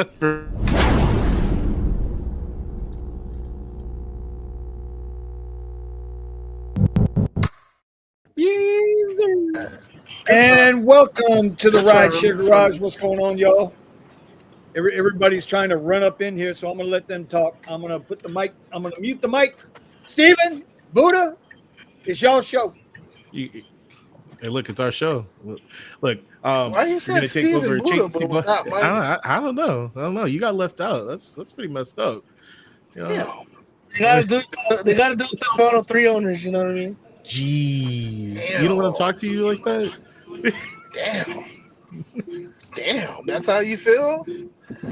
And welcome to the Rideshare Garage. What's going on, y'all? Everybody's trying to run up in here, so I'm going to let them talk. I'm going to put the mic. I'm going to mute the mic. Steven, Buddha, it's y'all show. Hey, look, it's our show. Look, why you we're gonna take over. I don't know. You got left out. That's pretty messed up. You know? Yeah. They gotta do it to Model 3 owners. You know what I mean? Jeez, you don't want to talk to you like that. Damn. That's how you feel?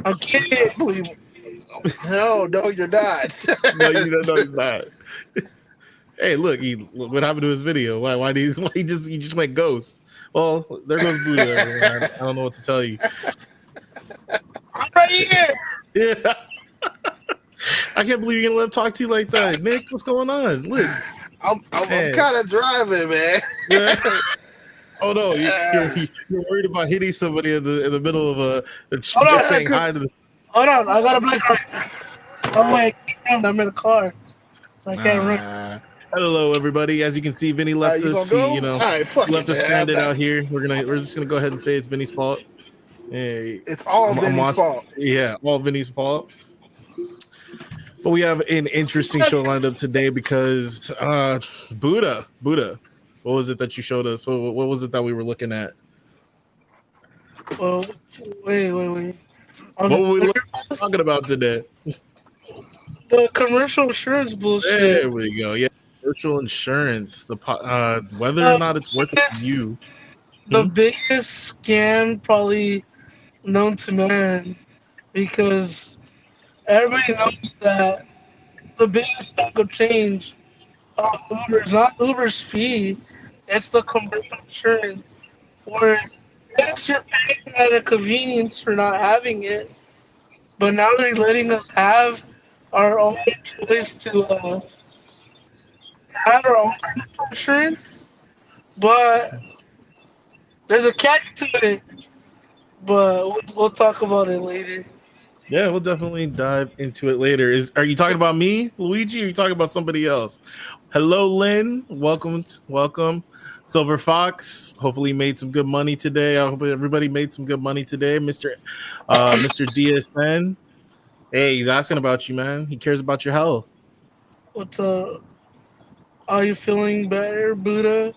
I can't believe it. No, you're not. No, he's not. Hey, look, what happened to his video? Why he just went ghost? Well, there goes Buddha. I don't know what to tell you. I'm right here. Yeah. I can't believe you're gonna let him talk to you like that, Nick. What's going on? Look, I'm kind of driving, man. Yeah. Oh no, you're worried about hitting somebody in the middle of saying hi to the. Hold on, I got a black card. Oh wait, I'm in a car, so I can't run. Hello, everybody. As you can see, Vinny left us. Left us stranded out here. We're just gonna go ahead and say it's Vinny's fault. Hey, it's all Vinny's fault. Yeah, all Vinny's fault. But we have an interesting show lined up today because Buddha, what was it that you showed us? What was it that we were looking at? Well, wait. What were we talking about today? The commercial insurance bullshit. There we go. Yeah, commercial insurance. Whether or not it's worth it for you. The biggest scam probably known to man, because everybody knows that the biggest chunk of change of Uber is not Uber's fee, it's the commercial insurance, where yes, you're paying at a convenience for not having it, but now they're letting us have our own choice to have our own insurance, but there's a catch to it, but we'll talk about it later. Yeah, we'll definitely dive into it later. Are you talking about me, Luigi, or are you talking about somebody else? Hello, Lynn. Welcome. Silver Fox. Hopefully you made some good money today. I hope everybody made some good money today. Mr. DSN. Hey, he's asking about you, man. He cares about your health. What's up? Are you feeling better, Buddha?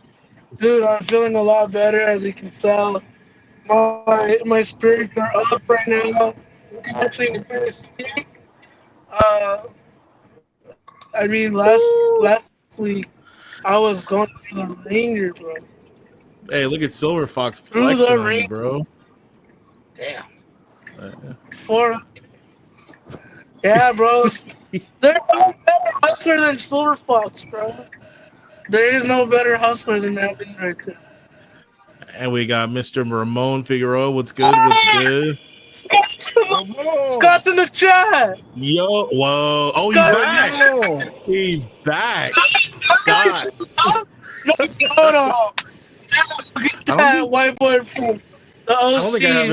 Dude, I'm feeling a lot better, as you can tell. My spirits are up right now. Actually, speak. I mean, last week I was going through the ringer, bro. Hey, look at Silver Fox flexing on you, bro. Damn. Yeah, bro. There's no better hustler than Silver Fox, bro. There is no better hustler than that dude right there. And we got Mr. Ramon Figueroa. What's good? What's good? Scott's in the chat. Yo, whoa. Oh, he's back. He's back. Scott. Hold on. Get that white boy from the OC, I don't think I have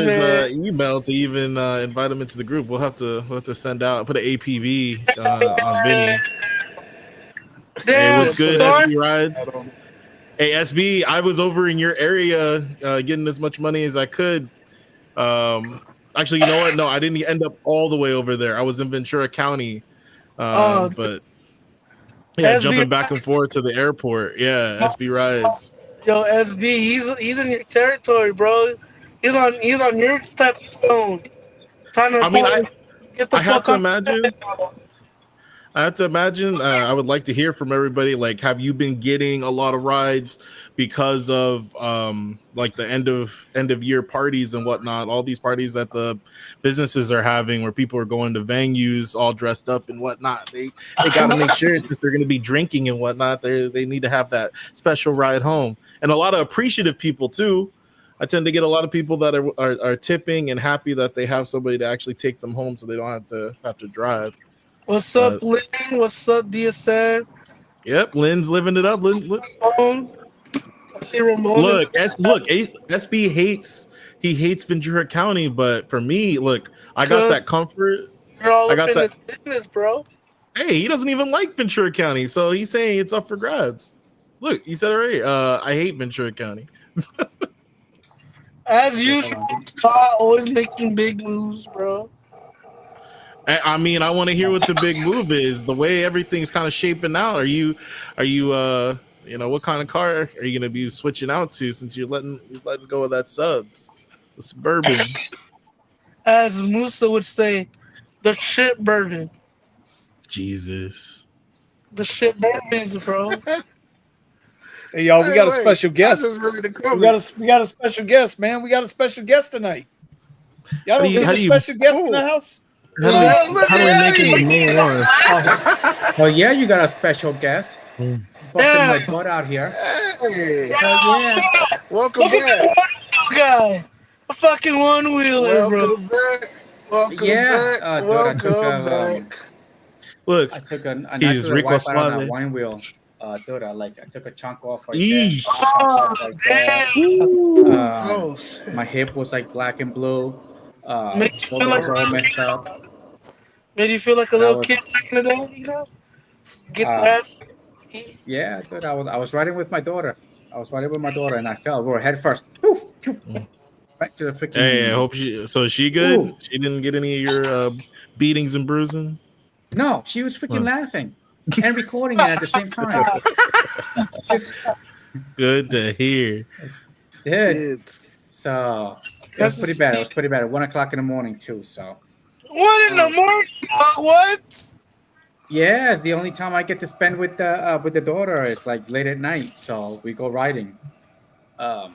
his email to even invite him into the group. We'll have to send out, put an APB on Vinny. Damn, hey, what's good, SB Rides? Hey, SB, I was over in your area getting as much money as I could. Actually, you know what? No, I didn't end up all the way over there. I was in Ventura County, but yeah, SB jumping back and forth to the airport. Yeah, SB Rides. Yo, SB, he's in your territory, bro. He's on your type of zone. I have to imagine. I would like to hear from everybody. Like, have you been getting a lot of rides because of like the end of year parties and whatnot? All these parties that the businesses are having, where people are going to venues all dressed up and whatnot. They got to make sure, since they're going to be drinking and whatnot, they need to have that special ride home. And a lot of appreciative people too. I tend to get a lot of people that are tipping and happy that they have somebody to actually take them home, so they don't have to drive. What's up, Lynn? What's up, DSN? Yep, Lynn's living it up. Lynn. See Ramon. Look, SB hates Ventura County, but for me, look, I got that comfort. You're all I up got in that. his business, bro. Hey, he doesn't even like Ventura County, so he's saying it's up for grabs. Look, he said it right. I hate Ventura County. As usual, Scott always making big moves, bro. I mean, I want to hear what the big move is. The way everything's kind of shaping out. Are you, what kind of car are you gonna be switching out to since you're letting go of that subs, the Suburban? As Musa would say, the shit bourbon. Jesus. The shit bourbons, bro. Hey, y'all, we got a special I guest. just read the We comments. got a special guest, man. We got a special guest tonight. Y'all don't see the special guest in the house? How do we make it more? Well, yeah, you got a special guest. Mm. Busting my butt out here. Hey, Yeah. welcome Look at back. that guy. A fucking one wheeler, bro. Welcome back. Welcome Yeah, back. dude, I took Welcome a, back. Look, I took a nice he's little Rico wipe out on Suave. that wine wheel. Dude, I took a chunk off right Eesh. there. Chunk off right there. Oh, shit. My hip was like black and blue. Makes you Shoulder feel was all like messed up. made you feel like a That little was- kid back in the day, you know? Get Uh, past. Yeah, dude, I was riding with my daughter. And I fell. We were head first. Poof, poof, right to the freaking. Hey, I hope is she good? Ooh. She didn't get any of your beatings and bruising? No, she was freaking Huh. laughing and recording it at the same time. Just, Good to hear. dude. Kids. So it was pretty bad. It was pretty bad. At 1 o'clock in the morning too. So What in the morning? What? yeah, it's the only time I get to spend with the daughter is like late at night. So we go riding.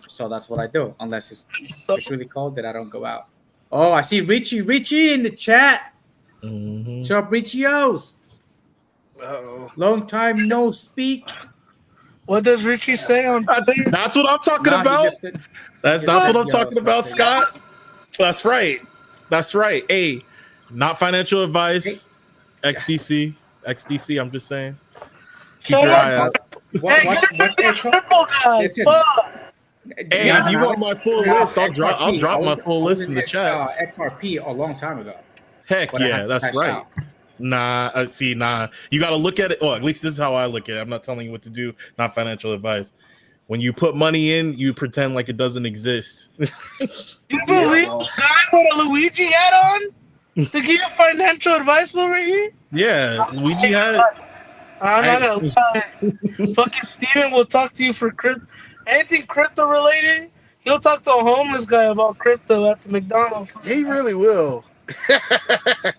So that's what I do. Unless it's really cold, that I don't go out. Oh, I see Richie in the chat. Mhm. What's up, Richie-Os? Uh-oh. Long time no speak. What does Richie say on Twitter? That's what I'm talking Nah, he about. just said- That's Yeah, what I'm yo, talking about, something. Scott. That's right. That's right. Hey, not financial advice. XDC. I'm just saying. Keep Shut your up. eye out. Hey, What's you're a triple guy. Listen. Fuck. Hey, Yeah, if you no, want my full no, list, I'll drop XRP. my full I was list in the at, chat. XRP a long time ago. Heck but I had yeah, to that's cash right. out. Nah. You got to look at it. Well, at least this is how I look at it. I'm not telling you what to do. Not financial advice. When you put money in, you pretend like it doesn't exist. You believe the guy with a Luigi hat on to give you financial advice over here? Yeah, Luigi had. I'm not gonna lie. Fucking Steven will talk to you for anything crypto related. He'll talk to a homeless guy about crypto at the McDonald's. He really will. Yeah, I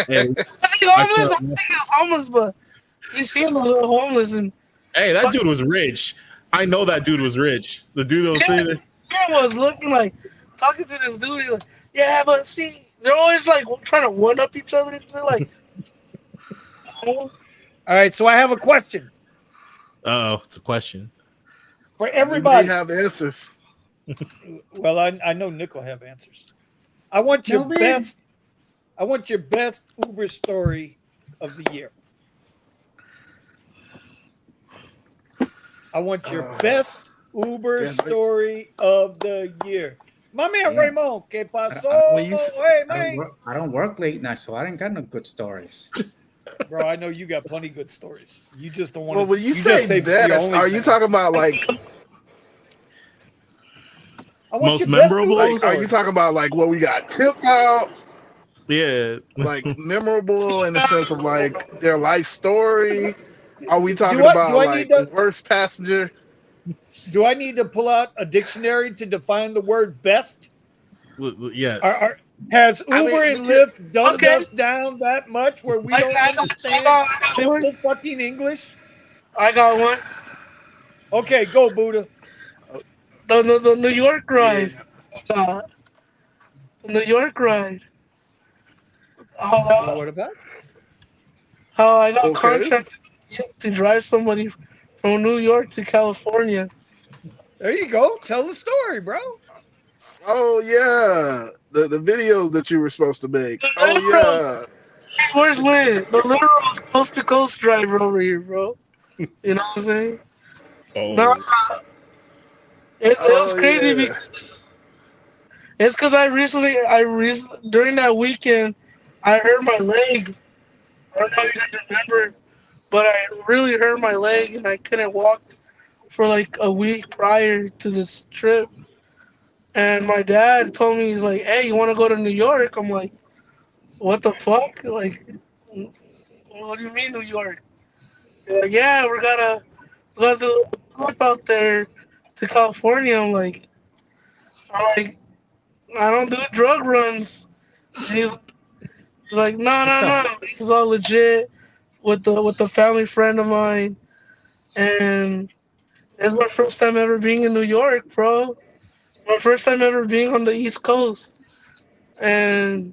think homeless. I think he was homeless, but he seemed a little homeless. And hey, that dude was rich. I know that dude was rich. The dude that was saying that. he was looking like talking to this dude. He's like, yeah, but see, they're always like trying to one up each other. They're like, All right, so I have a question Oh, it's a question. for We everybody. have answers. Well, I know Nick will have answers. I want your No, man. best. I want your best Uber story of the year. I want your best Uber yeah, but- story of the year. My man Yeah. Raymond, ¿qué pasó? When you- Hey, man. I don't work late night, so I ain't got no good stories. Bro, I know you got plenty good stories. You just don't want Well, to. when you say say best, are you talking about like Most memorable? are you talking about like what we got tipped out? Yeah. Like memorable in the sense of like their life story? Are we talking Do I about like need to- worst passenger? Do I need to pull out a dictionary to define the word best? Yes. Has I Uber mean, and Lyft dumbed okay. us down that much where we I don't got understand one. simple fucking English? I got one. Okay, go, Buddha. The New York ride. The New York ride. How about? I got Okay. contracted to drive somebody from New York to California. There you go. Tell the story, bro. Oh yeah. The videos that you were supposed to make. Oh Where's Lynn? The literal coast to coast driver over here, bro. You know what I'm saying? Oh. No, It was Oh, crazy yeah. because it's because I recently during that weekend I hurt my leg. I don't know if you guys remember, but I really hurt my leg and I couldn't walk for like a week prior to this trip. And my dad told me, he's like, "Hey, you want to go to New York?" I'm like, "What the fuck? Like, what do you mean New York?" They're like, "Yeah, we gotta do a trip out there to California." I'm like, I don't do drug runs. And he's like, "No, no, no. This is all legit with the family friend of mine, and it's my first time ever being in New York, bro. My first time ever being on the East Coast, and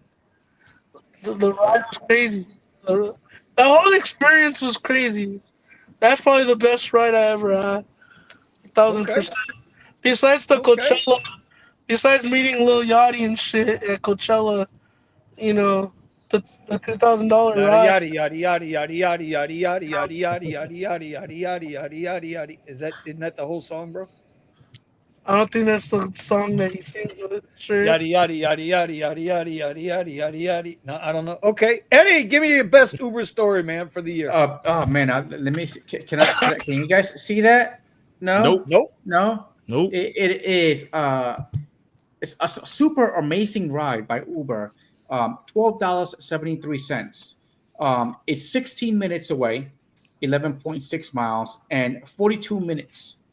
the ride was crazy. The whole experience was crazy. That's probably the best ride I ever had. A thousand Okay. percent. Besides the Okay. Coachella, besides meeting Lil Yachty and shit at Coachella, you know, the $2,000 Yada ride. yada yada yada yada yada yada yada yada yada yada yada yada yada yada yada yada. Isn't that the whole song, bro? I don't think that's the song that he sings with it. Sure. Yada yada yada yada yada yada yada yada yada yada. No, I don't know. Okay, Eddie, give me your best Uber story, man, for the year. Oh man, let me see. Can you guys see that? No, Nope. Nope. no. Nope. It is it's a super amazing ride by Uber. $12.73. It's 16 minutes away, 11.6 miles, and 42 minutes,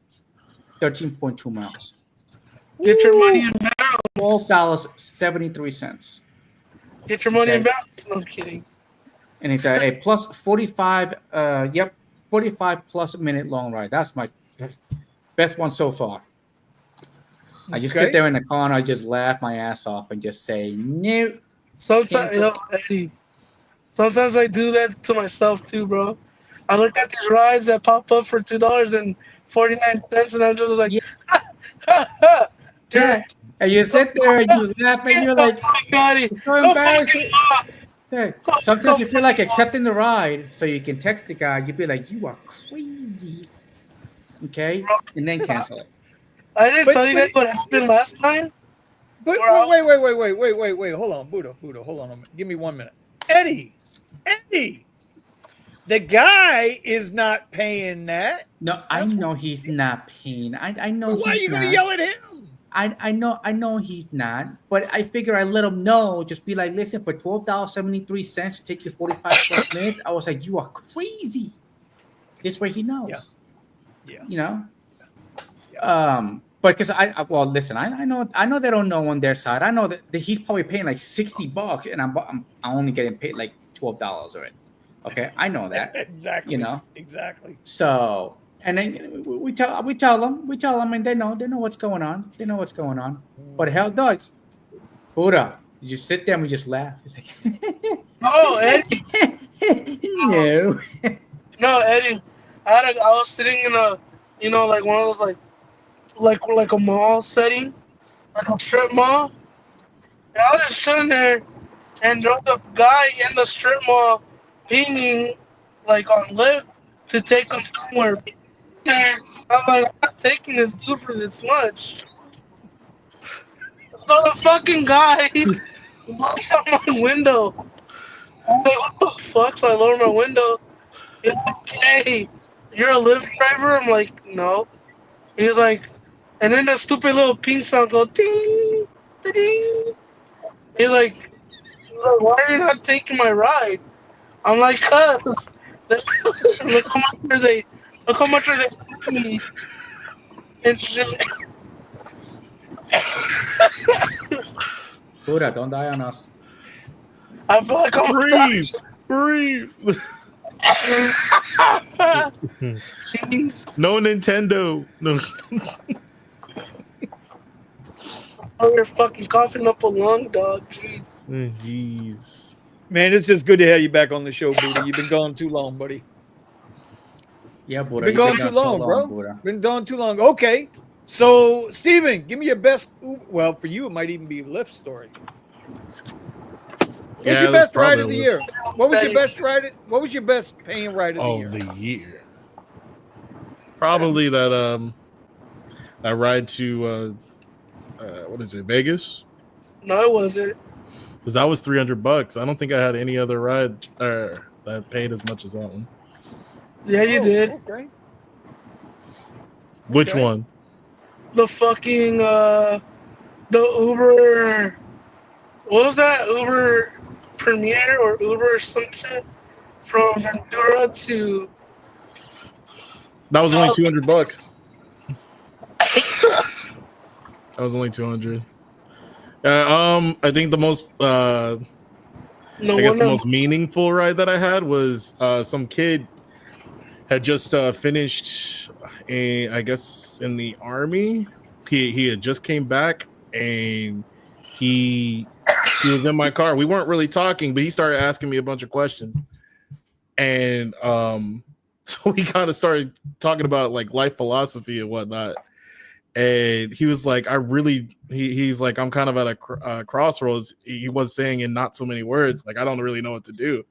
13.2 miles. Get your money in $12.73. Get your money in Okay. bounce. No, I'm kidding. And it's a plus 45. 45 plus minute long ride. That's my best one so far. I just sit Okay. there in the car and I just laugh my ass off and just say no. Sometimes, Eddie, sometimes I do that to myself too, bro. I look at these rides that pop up for $2.49, and I'm just like, Yeah. ha, ha. Yeah. And you sit there and you laugh and you're like, so embarrassing. Yeah. Sometimes you feel like accepting the ride so you can text the guy. You'd be like, you are crazy. Okay? And then cancel it. I didn't tell you guys what happened last time. But wait. Hold on, Buddha. Hold on a minute. Give me 1 minute. Eddie, the guy is not paying that. No, I know he's not paying. I know Well, why are he's you not. gonna yell at him? I know he's not, but I figure I let him know. Just be like, listen, for $12.73 to take you 45 plus minutes. I was like, you are crazy. This way he knows. Yeah. You know. But because well, listen, I know they don't know on their side. I know that he's probably paying like $60, and I'm only getting paid like $12 already. Okay, I know that. Exactly. You know. Exactly. So. And then we tell them, and they know what's going on. They know what's going on. But hell, dogs, Buddha, you just sit there and we just laugh. It's like, Oh, Eddie, no. Eddie, I was sitting in a, like one of those like a mall setting, like a strip mall, and I was just sitting there, and there was a guy in the strip mall pinging, like on Lyft to take him somewhere. And I'm like, I'm not taking this dude for this much. So the fucking guy looked out my window. I'm like, what the fuck? So I lower my window. He's like, hey, you're a Lyft driver? I'm like, no. He's like, and then the stupid little ping sound goes, ding, ding. He's like, why are you not taking my ride? I'm like, cuz, look how much are they paying me? And shit. Buddha, don't die on us. I feel like I'm Breathe. Jeez. No Nintendo. No. Oh, you're fucking coughing up a lung, dog. Jeez. Jeez. Man, it's just good to have you back on the show, Buddha. You've been gone too long, buddy. Yeah, Buddha. Been gone too long, bro. Buddha. Been gone too long. Okay. So, Steven, give me your best. Well, for you, it might even be a Lyft story. What's your best ride of the year? What was your best ride? What was your best paying ride of the year? Probably that that ride to what is it, Vegas? No, it wasn't. Because that was $300. I don't think I had any other ride that paid as much as that one. Yeah, you did. Okay. Which Okay. one? The fucking the Uber. What was that? Uber Premiere or Uber some shit from Ventura to. That was only $200. That was only 200. I think the most No I guess the one most meaningful ride that I had was some kid had just finished I guess in the army. He had just came back and he was in my car. We weren't really talking, but he started asking me a bunch of questions. And so we kind of started talking about like life philosophy and whatnot. And he was like, he's like, I'm kind of at a crossroads. He was saying in not so many words, like, I don't really know what to do.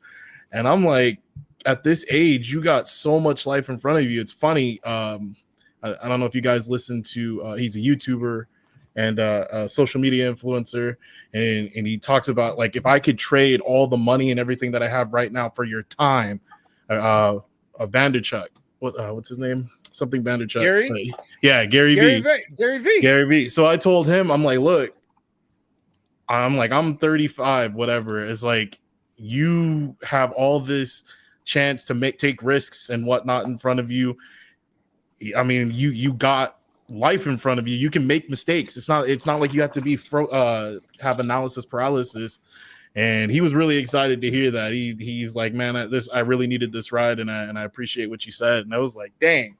And I'm like, at this age, you got so much life in front of you. It's funny. I don't know if you guys listen to, he's a YouTuber and a social media influencer. And he talks about like, if I could trade all the money and everything that I have right now for your time, a Vanderchuck, what's his name? Something Vanderchuck. Gary? Yeah, Gary V. Gary V. So I told him, I'm like, look, I'm 35, whatever. It's like you have all this chance to take risks and whatnot in front of you. I mean, you got life in front of you. You can make mistakes. It's not like you have to be have analysis paralysis. And he was really excited to hear that. He's like, man, I really needed this ride, and I appreciate what you said. And I was like, dang.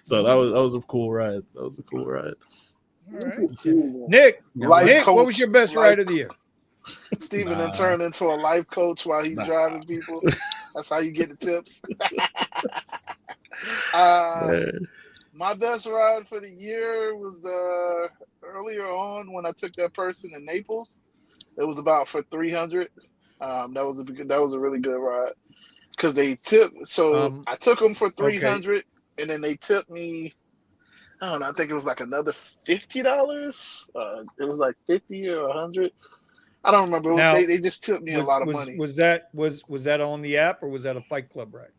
So that was a cool ride. That was a cool ride. All right. Nick, what was your best ride of the year? Steven then turned into a life coach while he's driving people. That's how you get the tips. My best ride for the year was earlier on when I took that person in Naples. It was about for $300. That was a really good ride because they tipped. So I took them for $300, and then they tipped me. I don't know. I think it was like another $50. It was like 50 or 100. I don't remember. Now, they just tipped me a lot of money. Was that on the app or was that a Fight Club ride?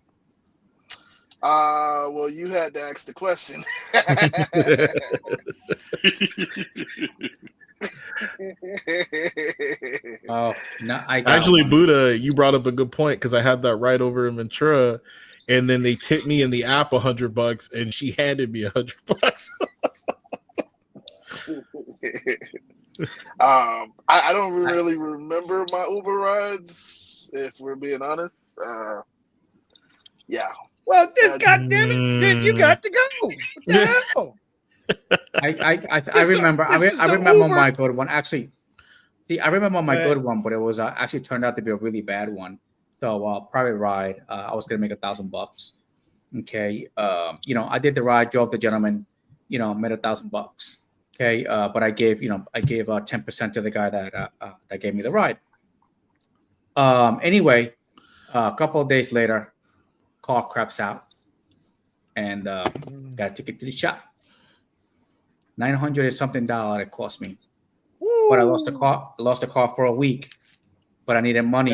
Well, you had to ask the question. Oh no! Actually, Buddha, you brought up a good point because I had that ride over in Ventura, and then they tipped me in the app $100, and she handed me $100. I don't really remember my Uber rides, if we're being honest. Yeah. Well, this goddamn it, you got to go. What the hell? I remember. I remember my good one. Actually, see, I remember my good one, but it was actually turned out to be a really bad one. So, private ride. I was gonna make $1,000. Okay. I did the ride, drove the gentleman. Made $1,000. Okay. But I gave 10% to the guy that gave me the ride. Anyway, a couple of days later, car craps out, and got a ticket to the shop. $900 and something it cost me. Woo. But I lost the car. I lost the car for a week. But I needed money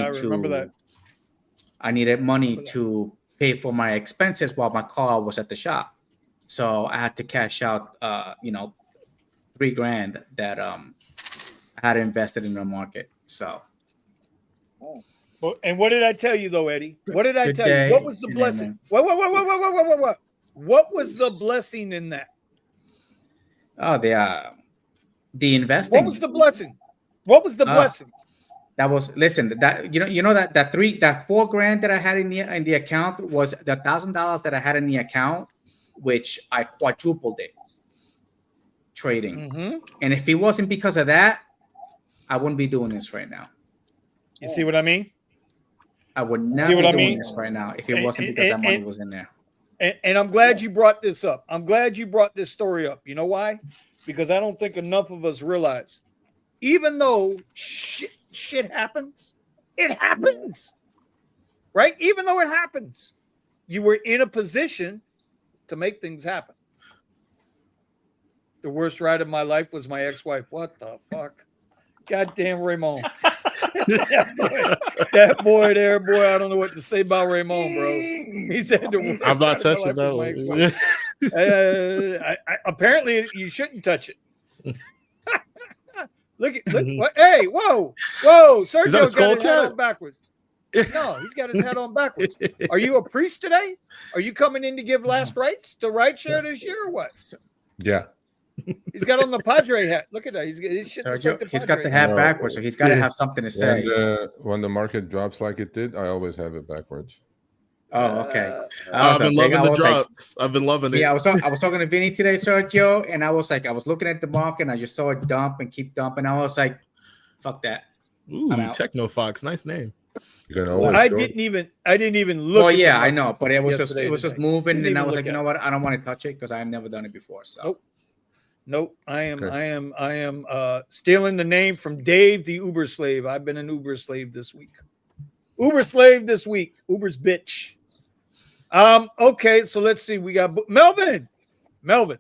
to pay for my expenses while my car was at the shop. So I had to cash out $3,000 that I had invested in the market. So well, and what did I tell you though, Eddie? What did I tell you? What was the blessing? What was the blessing in that? Oh, the investing. What was the blessing? What was the blessing? That was that that $4,000 that I had in the account was the $1,000 that I had in the account, which I quadrupled it trading. Mm-hmm. And if it wasn't because of that, I wouldn't be doing this right now. You see what I mean? I would not be doing this right now if it wasn't because that money was in there. And I'm glad you brought this up. I'm glad you brought this story up. You know why? Because I don't think enough of us realize, even though shit happens, it happens, right? Even though it happens, you were in a position to make things happen. The worst ride of my life was my ex-wife. What the fuck? Goddamn Raymond. that boy there, boy. I don't know what to say about Raymond, bro. He said the worst I'm not ride of my touching life was my that ex-wife. Apparently, you shouldn't touch it. Look! What? Hey, whoa! Is that a Sergio's skull got his hat cat? on backwards. No, he's got his hat on backwards. Are you a priest today? Are you coming in to give last rites to Rideshare this year or what? Yeah. He's got on the Padre hat. Look at that. His shit looks like the he's got Padre the hat. hat backwards, so he's got to have something to say. When the market drops like it did, I always have it backwards. Oh, okay. I've been loving the drops. I've been loving it. Yeah, I was talking to Vinny today, Sergio, and I was looking at the market, and I just saw it dump and keep dumping. I was like, "Fuck that." Ooh, Techno Fox, nice name. I didn't even look. Oh yeah, I know, but it was just moving, Didn't and I even was look like, you at know what? I don't want to touch it because I've never done it before. So Nope. I am stealing the name from Dave the Uber slave. I've been an Uber slave this week. Uber's bitch. Okay, so let's see. We got Melvin. How's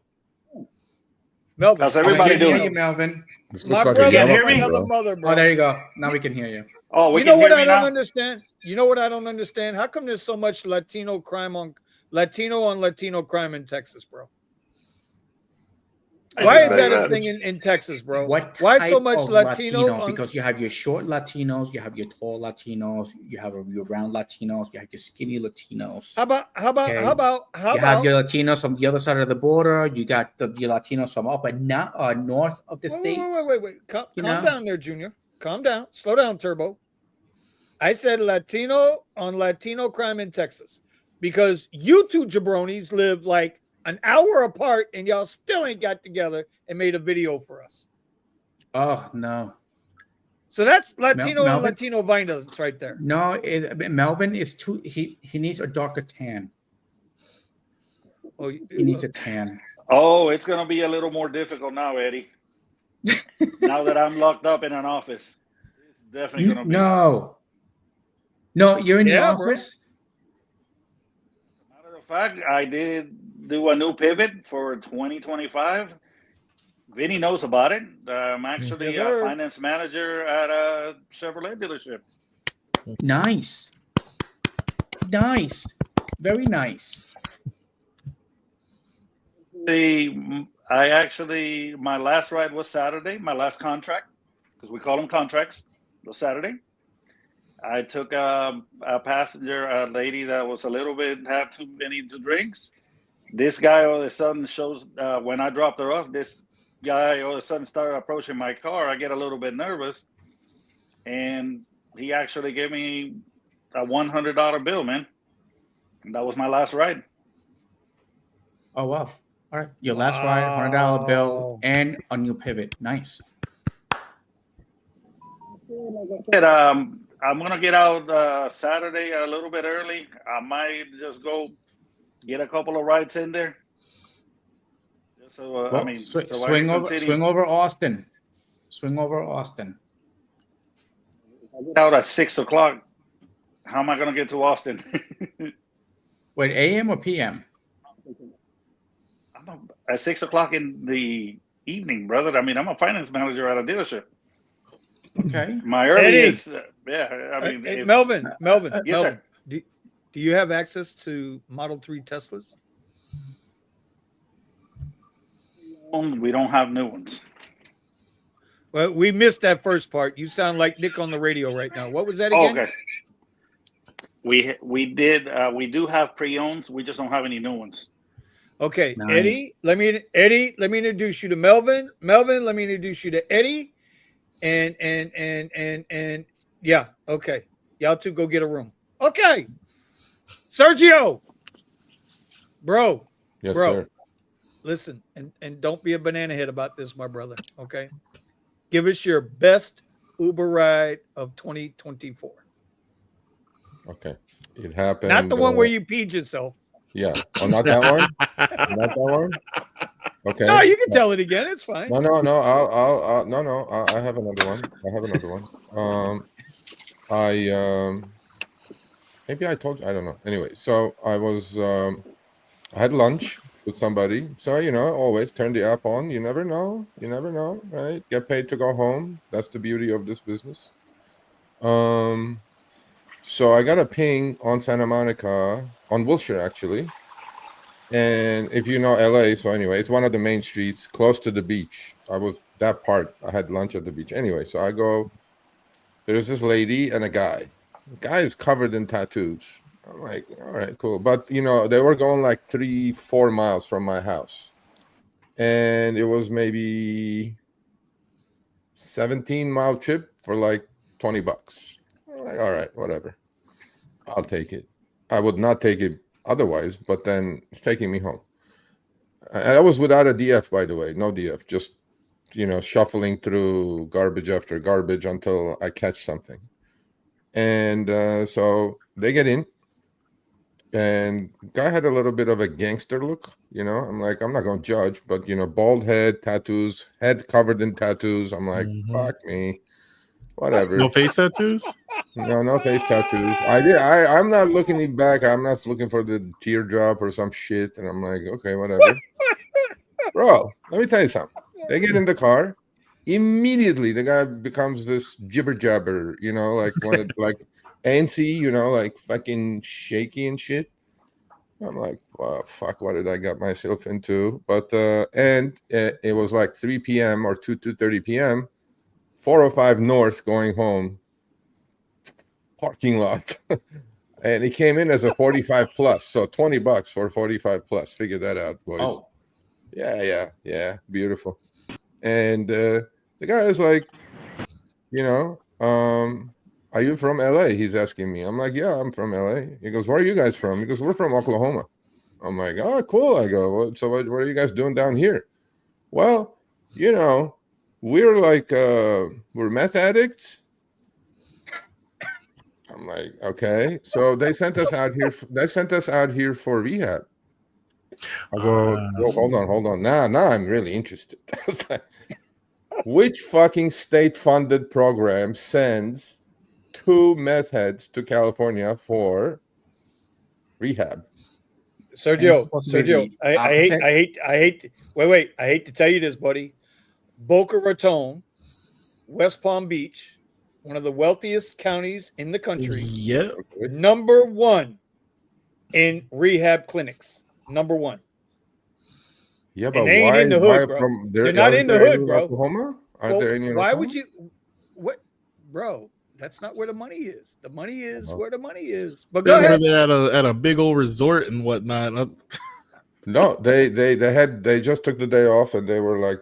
everybody doing? You, Melvin. My like brother, can hear me? another mother, bro. Oh, there you go. Now we can hear you. Oh, we You know can what hear I me don't now? understand? You know what I don't understand? How come there's so much Latino crime on Latino crime in Texas, bro? Why is that a thing in Texas, bro? Why so much Latino? Because you have your short Latinos, you have your tall Latinos, you have your round Latinos, you have your skinny Latinos. How about you have your Latinos from the other side of the border. You got your Latinos from up and north of the states. Wait. Calm down there, Junior. Calm down. Slow down, Turbo. I said Latino crime in Texas because you two jabronis live like an hour apart and y'all still ain't got together and made a video for us. Oh, no. So that's Latino and Latino violence right there. No, Melvin is too, he needs a darker tan. Oh, he needs a tan. Oh, it's going to be a little more difficult now, Eddie. Now that I'm locked up in an office. It's definitely going to be. No, you're in the office? Bro. Matter of fact, I did do a new pivot for 2025. Vinny knows about it. I'm actually a finance manager at a Chevrolet dealership. Nice. Very nice. My last ride was Saturday, my last contract, because we call them contracts, was Saturday. I took a passenger, a lady that was had too many drinks. This guy all of a sudden shows, when I dropped her off, this guy all of a sudden started approaching my car. I get a little bit nervous. And he actually gave me a $100 bill, man. And that was my last ride. Oh, wow. All right. Your last ride, $100 bill, and a new pivot. Nice. I'm going to get out Saturday a little bit early. I might just go get a couple of rides in there. So, swing over Austin. Out at 6 o'clock. How am I going to get to Austin? Wait, AM or PM? At 6 o'clock in the evening, brother. I mean, I'm a finance manager at a dealership. Okay. My earliest, Melvin. Yes, sir. Do you have access to Model 3 Teslas? We don't have new ones. Well, we missed that first part. You sound like Nick on the radio right now. What was that again? Okay. We do have pre-owns. We just don't have any new ones. Okay, nice. Eddie, let me introduce you to Melvin. Melvin, let me introduce you to Eddie. And yeah, okay. Y'all two go get a room. Okay. Sergio. Bro. Yes, bro. Sir. Listen, and don't be a banana head about this, my brother. Okay. Give us your best Uber ride of 2024. Okay. It happened. Not the one where you peed yourself. Yeah. Oh, not that one? Not that one? Okay. No, you can tell it again. It's fine. No. I have another one. Maybe I told you. I don't know. Anyway, so I was. I had lunch with somebody. So, always turn the app on. You never know. You never know, right? Get paid to go home. That's the beauty of this business. So I got a ping on Santa Monica, on Wilshire, actually. And if you know LA, so anyway, it's one of the main streets close to the beach. I had lunch at the beach. Anyway, so I go, there's this lady and a guy. The guy is covered in tattoos. I'm like, all right, cool. But, they were going like 3-4 miles from my house. And it was maybe 17-mile trip for like $20. I'm like, all right, whatever. I'll take it. I would not take it otherwise, but then it's taking me home. And I was without a DF, by the way. No DF. Just, shuffling through garbage after garbage until I catch something. And so they get in. And guy had a little bit of a gangster look, I'm like, I'm not going to judge, but, bald head, tattoos, head covered in tattoos. I'm like, fuck me, whatever. No face tattoos? No face tattoos. I'm not looking back. I'm not looking for the teardrop or some shit. And I'm like, okay, whatever. Bro, let me tell you something. They get in the car. Immediately, the guy becomes this jibber jabber, like antsy, like fucking shaky and shit. I'm like, wow, fuck, what did I get myself into? But it was like 3 p.m. or 2:30 p.m. 405 North going home, parking lot. And he came in as a 45 plus, so $20 for 45 plus. Figure that out, boys. Oh, Yeah, beautiful. And the guy is like, are you from LA? He's asking me. I'm like, yeah, I'm from LA. He goes, where are you guys from? He goes, we're from Oklahoma. I'm like, oh, cool. I go, so what are you guys doing down here? Well, we're like, we're meth addicts. I'm like, okay. So they sent us out here. They sent us out here for rehab. I go, oh, hold on. Now I'm really interested. Which fucking state-funded program sends 2 meth heads to California for rehab? Sergio, I hate to tell you this, buddy. Boca Raton, West Palm Beach, one of the wealthiest counties in the country. Yep. Number 1 in rehab clinics. Number 1. Yeah, but they ain't why? in the hood, bro. They're not in the hood, bro. Oklahoma? Aren't there any in why Oklahoma? would you? What, bro? That's not where the money is. The money is where the money is. But go ahead. They're at a big old resort and whatnot. No, they just took the day off and they were like,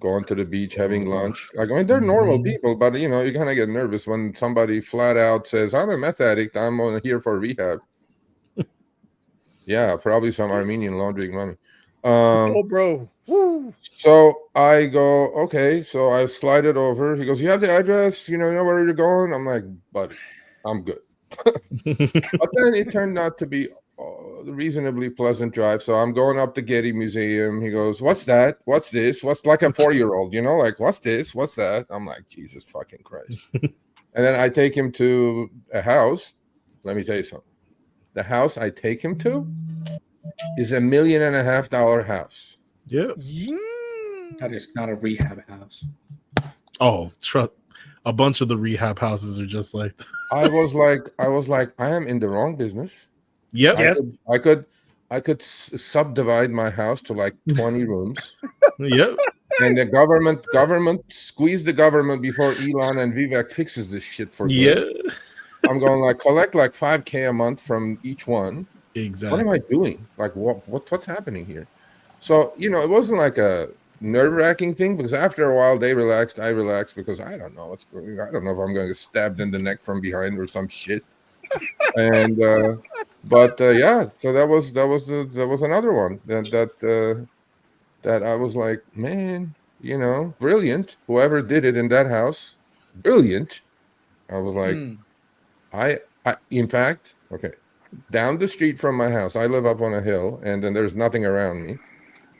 going to the beach, having lunch. Like, I mean, they're normal people, but you kind of get nervous when somebody flat out says, "I'm a meth addict. I'm here for rehab." Yeah, probably some Armenian laundering money. Oh, bro. Woo. So I go, okay. So I slide it over. He goes, you have the address? You know where you're going? I'm like, buddy, I'm good. But then it turned out to be a reasonably pleasant drive. So I'm going up the Getty Museum. He goes, what's that? What's this? What's like a 4-year-old, like, what's this? What's that? I'm like, Jesus fucking Christ. And then I take him to a house. Let me tell you something. The house I take him to is $1.5 million house. Yeah. That is not a rehab house. Oh, a bunch of the rehab houses are just like that. I was like, I am in the wrong business. Yep. Yes. I could subdivide my house to like 20 rooms. Yep. And the government squeeze the government before Elon and Vivek fixes this shit for good. Yeah. I'm going like collect like $5,000 a month from each one. Exactly. What am I doing? Like what's happening here? So, it wasn't like a nerve-wracking thing because after a while they relaxed, I relaxed because I don't know what's going on. I don't know if I'm going to get stabbed in the neck from behind or some shit. And yeah, so that was another one that I was like, man, brilliant. Whoever did it in that house, brilliant. I was like, I in fact, okay, down the street from my house, I live up on a hill, and then there's nothing around me.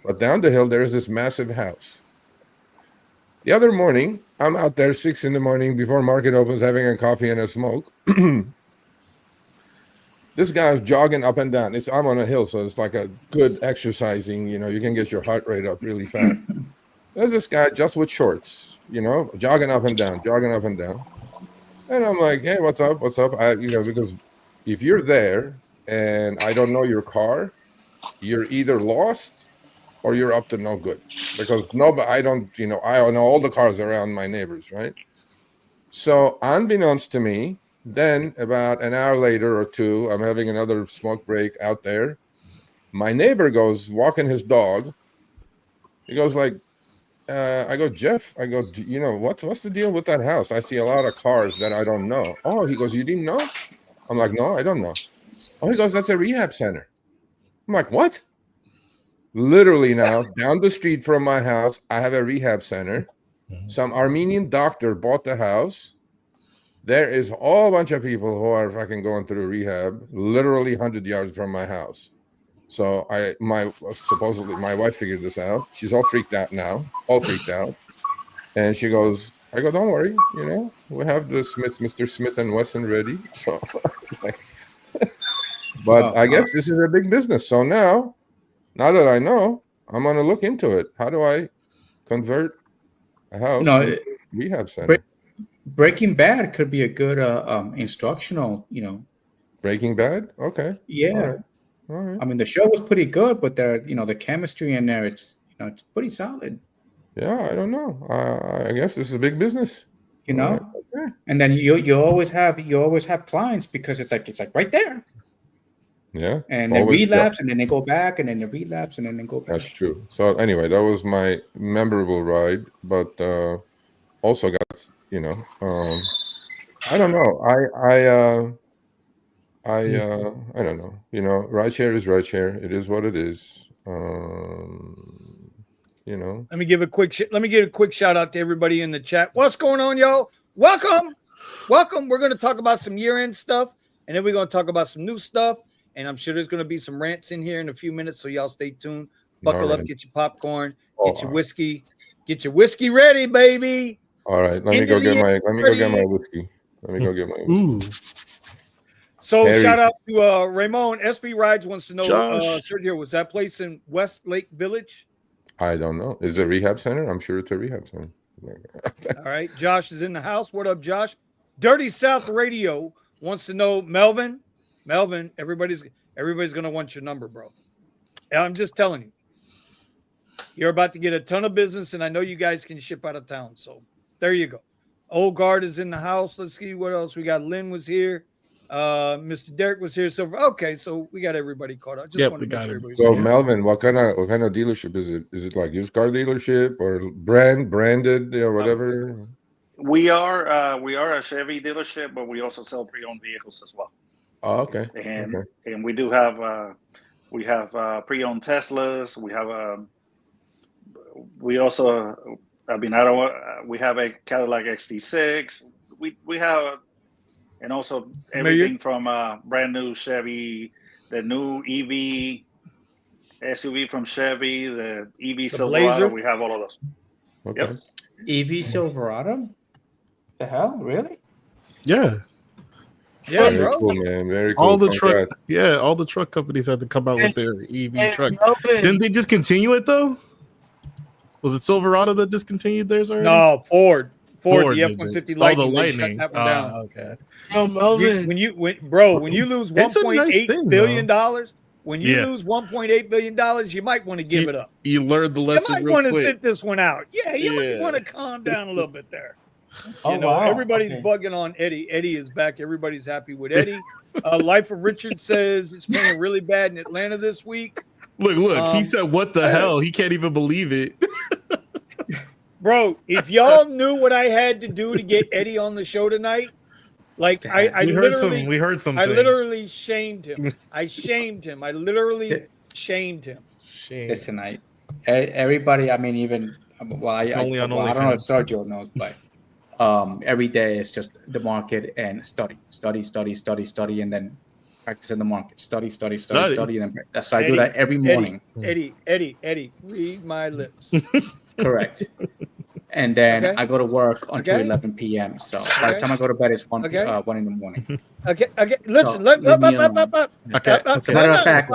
But down the hill, there's this massive house. The other morning, I'm out there 6 a.m. before market opens, having a coffee and a smoke. The This guy's jogging up and down. I'm on a hill, so it's like a good exercising. You can get your heart rate up really fast. There's this guy just with shorts, jogging up and down, jogging up and down. And I'm like, hey, what's up? What's up? Because if you're there and I don't know your car, you're either lost or you're up to no good. Because I don't know all the cars around my neighbors, right? So unbeknownst to me, then about an hour later or two, I'm having another smoke break out there. My neighbor goes walking his dog. He goes like, I go, Jeff, what's the deal with that house? I see a lot of cars that I don't know. Oh, he goes, you didn't know? I'm like, no, I don't know. Oh, he goes, that's a rehab center. I'm like, what? Literally now, down the street from my house, I have a rehab center. Some Armenian doctor bought the house. There is a whole bunch of people who are fucking going through rehab, literally 100 yards from my house. So supposedly my wife figured this out. She's all freaked out now, and she goes, I go, don't worry, we have the Mr. Smith and Wesson ready. So, but I guess this is a big business. So now that I know, I'm gonna look into it. How do I convert a house into a rehab center? Breaking Bad could be a good instructional. Breaking Bad, okay, yeah. All right. I mean, the show was pretty good, but the chemistry in there, it's pretty solid. Yeah, I don't know. I guess this is a big business. Okay. And then you always have clients because it's like right there. Yeah. And they relapse, and then they go back, and then they relapse, and then they go back. That's true. So anyway, that was my memorable ride, but also got I don't know. I don't know. Rideshare is rideshare. It is what it is. Let me give a quick shout out to everybody in the chat. What's going on, y'all? Welcome. We're going to talk about some year-end stuff, and then we're going to talk about some new stuff. And I'm sure there's going to be some rants in here in a few minutes, so y'all stay tuned. Buckle up, get your popcorn, get your whiskey ready, baby. All right, let me go get my whiskey. Ooh. So shout out to Ramon. SB Rides wants to know, Sergio, was that place in Westlake Village? I don't know. Is it a rehab center? I'm sure it's a rehab center. All right, Josh is in the house. What up, Josh? Dirty South Radio wants to know, Melvin, everybody's gonna want your number, bro. And I'm just telling you, you're about to get a ton of business, and I know you guys can ship out of town. So there you go. Old Guard is in the house. Let's see what else we got. Lynn was here. Mr. Derek was here. So okay, so we got everybody caught up. We got it. So Melvin, what kind of dealership is it? Is it like used car dealership or branded or whatever? We are a Chevy dealership, but we also sell pre-owned vehicles as well. Oh, okay. And we do have pre-owned Teslas. We have a Cadillac XT6. We have, and also everything from brand new Chevy, the new EV SUV from Chevy, the EV Silverado. We have all of those. Okay. Yep. EV Silverado? The hell, really? Yeah. Yeah, very cool, man. Very cool. All the truck companies had to come out with their EV truck. Didn't they discontinue it though? Was it Silverado that discontinued theirs already? No, Ford, the F-150 Lightning. Oh, the Lightning. Shut that one down. Okay. Oh, Melvin. When you lose $1.8 billion, when you lose $1.8 billion, you might want to give it up. You learned the lesson. You might want to sit this one out. Yeah, you might want to calm down a little bit there. Everybody's bugging on Eddie. Eddie is back. Everybody's happy with Eddie. Life of Richard says it's playing really bad in Atlanta this week. Look, he said, what the hell? He can't even believe it. Bro, if y'all knew what I had to do to get Eddie on the show tonight, like we heard something. I literally shamed him. I literally shamed him. Listen, everybody, I mean, even I don't know if Sergio knows, but every day it's just the market and study, and then practice in the market, study, and then that's I do that every morning. Eddie, read my lips. Correct. and then Okay. I go to work until Okay. 11 p.m. So by the time I go to bed, it's 1 in the morning. Okay. Listen. So, leave me alone. Okay. As a matter of fact,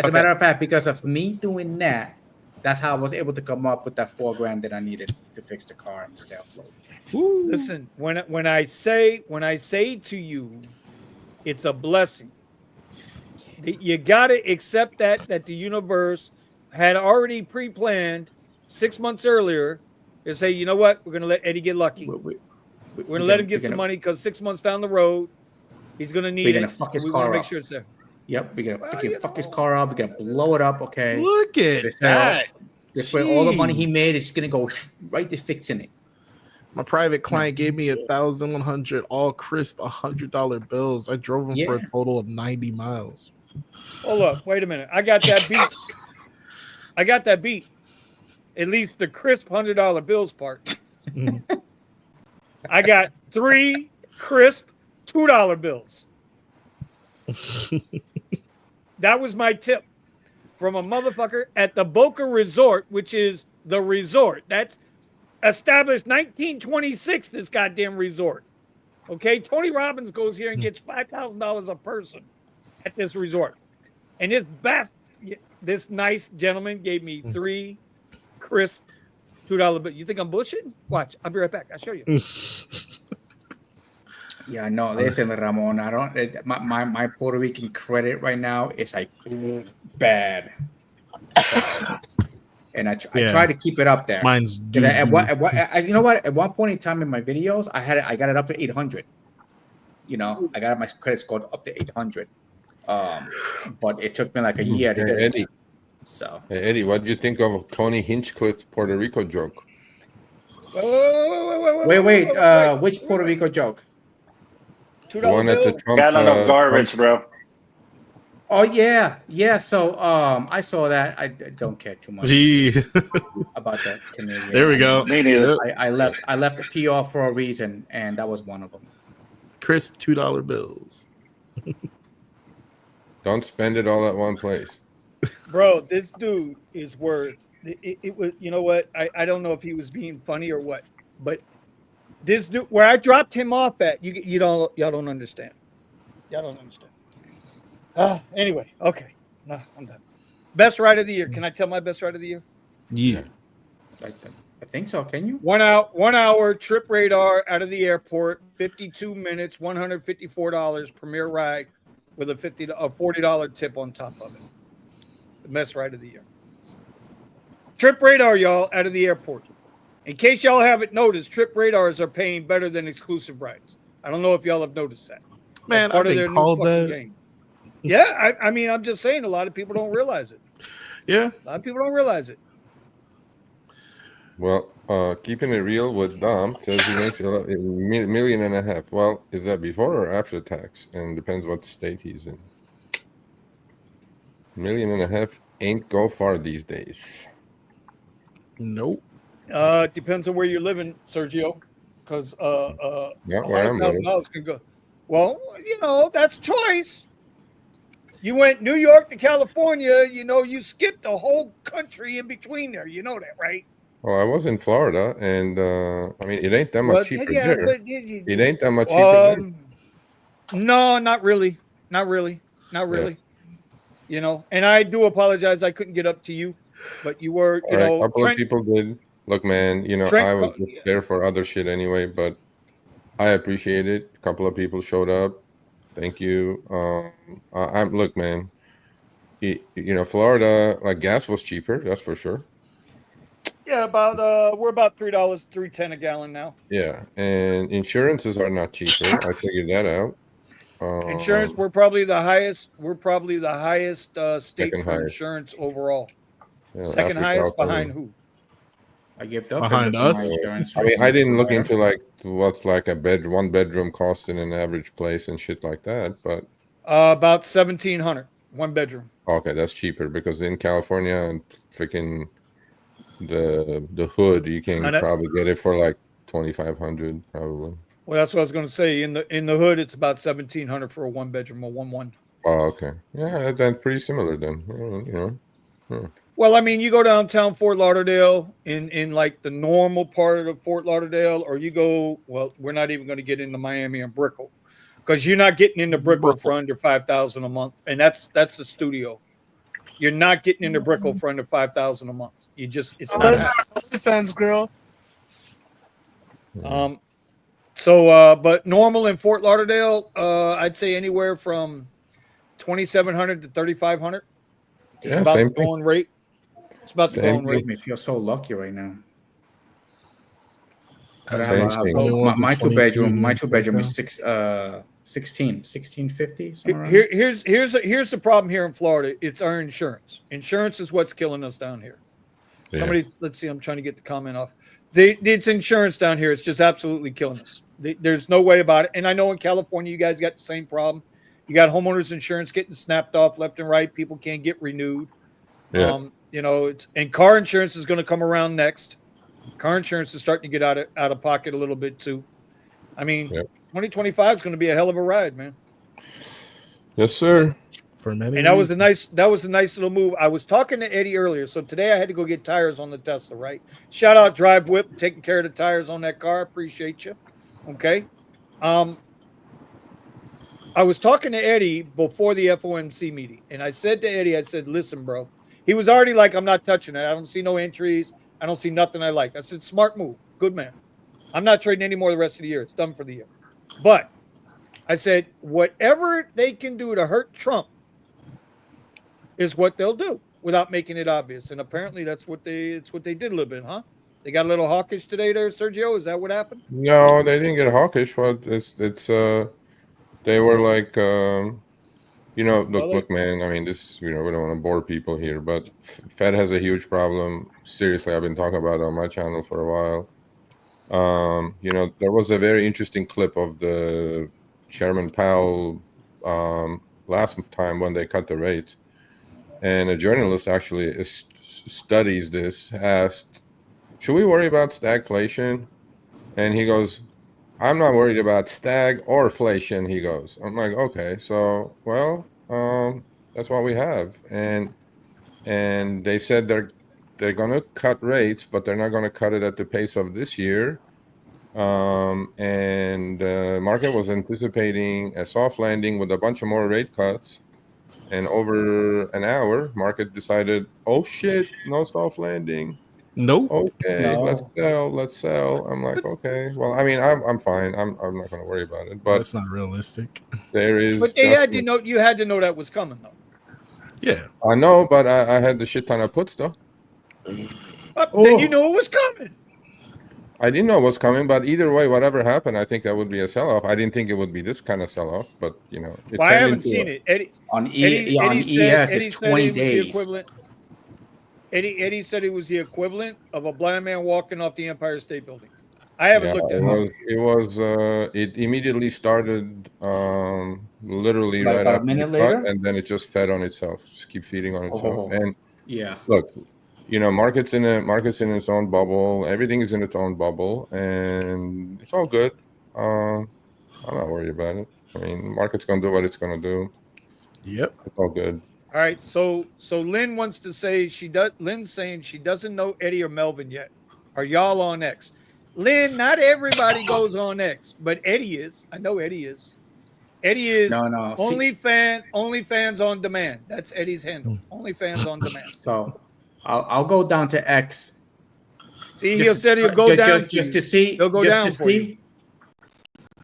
Okay. because of me doing that, that's how I was able to come up with that $4,000 that I needed to fix the car and stay afloat. Listen, when I say to you, it's a blessing. You gotta accept that the universe had already pre-planned 6 months earlier to say, you know what, we're gonna let Eddie get lucky. We're gonna let him get some money because 6 months down the road, he's gonna need it. Fuck his we car want to make up. sure it's there. Yep, we're gonna fuck his car up. We're gonna blow it up. Okay. Look at that. This way, all the money he made is gonna go right to fixing it. My private client gave me 1,100 all crisp $100 bills. I drove them for a total of 90 miles. Hold up, wait a minute. I got that beat. At least the crisp $100 bills part. I got 3 crisp $2 bills. That was my tip from a motherfucker at the Boca Resort, which is the resort. That's established 1926, this goddamn resort. Okay, Tony Robbins goes here and gets $5,000 a person at this resort. And this nice gentleman gave me 3 crisp $2 bills. You think I'm bullshitting? Watch, I'll be right back. I'll show you. Yeah, no, listen, Ramon. I don't. My Puerto Rican credit right now is like bad. So, and I try to keep it up there. Mine's you know what? At one point in time in my videos, I got it up to 800. You know, I got my credit score up to 800. But it took me like a year to get Eddie. it. So, hey, Eddie, what do you think of Tony Hinchcliffe's Puerto Rico joke? Wait. Which Puerto Rico joke? The one at the Trump. Gallon of garbage, bro. Oh yeah. So I saw that. I don't care too much about that Canadian. There we go. Me neither. I left the PR for a reason, and that was one of them. Crisp $2 bills. Don't spend it all at one place. Bro, this dude is worth it was, you know what? I don't know if he was being funny or what, but this dude, where I dropped him off at, y'all don't understand. Y'all don't understand. Anyway, okay. No, I'm done. Best ride of the year. Can I tell my best ride of the year? Yeah. I think so. Can you? 1 hour trip radar out of the airport, 52 minutes, $154 premier ride with a $40 tip on top of it. The best ride of the year. Trip radar, y'all, out of the airport. In case y'all haven't noticed, trip radars are paying better than exclusive rides. I don't know if y'all have noticed that. Man, part I of their think new called fucking that. game. Yeah, I mean, I'm just saying, a lot of people don't realize it. Yeah. A lot of people don't realize it. Well, keeping it real with Dom says he makes $1.5 million. Well, is that before or after tax? And depends what state he's in. $1.5 million ain't go far these days. Nope. Depends on where you're living, Sergio, because Not where I'm living. $100,000 can go. Well, you know, that's choice. You went New York to California. You know, you skipped a whole country in between there. You know that, right? Well, I was in Florida, and I mean, it ain't that much cheaper there. But It ain't that much cheaper there. No, not really. Not really. Yeah. You know, and I do apologize. I couldn't get up to you, but you were, you know. A couple of people did. Look, man, you know, I was just there for other shit anyway, but I appreciate it. A couple of people showed up. Thank you. Look, man, you know, Florida, like gas was cheaper. That's for sure. Yeah, we're about $3.10 a gallon now. Yeah, and insurances are not cheaper. I figured that out. Insurance, we're probably the highest. We're probably the highest state for highest. insurance overall. Yeah, Second Africa, highest behind who? I give up behind us. I mean, I didn't look into like what's like a one bedroom cost in an average place and shit like that, but about $1,700 one bedroom. Okay, that's cheaper because in California and freaking the hood, you can probably get it for like 2,500 probably. Well, that's what I was going to say. In the hood, it's about $1,700 for a one bedroom or 1-1. Oh, okay. Yeah, that's pretty similar then. You know. Well, I mean, you go downtown Fort Lauderdale in like the normal part of the Fort Lauderdale, or you go. Well, we're not even going to get into Miami and Brickell because you're not getting into Brickell for under 5,000 a month, and that's the studio. You're not getting into Brickell for under 5,000 a month. It's not happening. Fans, girl. But normal in Fort Lauderdale, I'd say anywhere from 2,700 to 3,500. It's about the going rate. It's about the going rate. I feel so lucky right now. My two bedroom is 1650. Here's the problem here in Florida. It's our insurance. Insurance is what's killing us down here. Yeah. Somebody, let's see. I'm trying to get the comment off. It's insurance down here. It's just absolutely killing us. There's no way about it. And I know in California, you guys got the same problem. You got homeowners insurance getting snapped off left and right. People can't get renewed. Yeah. And car insurance is going to come around next. Car insurance is starting to get out of pocket a little bit too. I mean, 2025 is going to be a hell of a ride, man. Yes, sir. For many. And that was a nice little move. I was talking to Eddie earlier. So today I had to go get tires on the Tesla, right? Shout out Drive Whip, taking care of the tires on that car. Appreciate you. Okay. I was talking to Eddie before the FOMC meeting, and I said to Eddie, I said, listen, bro. He was already like, I'm not touching it. I don't see no entries. I don't see nothing I like. I said, smart move. Good man. I'm not trading any more the rest of the year. It's done for the year. But I said, whatever they can do to hurt Trump is what they'll do without making it obvious. And apparently it's what they did a little bit, huh? They got a little hawkish today there, Sergio. Is that what happened? No, they didn't get hawkish. Well, they were like, look, man, I mean, this, we don't want to bore people here, but Fed has a huge problem. Seriously, I've been talking about it on my channel for a while. There was a very interesting clip of the Chairman Powell last time when they cut the rate. And a journalist actually studies this, asked, should we worry about stagflation? And he goes, I'm not worried about stag or inflation, he goes. I'm like, okay, so, well, that's what we have. And they said they're going to cut rates, but they're not going to cut it at the pace of this year. And the market was anticipating a soft landing with a bunch of more rate cuts. And over an hour, market decided, oh, shit, no soft landing. Nope. Okay, no. Let's sell. I'm like, okay. Well, I mean, I'm fine. I'm not going to worry about it. But that's not realistic. There is. But they had to know. You had to know that was coming, though. Yeah, I know, but I had the shit ton of puts, though. Then you knew it was coming. I didn't know it was coming, but either way, whatever happened, I think that would be a sell-off. I didn't think it would be this kind of sell-off, but well, I haven't seen it. Eddie, on ES, it's 20 days. Eddie said it was the equivalent of a blind man walking off the Empire State Building. I haven't looked at it. It immediately started literally like right after a minute later, and then it just fed on itself. Just keep feeding on itself. And yeah, look, market's in its own bubble. Everything is in its own bubble, and it's all good. I'm not worried about it. I mean, market's gonna do what it's gonna do. Yep, it's all good. All right, so Lynn wants to say Lynn's saying she doesn't know Eddie or Melvin yet. Are y'all on X? Lynn, not everybody goes on X, but Eddie is. I know Eddie is. Eddie is OnlyFans on demand. That's Eddie's handle. OnlyFans on demand. So I'll go down to X. See, he'll go down just to see. He'll go down for you.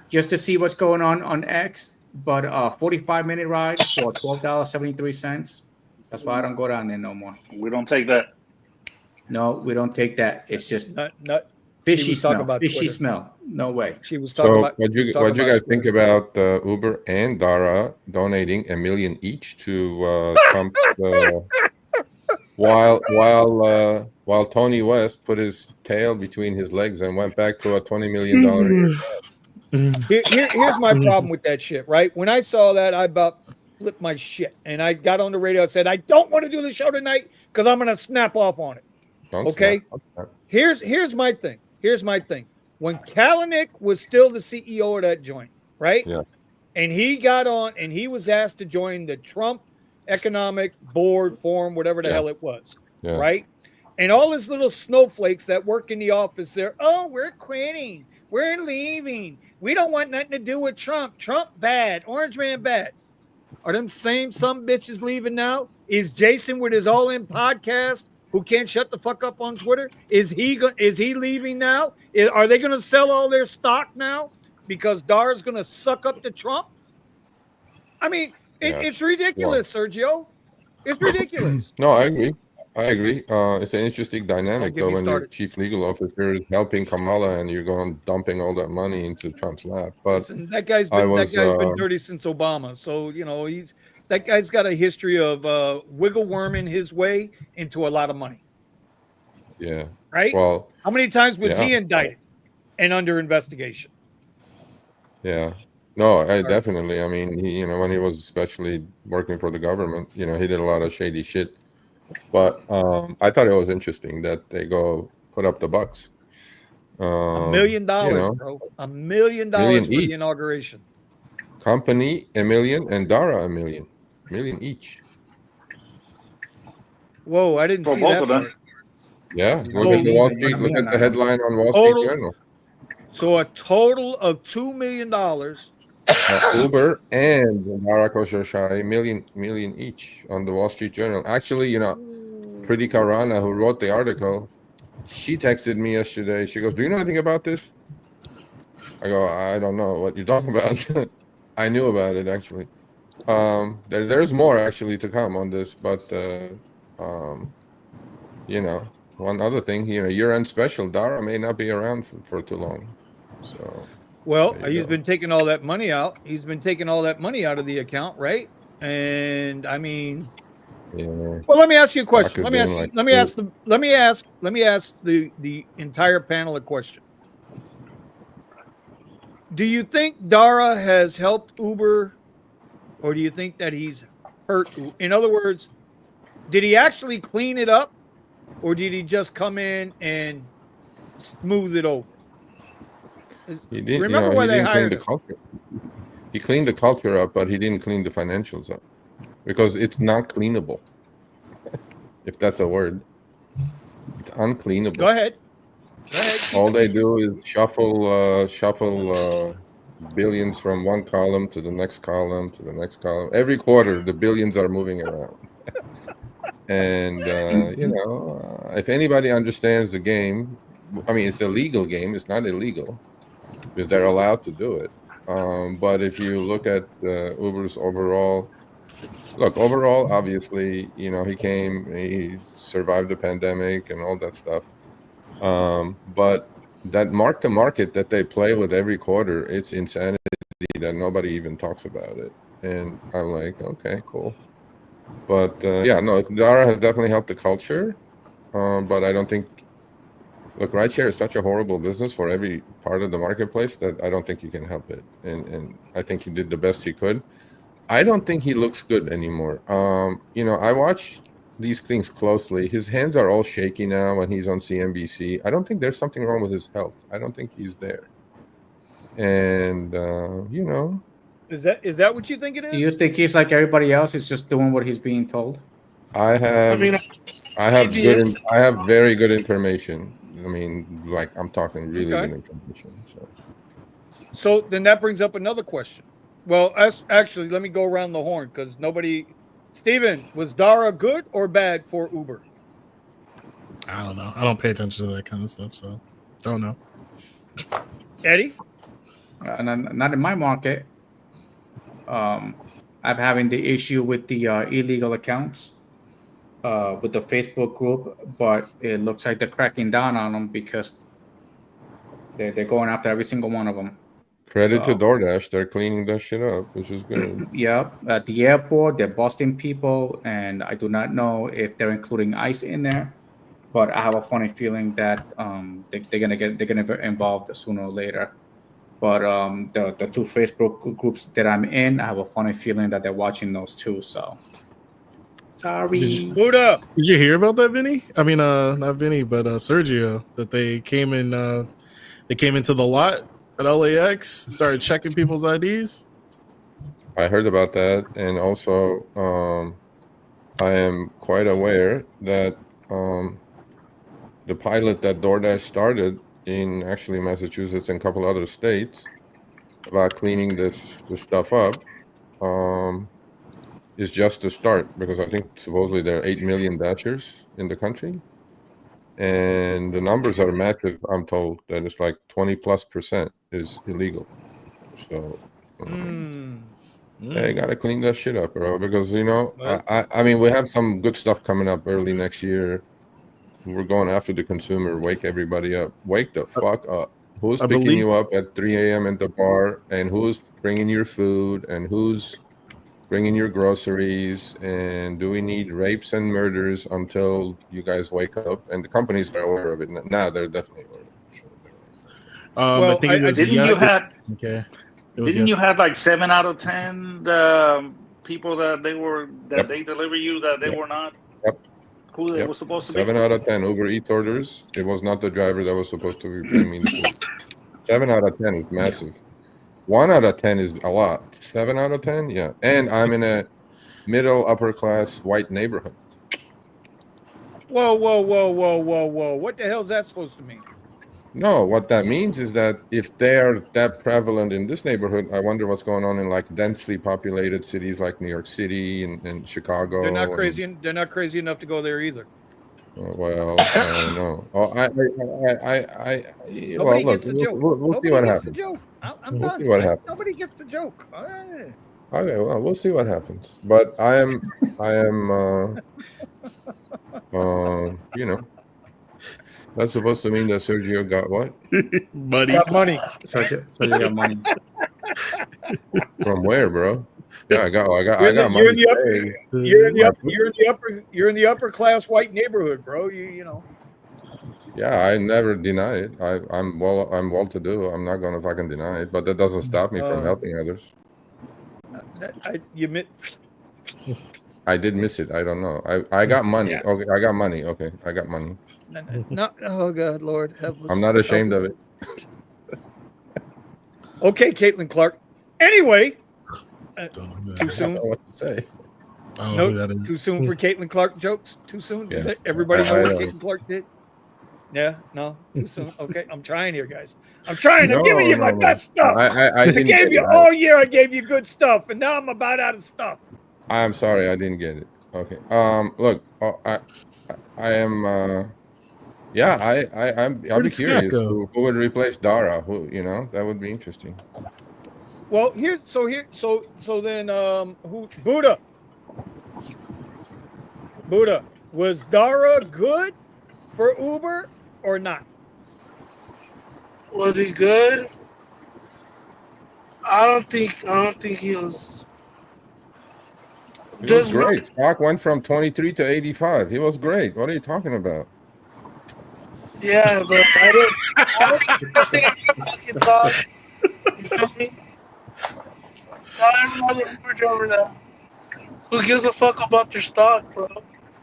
Just to see what's going on X. But 45-minute ride for $12.73. That's why I don't go down there no more. We don't take that. No, we don't take that. It's just not fishy smell. Fishy smell. No way. She was talking about. What you guys think about Uber and Dara donating $1 million each to Trump? While Tony West put his tail between his legs and went back to a $20 million. Here's my problem with that shit, right? When I saw that, I about flipped my shit. And I got on the radio and said, I don't want to do the show tonight because I'm going to snap off on it. Okay? Here's my thing. When Kalanick was still the CEO of that joint, right? Yeah. And he got on and he was asked to join the Trump Economic Board Forum, whatever the hell it was. right? And all his little snowflakes that work in the office there, oh, we're quitting. We're leaving. We don't want nothing to do with Trump. Trump bad. Orange man bad. Are them same some bitches leaving now? Is Jason with his All In podcast, who can't shut the fuck up on Twitter? Is he leaving now? Are they going to sell all their stock now because Dara's going to suck up to Trump? I mean, it's ridiculous, Sergio. It's ridiculous. No, I agree. It's an interesting dynamic, though, when your chief legal officer is helping Kamala and you're going dumping all that money into Trump's lap. But listen, that guy's been dirty since Obama. So, you know, that guy's got a history of wiggle worming his way into a lot of money. Yeah. Right? Well, how many times was he indicted and under investigation? Yeah. No, definitely. I mean, he, when he was especially working for the government, he did a lot of shady shit. But I thought it was interesting that they go put up the bucks. $1 million, bro. $1 million for the inauguration. Company $1 million and Dara $1 million. $1 million each. Whoa, I didn't see that part. Yeah, look at the Wall Street. Look at the headline on Wall Street Journal. So a total of $2 million. Uber and Dara Khosrowshahi million each on the Wall Street Journal. Actually, Priti Karana, who wrote the article, she texted me yesterday. She goes, "Do you know anything about this?" I go, "I don't know what you're talking about." I knew about it actually. There's more actually to come on this, but one other thing, year-end special, Dara may not be around for too long. So. Well, he's been taking all that money out. He's been taking all that money out of the account, right? And I mean, well, let me ask you a question. Let me ask the entire panel a question. Do you think Dara has helped Uber, or do you think that he's hurt? In other words, did he actually clean it up, or did he just come in and smooth it over? He did. Remember why they hired him. He cleaned the culture up, but he didn't clean the financials up because it's not cleanable. If that's a word, it's uncleanable. Go ahead. All they do is shuffle billions from one column to the next column to the next column. Every quarter, the billions are moving around. And if anybody understands the game, I mean, it's a legal game. It's not illegal. Because they're allowed to do it. But if you look at Uber's overall, obviously, he survived the pandemic and all that stuff. But that mark-to-market that they play with every quarter, it's insanity that nobody even talks about it. And I'm like, okay, cool. But Dara has definitely helped the culture. But I don't think. Look, rideshare is such a horrible business for every part of the marketplace that I don't think you can help it. And I think he did the best he could. I don't think he looks good anymore. I watch these things closely. His hands are all shaky now when he's on CNBC. I don't think there's something wrong with his health. I don't think he's there. And, Is that what you think it is? Do you think he's like everybody else? Is just doing what he's being told? I have very good information. I mean, like I'm talking really good information. So then that brings up another question. Well, actually, let me go around the horn because Steven, was Dara good or bad for Uber? I don't know. I don't pay attention to that kind of stuff, so don't know. Eddie? Not in my market. I'm having the issue with the illegal accounts. With the Facebook group, but it looks like they're cracking down on them because they're going after every single one of them. Credit to DoorDash, they're cleaning that shit up, which is good. Yeah, at the airport, they're busting people, and I do not know if they're including ICE in there, but I have a funny feeling that they're gonna get involved sooner or later. But the two Facebook groups that I'm in, I have a funny feeling that they're watching those too. So. Sorry. Did you hear about that, Vinny? I mean, not Vinny, but Sergio. That they came in. They came into the lot at LAX, started checking people's IDs. I heard about that, and also I am quite aware that the pilot that DoorDash started in actually Massachusetts and a couple other states about cleaning this stuff up is just a start, because I think supposedly there are 8 million Dashers in the country, and the numbers are massive. I'm told that it's like 20+% is illegal. So they gotta clean that shit up, bro. Because I mean, we have some good stuff coming up early next year. We're going after the consumer. Wake everybody up. Wake the fuck up. Who's picking you up at 3 a.m. at the bar, and who's bringing your food, and who's bringing your groceries, and do we need rapes and murders until you guys wake up? And the companies are aware of it now. They're definitely aware of it. I think it was Didn't you have like 7 out of 10 people that they deliver you that they were not who they were supposed to be? 7 out of 10 Uber Eats orders. It was not the driver that was supposed to be bringing me the food. 7 out of 10 is massive. 1 out of 10 is a lot. 7 out of 10, yeah. And I'm in a middle upper class white neighborhood. Whoa! What the hell is that supposed to mean? No, what that means is that if they're that prevalent in this neighborhood, I wonder what's going on in like densely populated cities like New York City and Chicago. They're not crazy. They're not crazy enough to go there either. Well, I don't know. Well, Nobody look, gets the joke. we'll see what happens. I'm We'll done. see what happens. Nobody gets the joke. All right. Okay, well, we'll see what happens. But I am, that's supposed to mean that Sergio got what? Money. Got money. Sergio got money. From where, bro? Yeah, I got money. You're in the upper class white neighborhood, bro. You know. Yeah, I never deny it. I'm well to do. I'm not gonna fucking deny it, but that doesn't stop me from helping others. I did miss it. I don't know. I got money. Yeah. Okay, I got money. Okay, I got money. No, oh God, Lord, help us. I'm not ashamed of it. Okay, Caitlin Clark. Anyway, too soon. I don't know what to say. I don't know who that is. Too soon for Caitlin Clark jokes. Too soon. Yeah. Does everybody know what I Caitlin Clark did? Yeah, no, too soon. Okay, I'm trying here, guys. I'm trying. I'm giving you my best stuff. I gave you all year. I gave you good stuff, and now I'm about out of stuff. I'm sorry, I didn't get it. Okay. Look, I am. Yeah, I'll be curious who would replace Dara. Who, that would be interesting. Well, so then, who? Buddha, was Dara good for Uber or not? Was he good? I don't think he was. He was great. Stock went from 23 to 85. He was great. What are you talking about? Yeah, but I didn't fucking talk. You feel me? Not every other Uber driver that who gives a fuck about their stock, bro.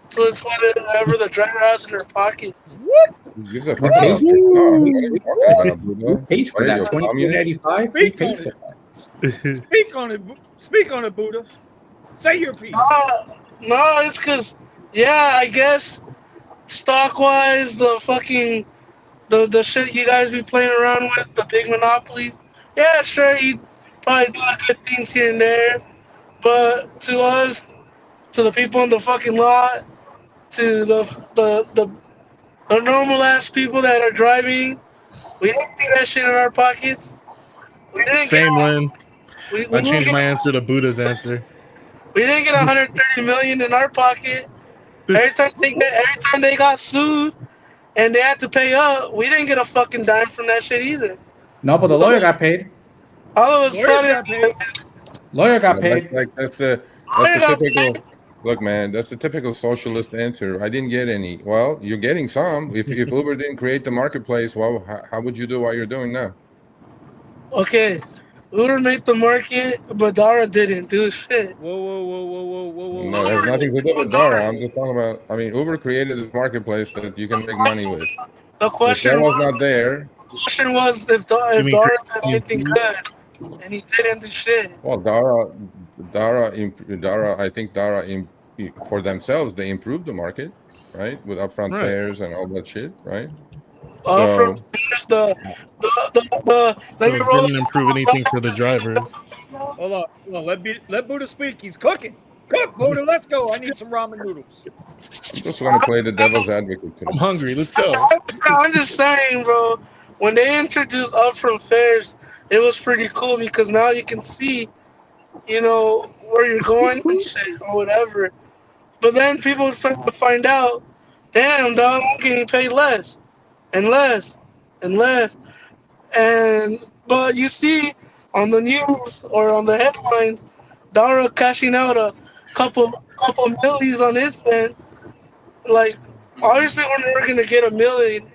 So it's whatever the driver has in their pockets. What? Who gives a fuck about Who paid for that? 22.85? Who paid for that? Speak on it, Buddha. Say your piece. No, it's because, I guess stock-wise, the fucking the shit you guys be playing around with, the big monopolies. Yeah, sure, you probably do good things here and there, but to us, to the people in the fucking lot, to the normal ass people that are driving, we didn't do that shit in our pockets. We didn't Lynn. I changed my answer to Buddha's answer. We didn't get 130 million in our pocket. Every time they got sued and they had to pay up, we didn't get a fucking dime from that shit either. No, but the lawyer got paid. All of a sudden, lawyer got paid. That's the typical. Look, man, that's the typical socialist answer. I didn't get any. Well, you're getting some. If Uber didn't create the marketplace, well, how would you do what you're doing now? Okay, Uber made the market, but Dara didn't do shit. Whoa. No, it has nothing to do with Dara. I'm just talking about. I mean, Uber created this marketplace that you can make money with. The question was not there. The question was if Dara did anything good, and he didn't do shit. Well, Dara. I think Dara, for themselves, they improved the market, right? With upfront Right. fares and all that shit, right? From So let me So it roll. didn't improve anything for the drivers. Hold on. Let Buddha speak. He's cooking. Cook, Buddha. Let's go. I need some ramen noodles. I'm just gonna play the devil's advocate I'm today. hungry. Let's go. I'm just saying, bro. When they introduced upfront fares, it was pretty cool because now you can see, where you're going and shit or whatever. But then people start to find out, damn, dog, I'm getting paid less and less and less. But you see on the news or on the headlines, Dara cashing out a couple millions on his end. Like, obviously, we're never gonna get a million.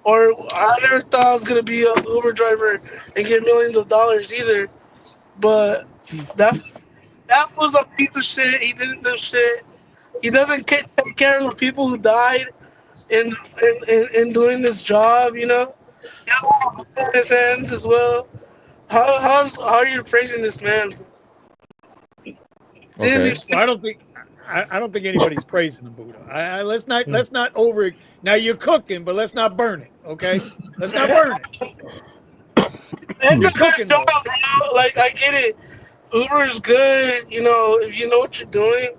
Or I never thought I was gonna be an Uber driver and get millions of dollars either. But that that was a piece of shit. He didn't do shit. He doesn't take care of the people who died in doing this job. His hands as well. How are you praising this man? Didn't do Okay. shit. Well, I don't think anybody's praising the Buddha. Let's not over. Now you're cooking, but let's not burn it. Okay, let's not burn it. It's You're a good cooking, job, though. bro. Like, I get it. Uber's good. If you know what you're doing,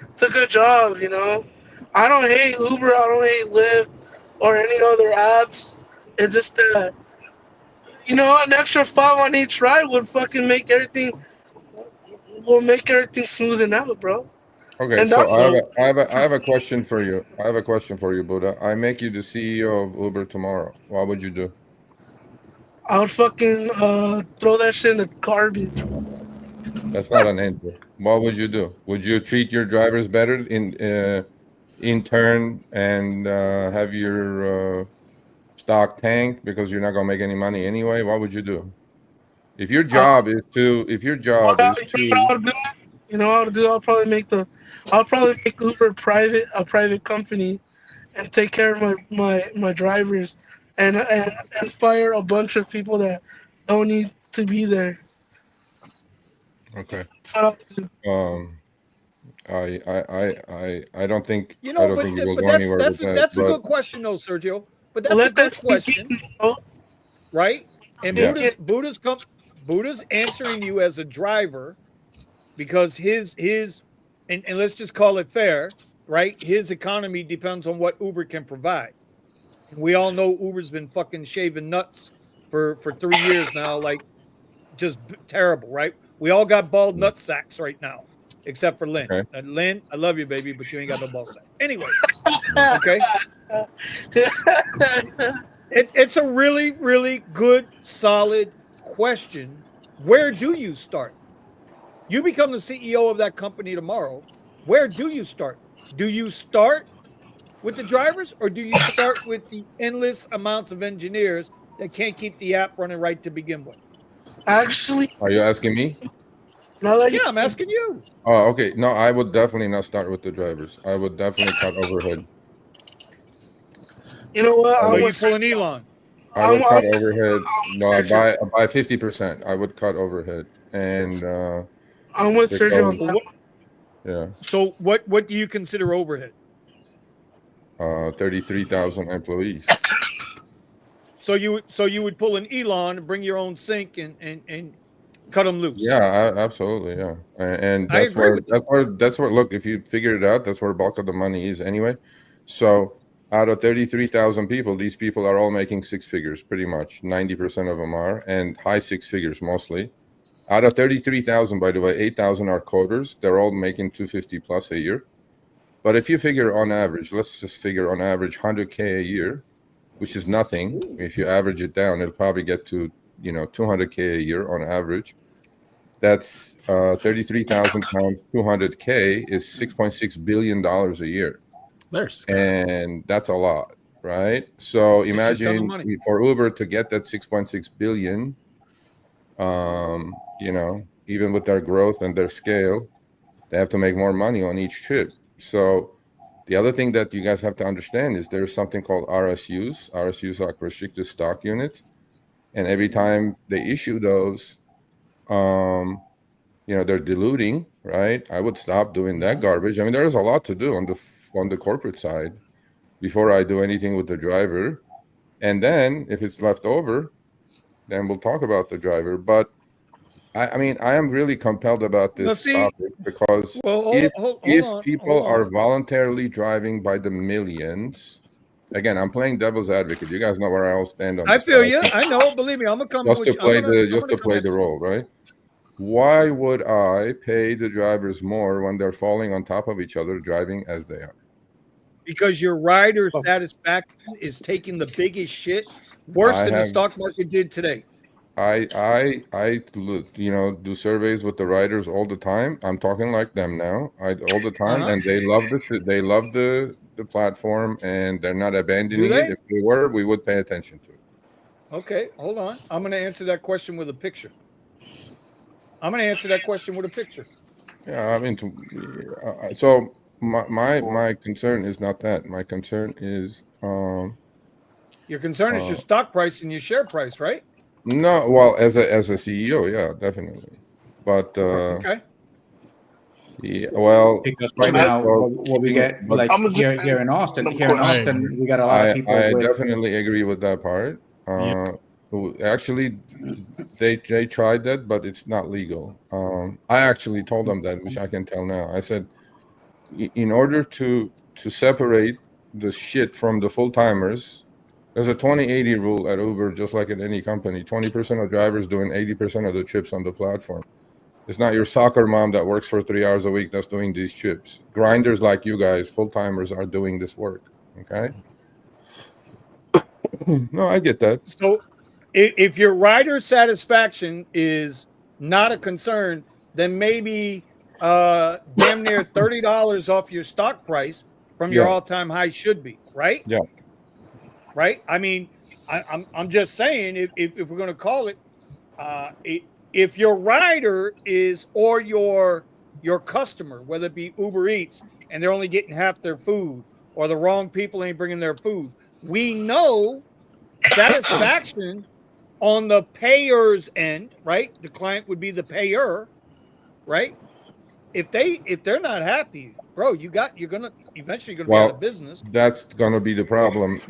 it's a good job. I don't hate Uber. I don't hate Lyft or any other apps. It's just that an extra 5 on each ride would fucking make everything smoothen out, bro. Okay, And so that's I have a question for you. I have a question for you, Buddha. I make you the CEO of Uber tomorrow. What would you do? I would fucking throw that shit in the garbage. That's not an answer. What would you do? Would you treat your drivers better in turn and have your stock tank because you're not gonna make any money anyway? What would you do? If your job is to, I would do? I would do? I'll probably make Uber a private company, and take care of my drivers, and fire a bunch of people that don't need to be there. okay. That's what I would do. I don't think You I know, don't but think you will but go anywhere with that. that's a But good question, though, Sergio. But that's a Let good that sink question, in, bro. right? And Yeah. Buddha's answering you as a driver because his and let's just call it fair, right? His economy depends on what Uber can provide. And we all know Uber's been fucking shaving nuts for 3 years now, like just terrible, right? We all got bald nut sacks right now, except for Lynn. Okay. Lynn, I love you, baby, but you ain't got no ball sack. Anyway, okay. It's a really, really good, solid question. Where do you start? You become the CEO of that company tomorrow. Where do you start? Do you start with the drivers, or do you start with the endless amounts of engineers that can't keep the app running right to begin with? Actually, Are you asking me? now that Yeah, I'm asking you. Oh, okay. No, I would definitely not start with the drivers. I would definitely cut overhead. you know what, So you pull an Elon. I would cut I'm overhead Sergio. by 50%. I would cut overhead, and I'm with Sergio on because- that. yeah, So what do you consider overhead? 33,000 employees. So you would pull an Elon and bring your own sink and cut them loose. Yeah, absolutely, yeah, and I agree with you. that's where. Look, if you figure it out, that's where the bulk of the money is anyway. So out of 33,000 people, these people are all making six figures, pretty much 90% of them are, and high six figures mostly. Out of 33,000, by the way, 8,000 are coders. They're all making 250 plus a year. But if you figure on average, let's just figure on average 100K a year, which is nothing. If you average it down, it'll probably get to 200K a year on average. That's 33,000 times 200K is $6.6 billion a year. And that's a lot, right? So imagine for Uber to get that 6.6 billion, even with their growth and their scale, they have to make more money on each trip. So the other thing that you guys have to understand is there's something called RSUs. RSUs are like restricted stock units. And every time they issue those, they're diluting, right? I would stop doing that garbage. I mean, there's a lot to do on the corporate side. before I do anything with the driver. And then if it's left over, then we'll talk about the driver. But I mean, I am really compelled about this topic because if people are voluntarily driving by the millions, again, I'm playing devil's advocate. You guys know where I will stand on this. I feel you. I know. Believe me, I'm gonna come just to play the role, right? Why would I pay the drivers more when they're falling on top of each other driving as they are? Because your rider satisfaction is taking the biggest shit, worse than the stock market did today. I do surveys with the riders all the time. I'm talking like them now. All the time, and they love the platform, and they're not abandoning it. If they were, we would pay attention to it. Okay, hold on. I'm going to answer that question with a picture. Yeah, I mean, so my concern is not that. My concern is your concern is your stock price and your share price, right? No, well, as a CEO, yeah, definitely. But okay. Yeah, well, because right now what we get like here in Austin, we got a lot of people. I definitely agree with that part. Actually, they tried that, but it's not legal. I actually told them that, which I can tell now. I said, in order to separate the shit from the full timers. There's a 20-80 rule at Uber, just like at any company. 20% of drivers doing 80% of the trips on the platform. It's not your soccer mom that works for 3 hours a week that's doing these trips. Grinders like you guys, full-timers, are doing this work, okay? No, I get that. So if your rider satisfaction is not a concern, then maybe damn near $30 off your stock price from your all-time high should be, right? Yeah. Right. I mean, I'm just saying if we're going to call it, if your rider is or your customer, whether it be Uber Eats and they're only getting half their food or the wrong people ain't bringing their food, we know satisfaction on the payer's end, right? The client would be the payer, right? If they're not happy, bro, you're gonna eventually be out of business. That's gonna be the problem.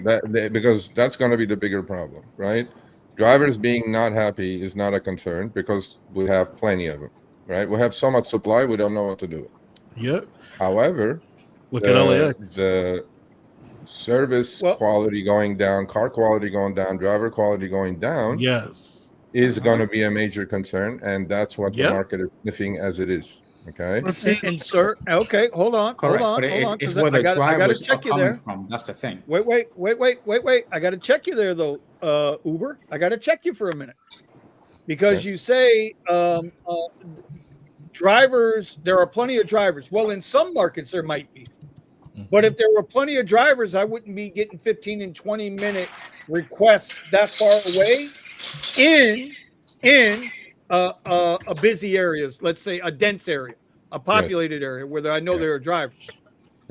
Because that's gonna be the bigger problem, right? Drivers being not happy is not a concern because we have plenty of them, right? We have so much supply, we don't know what to do. Yep. However, look at LAX. The service quality going down, car quality going down, driver quality going down. Yes, is going to be a major concern, and that's what the market is sniffing as it is. Okay. And sir, okay, hold on. It's where the drivers are coming from. That's the thing. Wait. I got to check you there, though, Uber. I got to check you for a minute because you say drivers. There are plenty of drivers. Well, in some markets there might be, but if there were plenty of drivers, I wouldn't be getting 15 and 20-minute requests that far away in a busy areas, let's say a dense area, a populated area where I know there are drivers.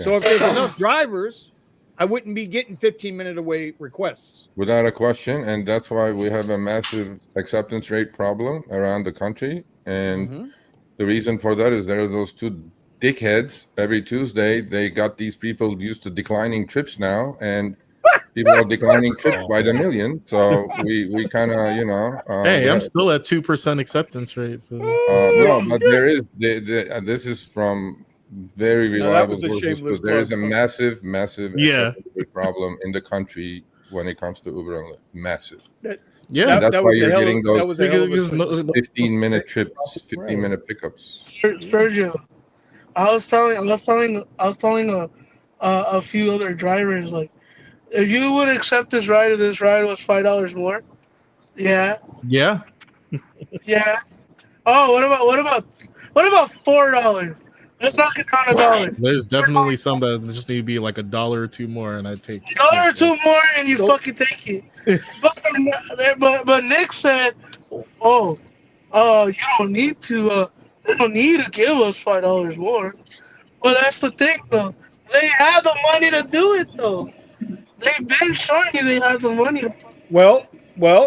So if there's enough drivers, I wouldn't be getting 15-minute away requests. Without a question. And that's why we have a massive acceptance rate problem around the country. And the reason for that is there are those two dickheads every Tuesday. They got these people used to declining trips now, and people are declining trips by the million. So we kind of, hey, I'm still at 2% acceptance rate. So. No, but there is. This is from very reliable sources. There is a massive problem in the country when it comes to Uber and Lyft. Massive. That's why you're getting those 15-minute trips, 15-minute pickups. Sergio, I was telling a few other drivers, like, if you would accept this ride if this ride was $5 more, yeah. Oh, what about $4? Let's knock it down $1. There's definitely some that just need to be like $1 or $2 more, and I take $1 or $2 more, and you fucking take it. But Nick said, you don't need to give us $5 more. But that's the thing, though. They have the money to do it, though. They've been showing you they have the money. Well,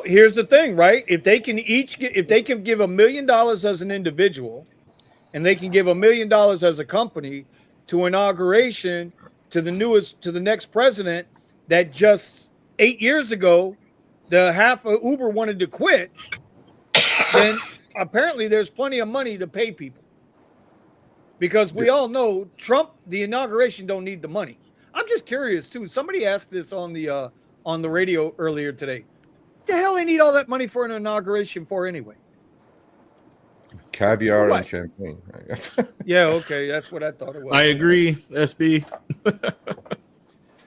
here's the thing, right? If they can give $1 million as an individual, and they can give $1 million as a company to inauguration, to the next president that just 8 years ago, the half of Uber wanted to quit, then apparently there's plenty of money to pay people. Because we all know Trump, the inauguration don't need the money. I'm just curious too. Somebody asked this on the radio earlier today. The hell they need all that money for an inauguration for anyway? Caviar and champagne, I guess. Yeah, okay, that's what I thought it was. I agree, SB.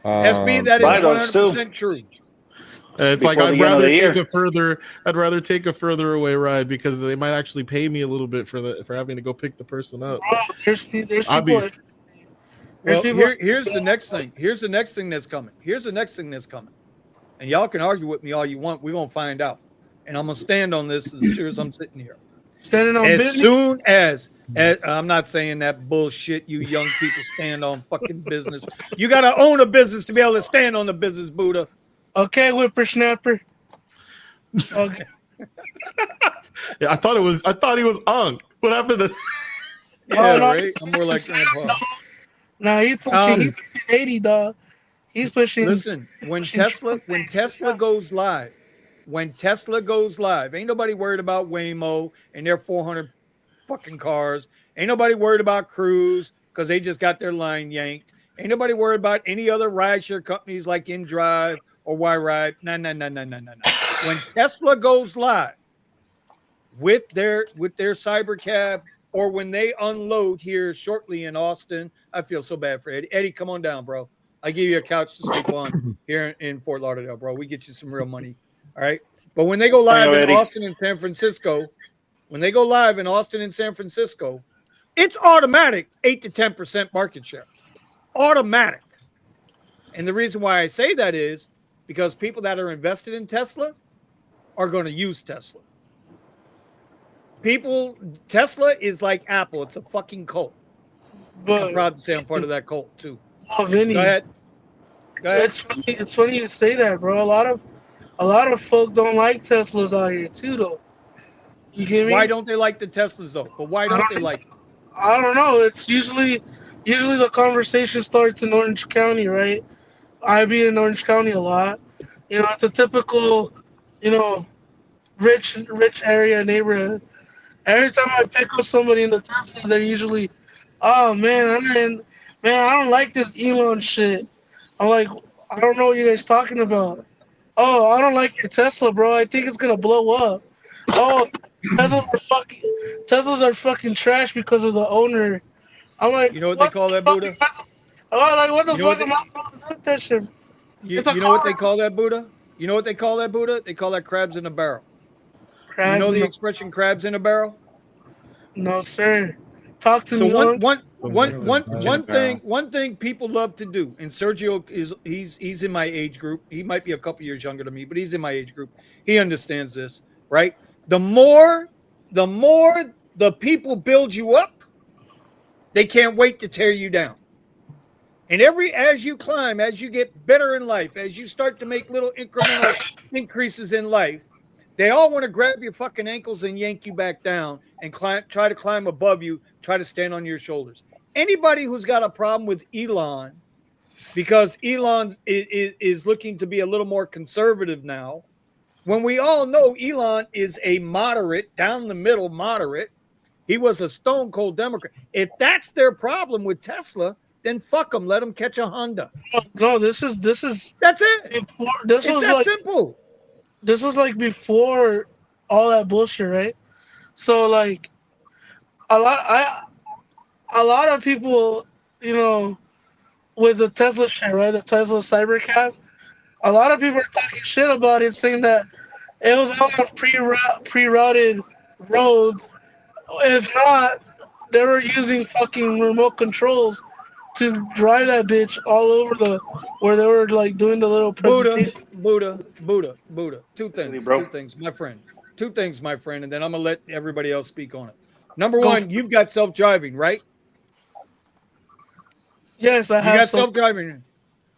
SB, that is 100% true. It's like I'd rather take a further away ride because they might actually pay me a little bit for having to go pick the person up. Here's the next thing. Here's the next thing that's coming. And y'all can argue with me all you want. We're gonna find out. And I'm gonna stand on this as sure as I'm sitting here. Standing on as business? Soon as I'm not saying that bullshit you young people stand on fucking business. You gotta own a business to be able to stand on the business, Buddha. Okay, whippersnapper. Okay. Yeah, I thought he was Unk. What happened to yeah, right? I'm more like grandpa. No, he's pushing 80, dog. He's pushing. Listen, when Tesla goes live, ain't nobody worried about Waymo and their 400 fucking cars. Ain't nobody worried about Cruise because they just got their line yanked. Ain't nobody worried about any other rideshare companies like InDrive or Y-Ride. No. When Tesla goes live with their Cybercab, or when they unload here shortly in Austin, I feel so bad for Eddie. Eddie, come on down, bro. I give you a couch to sleep on here in Fort Lauderdale, bro. We get you some real money. All right. But when they go live in Austin and San Francisco, it's automatic 8 to 10% market share. Automatic. And the reason why I say that is because people that are invested in Tesla are going to use Tesla. Tesla is like Apple. It's a fucking cult. But I'm proud to say I'm part of that cult too. Oh, Vinny. Go ahead. It's funny you say that, bro. A lot of folk don't like Teslas out here too, though. You get me? Why don't they like the Teslas though? But why don't they like it? I don't know. It's usually the conversation starts in Orange County, right? I be in Orange County a lot. You know, it's a typical, rich area neighborhood. Every time I pick up somebody in the Tesla, they're usually, oh man, I don't like this Elon shit. I'm like, I don't know what you guys talking about. Oh, I don't like your Tesla, bro. I think it's gonna blow up. Oh, Teslas are fucking trash because of the owner. I'm like, you know what they call that, Buddha? I'm like, what the fuck am I supposed to do with that shit? You know what they call that, Buddha? You know what they call that, Buddha? They call that crabs in a barrel. You know the expression crabs in a barrel? No, sir. Talk to me. One thing people love to do, and Sergio he's in my age group. He might be a couple years younger than me, but he's in my age group. He understands this, right? The more the people build you up, they can't wait to tear you down. And as you climb, as you get better in life, as you start to make little incremental increases in life, they all want to grab your fucking ankles and yank you back down and try to climb above you, try to stand on your shoulders. Anybody who's got a problem with Elon, because Elon is looking to be a little more conservative now, when we all know Elon is a moderate, down the middle moderate, he was a stone cold Democrat. If that's their problem with Tesla, then fuck them. Let them catch a Honda. No, this is. That's it. It's that simple. This was like before all that bullshit, right? So like, a lot of people, with the Tesla shit, right? The Tesla Cybercab, a lot of people are talking shit about it, saying that it was all on pre-routed roads. If not, they were using fucking remote controls to drive that bitch all over where they were like doing the little presentation. Buddha. Two things, my friend. And then I'm gonna let everybody else speak on it. Number one, you've got self-driving, right? Yes, I have. You got self-driving.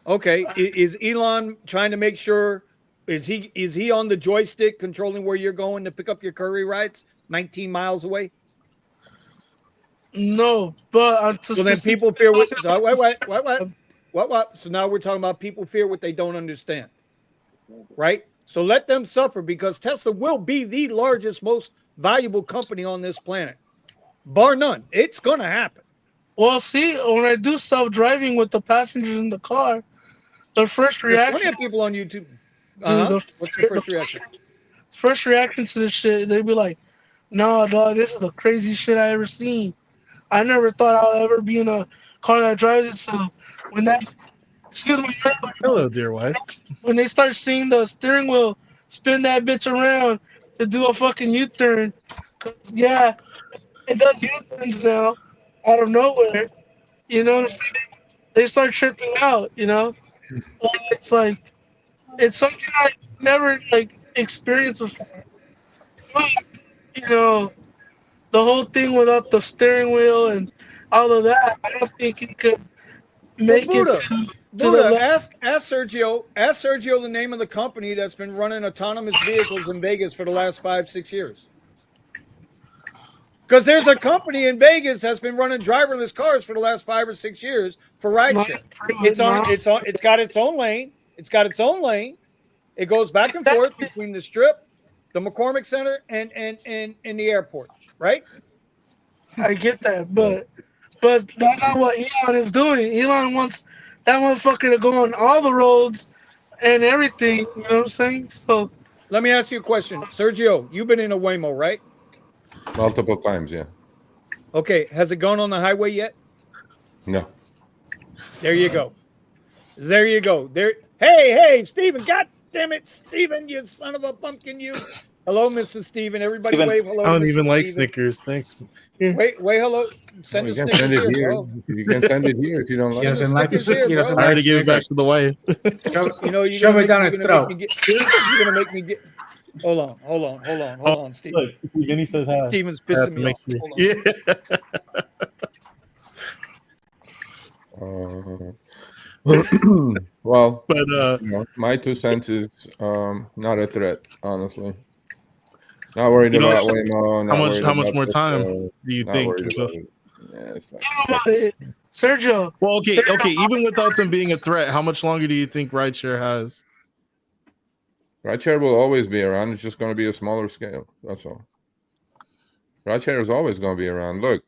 Okay. Is Elon trying to make sure? Is he on the joystick controlling where you're going to pick up your curry rides 19 miles away? No, but so then people fear. What? What? So now we're talking about people fear what they don't understand, right? So let them suffer because Tesla will be the largest, most valuable company on this planet, bar none. It's gonna happen. Well, see, when I do self-driving with the passengers in the car, the first There's plenty reaction, of people on YouTube. dude, What's their first reaction? first reaction to this shit, they'd be like, "No, dog, this is the craziest shit I ever seen. I never thought I'd ever be in a car that drives itself." When that's, excuse me, Hello, dear wife. when they start seeing the steering wheel spin that bitch around to do a fucking U-turn, 'cause, yeah, it does U-turns now out of nowhere. You know what I'm saying? They start tripping out. You know, and it's like it's something I never like experienced before. But, you know, the whole thing without the steering wheel and all of that, I don't think it could make it to the Buddha, level. ask Sergio. Ask Sergio the name of the company that's been running autonomous vehicles in Vegas for the last 5-6 years. Because there's a company in Vegas that's been running driverless cars for the last 5 or 6 years for rideshare. It's got its own lane. It's got its own lane. It goes back and forth between the Strip, the McCormick Center, and the airport. Right? I get that, but that's not what Elon is doing. Elon wants that motherfucker to go on all the roads and everything. You know what I'm saying? So let me ask you a question, Sergio. You've been in a Waymo, right? Multiple times, yeah. Okay, has it gone on the highway yet? No. There you go. There you go. There. Hey, Steven. God damn it, Steven, you son of a pumpkin, you. Hello, Mrs. Steven. Everybody Steven. wave hello. I don't Mrs. even like Steven. Snickers. Thanks. Wait, hello. Send You us can Snickers send it here, here. bro. You can send it here if you don't He like it. doesn't like it. Snickers He here, doesn't bro. I like already gave it back Snickers. to the wife. You know, you're Shove gonna it down his make throat. me get. You're gonna make me get. Hold on, Steven. Look, Vinny says hi. Steven's I have pissing to me make off. sure. Hold on. Yeah. Well, But you know, my 2 cents is not a threat, honestly. Not worried about Waymo. how much more time do you not think worried until? about it. Yeah, it's not. how about it, Sergio? Well, okay. Even without them being a threat, how much longer do you think rideshare has? Rideshare will always be around. It's just going to be a smaller scale. That's all. Rideshare is always going to be around. Look,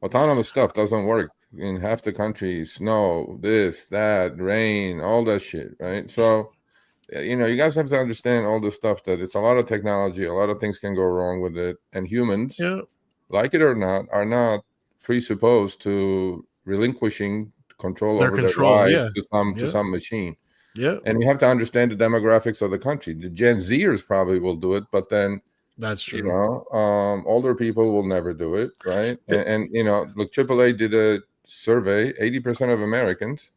autonomous stuff doesn't work in half the country. Snow, this, that, rain, all that shit, right? So, you know, you guys have to understand all this stuff, that it's a lot of technology. A lot of things can go wrong with it. And humans, like it or not, are not presupposed to relinquishing control over their lives to some machine. Yeah. And you have to understand the demographics of the country. The Gen Zers probably will do it, but then that's true. You know, older people will never do it, right? And you know, look, AAA did a survey. 80% of Americans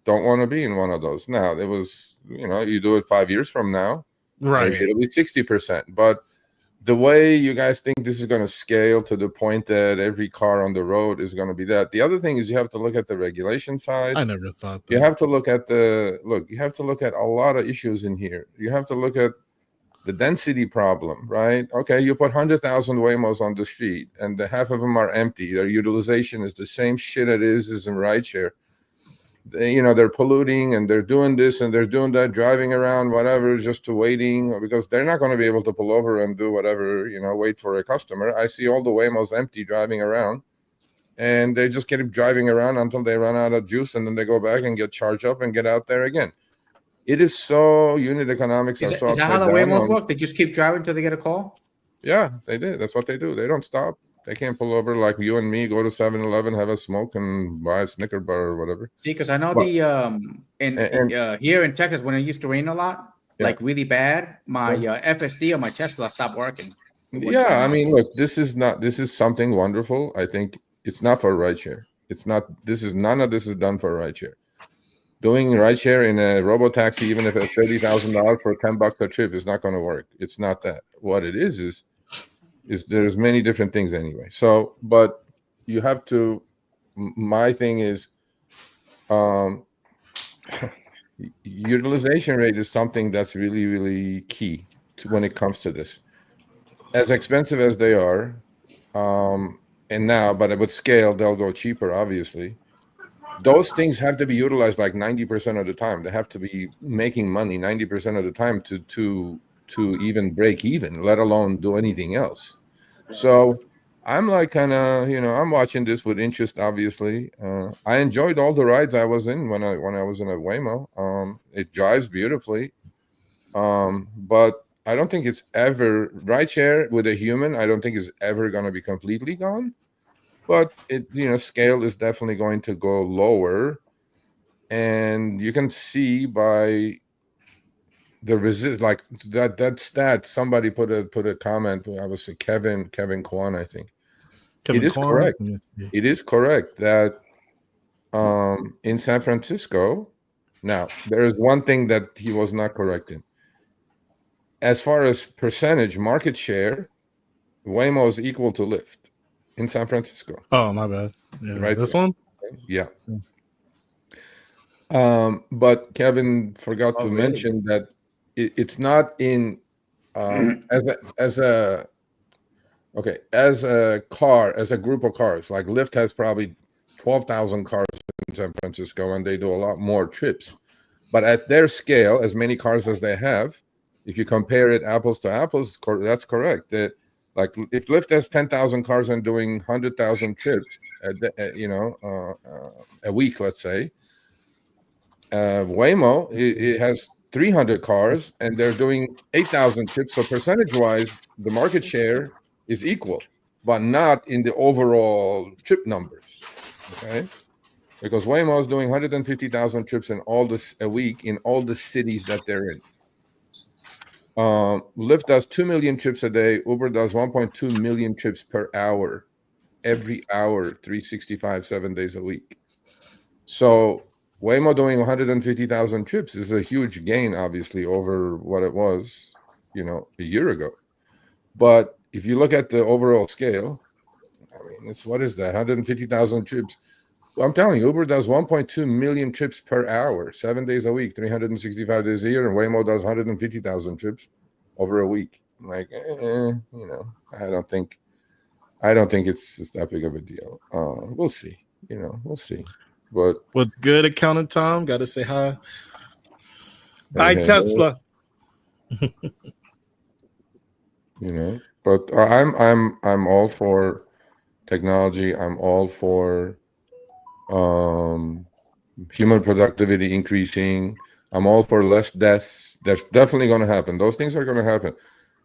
don't want to be in one of those. Now, it was, you know, you do it 5 years from now, right? Maybe it'll be 60%. But the way you guys think this is going to scale to the point that every car on the road is going to be that. The other thing is you have to look at the regulation side. I never thought that. You have to look at you have to look at a lot of issues in here. You have to look at the density problem, right? Okay, you put 100,000 Waymos on the street and half of them are empty. Their utilization is the same shit it is as in rideshare. They're polluting and they're doing this and they're doing that, driving around, whatever, just to waiting, because they're not going to be able to pull over and do whatever, wait for a customer. I see all the Waymos empty driving around, and they just keep driving around until they run out of juice, and then they go back and get charged up and get out there again. It is so unit economics. Is that how the Waymos work? They just keep driving until they get a call? Yeah, they did. That's what they do. They don't stop. They can't pull over like you and me, go to 7-Eleven, have a smoke, and buy a Snicker bar or whatever. See, because I know here in Texas, when it used to rain a lot, like really bad, my FSD on my Tesla stopped working. Yeah, I mean, look, this is something wonderful. I think it's not for rideshare. None of this is done for rideshare. Doing rideshare in a robo-taxi, even if it's $30,000 for $10 a trip, is not going to work. It's not that. What it is there's many different things anyway. So, but you have to. My thing is, utilization rate is something that's really, really key when it comes to this. As expensive as they are, and now, but with scale, they'll go cheaper, obviously. those things have to be utilized like 90% of the time. They have to be making money 90% of the time to even break even, let alone do anything else. So I'm like kind of, I'm watching this with interest. Obviously, I enjoyed all the rides I was in when I was in a Waymo. It drives beautifully, but I don't think it's ever rideshare with a human. I don't think is ever going to be completely gone. But it, scale is definitely going to go lower, and you can see by the resist, like that stat. Somebody put a comment. I was Kevin Kwan, I think. Kevin It is Kwan? correct. It is correct that in San Francisco, now there is one thing that he was not correct in. As far as percentage market share, Waymo is equal to Lyft in San Francisco. Oh, my bad. Yeah, Right. this one? Yeah. But Kevin forgot to really? mention that it's not in as a car, as a group of cars. Like Lyft has probably 12,000 cars in San Francisco, and they do a lot more trips. But at their scale, as many cars as they have, if you compare it apples to apples, that's correct. That, like, if Lyft has 10,000 cars and doing 100,000 trips, a week, let's say, Waymo it has 300 cars and they're doing 8,000 trips. So percentage-wise, the market share is equal, but not in the overall trip numbers. Okay. Because Waymo is doing 150,000 trips in a week in all the cities that they're in. Lyft does 2 million trips a day. Uber does 1.2 million trips per hour, every hour, 365, 7 days a week. So Waymo doing 150,000 trips is a huge gain, obviously, over what it was, a year ago. But if you look at the overall scale, I mean, what is that? 150,000 trips. Well, I'm telling you, Uber does 1.2 million trips per hour, 7 days a week, 365 days a year, and Waymo does 150,000 trips over a week. I'm like, I don't think it's that big of a deal. We'll see. We'll see. But what's good, accountant Tom? Got to say hi. Buy Tesla. But I'm all for technology. I'm all for human productivity increasing. I'm all for less deaths. That's definitely going to happen. Those things are going to happen.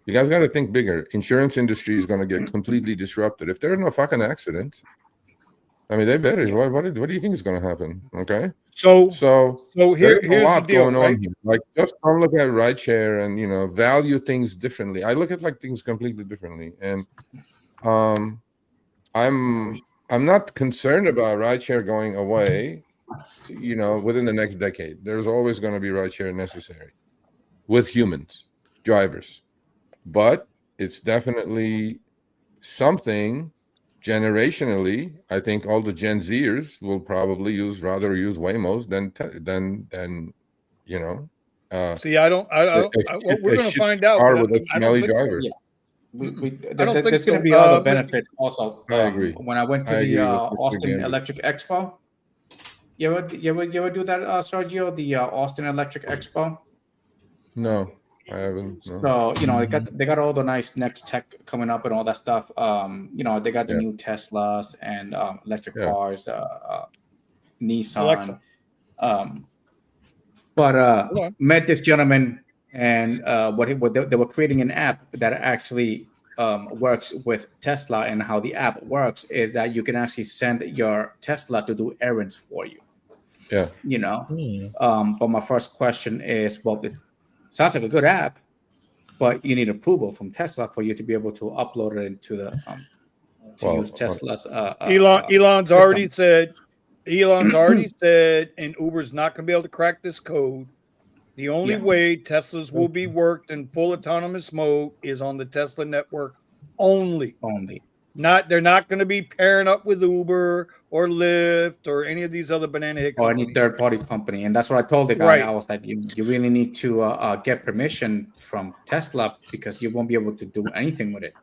You guys got to think bigger. Insurance industry is going to get completely disrupted. If there are no fucking accidents, I mean, they better. What do you think is going to happen? Okay. So here's a lot the deal, going on here. Like, just don't look at rideshare and value things differently. I look at things completely differently, and I'm not concerned about rideshare going away. Within the next decade, there's always going to be rideshare necessary with humans, drivers, but it's definitely something. Generationally, I think all the Gen Zers will probably rather use Waymos than. See, I don't. We're going to find out. With a smelly driver. Yeah. There's going to be other benefits also. I agree. When I went to the Austin Electric Expo, you ever do that, Sergio? The Austin Electric Expo? No. I haven't. No. So they got all the nice next tech coming up and all that stuff. They got the new Teslas and electric cars, Nissan. But met this gentleman, and they were creating an app that actually works with Tesla. And how the app works is that you can actually send your Tesla to do errands for you. Yeah. But my first question is, well, it sounds like a good app, but you need approval from Tesla for you to be able to upload it into the use Tesla's. Elon's already said, and Uber's not going to be able to crack this code. The only way Teslas will be worked in full autonomous mode is on the Tesla network only. They're not going to be pairing up with Uber or Lyft or any of these other banana hit companies. Or any third-party company. And that's what I told the guy. Right. I was like, you really need to get permission from Tesla, because you won't be able to do anything with it.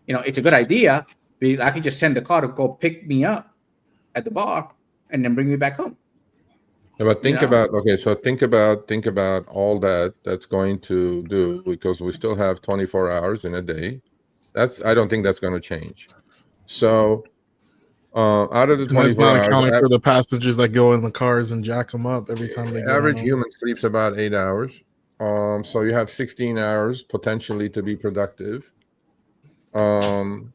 It's a good idea. I could just send the car to go pick me up at the bar, and then bring me back home. Yeah, but think about all that's going to do, because we still have 24 hours in a day. I don't think that's going to change. So out of the 24 that's not hours, accounting for the passengers that go in the cars and jack them up every time they go. Average human sleeps about 8 hours. So you have 16 hours potentially to be productive. And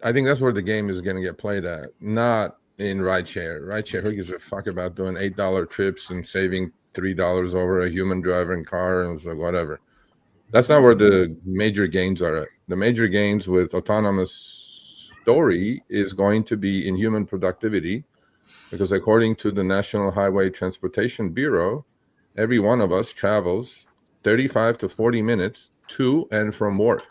I think that's where the game is going to get played at, not in rideshare. Rideshare, who gives a fuck about doing $8 trips and saving $3 over a human driving car and so whatever. That's not where the major gains are at. The major gains with autonomous story is going to be in human productivity, because according to the National Highway Transportation Bureau, every one of us travels 35 to 40 minutes to and from work.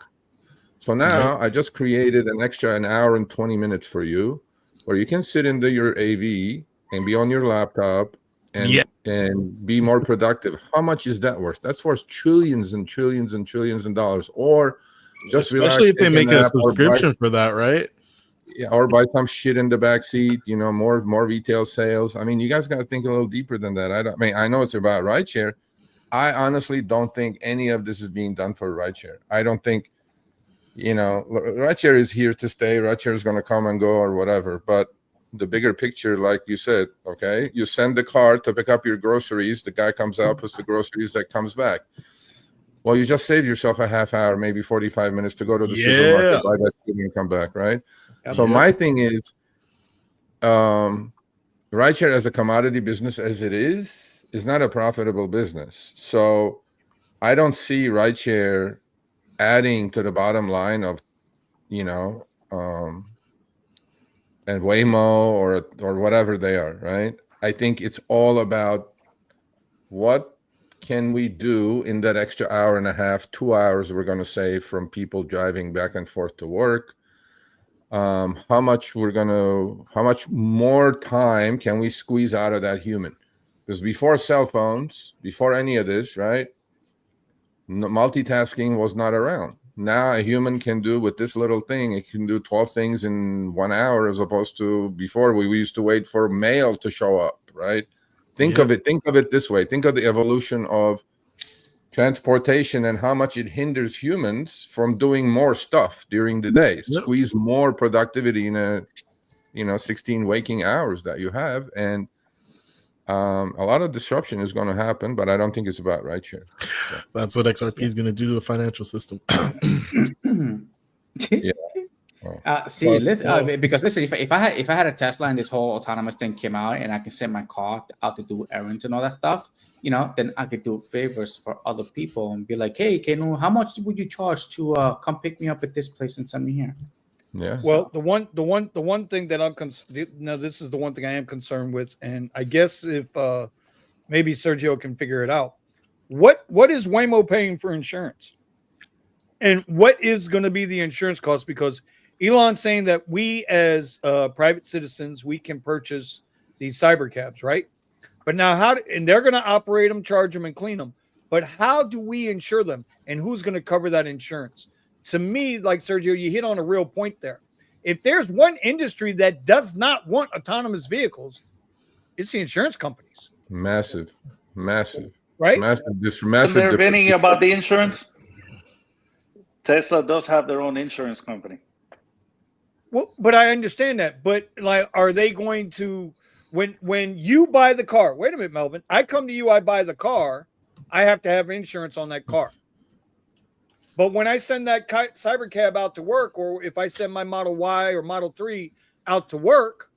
So now I just created an hour and 20 minutes for you, where you can sit into your AV and be on your laptop and be more productive. How much is that worth? That's worth trillions and trillions and trillions of dollars. Or just especially relax, if they make a subscription for that, right? Yeah, or buy some shit in the back seat. More retail sales. I mean, you guys got to think a little deeper than that. I know it's about rideshare. I honestly don't think any of this is being done for rideshare. I don't think. Rideshare is here to stay. Rideshare is going to come and go or whatever. But the bigger picture, like you said, okay, you send the car to pick up your groceries. The guy comes out, puts the groceries, that comes back. Well, you just saved yourself a half hour, maybe 45 minutes to go to the supermarket, buy that food and come back, right? So my thing is, rideshare as a commodity business as it is not a profitable business. So I don't see rideshare adding to the bottom line of, and Waymo or whatever they are, right? I think it's all about what can we do in that extra hour and a half, 2 hours we're going to save from people driving back and forth to work. How much more time can we squeeze out of that human? Because before cell phones, before any of this, right? Multitasking was not around. Now a human can do with this little thing, it can do 12 things in 1 hour, as opposed to before we used to wait for mail to show up, right? Think of it this way. Think of the evolution of transportation and how much it hinders humans from doing more stuff during the day. Squeeze more productivity in 16 waking hours that you have. And a lot of disruption is going to happen, but I don't think it's about rideshare. So. That's what XRP is going to do to the financial system. Because listen, if I had a Tesla and this whole autonomous thing came out and I can send my car out to do errands and all that stuff, then I could do favors for other people and be like, hey, how much would you charge to come pick me up at this place and send me here? Yeah. Well, the one thing that I'm this is the one thing I am concerned with, and I guess if maybe Sergio can figure it out. What is Waymo paying for insurance, and what is going to be the insurance cost? Because Elon's saying that we as private citizens, we can purchase these cyber cabs, right? But now and they're going to operate them, charge them, and clean them. But how do we insure them, and who's going to cover that insurance? To me, like Sergio, you hit on a real point there. If there's one industry that does not want autonomous vehicles, it's the insurance companies. Massive, right? Massive. Vinny, about the insurance. Tesla does have their own insurance company. Well, but I understand that. But like, are they going to when you buy the car? Wait a minute, Melvin. I come to you, I buy the car. I have to have insurance on that car. But when I send that cyber cab out to work, or if I send my Model Y or Model 3 out to work,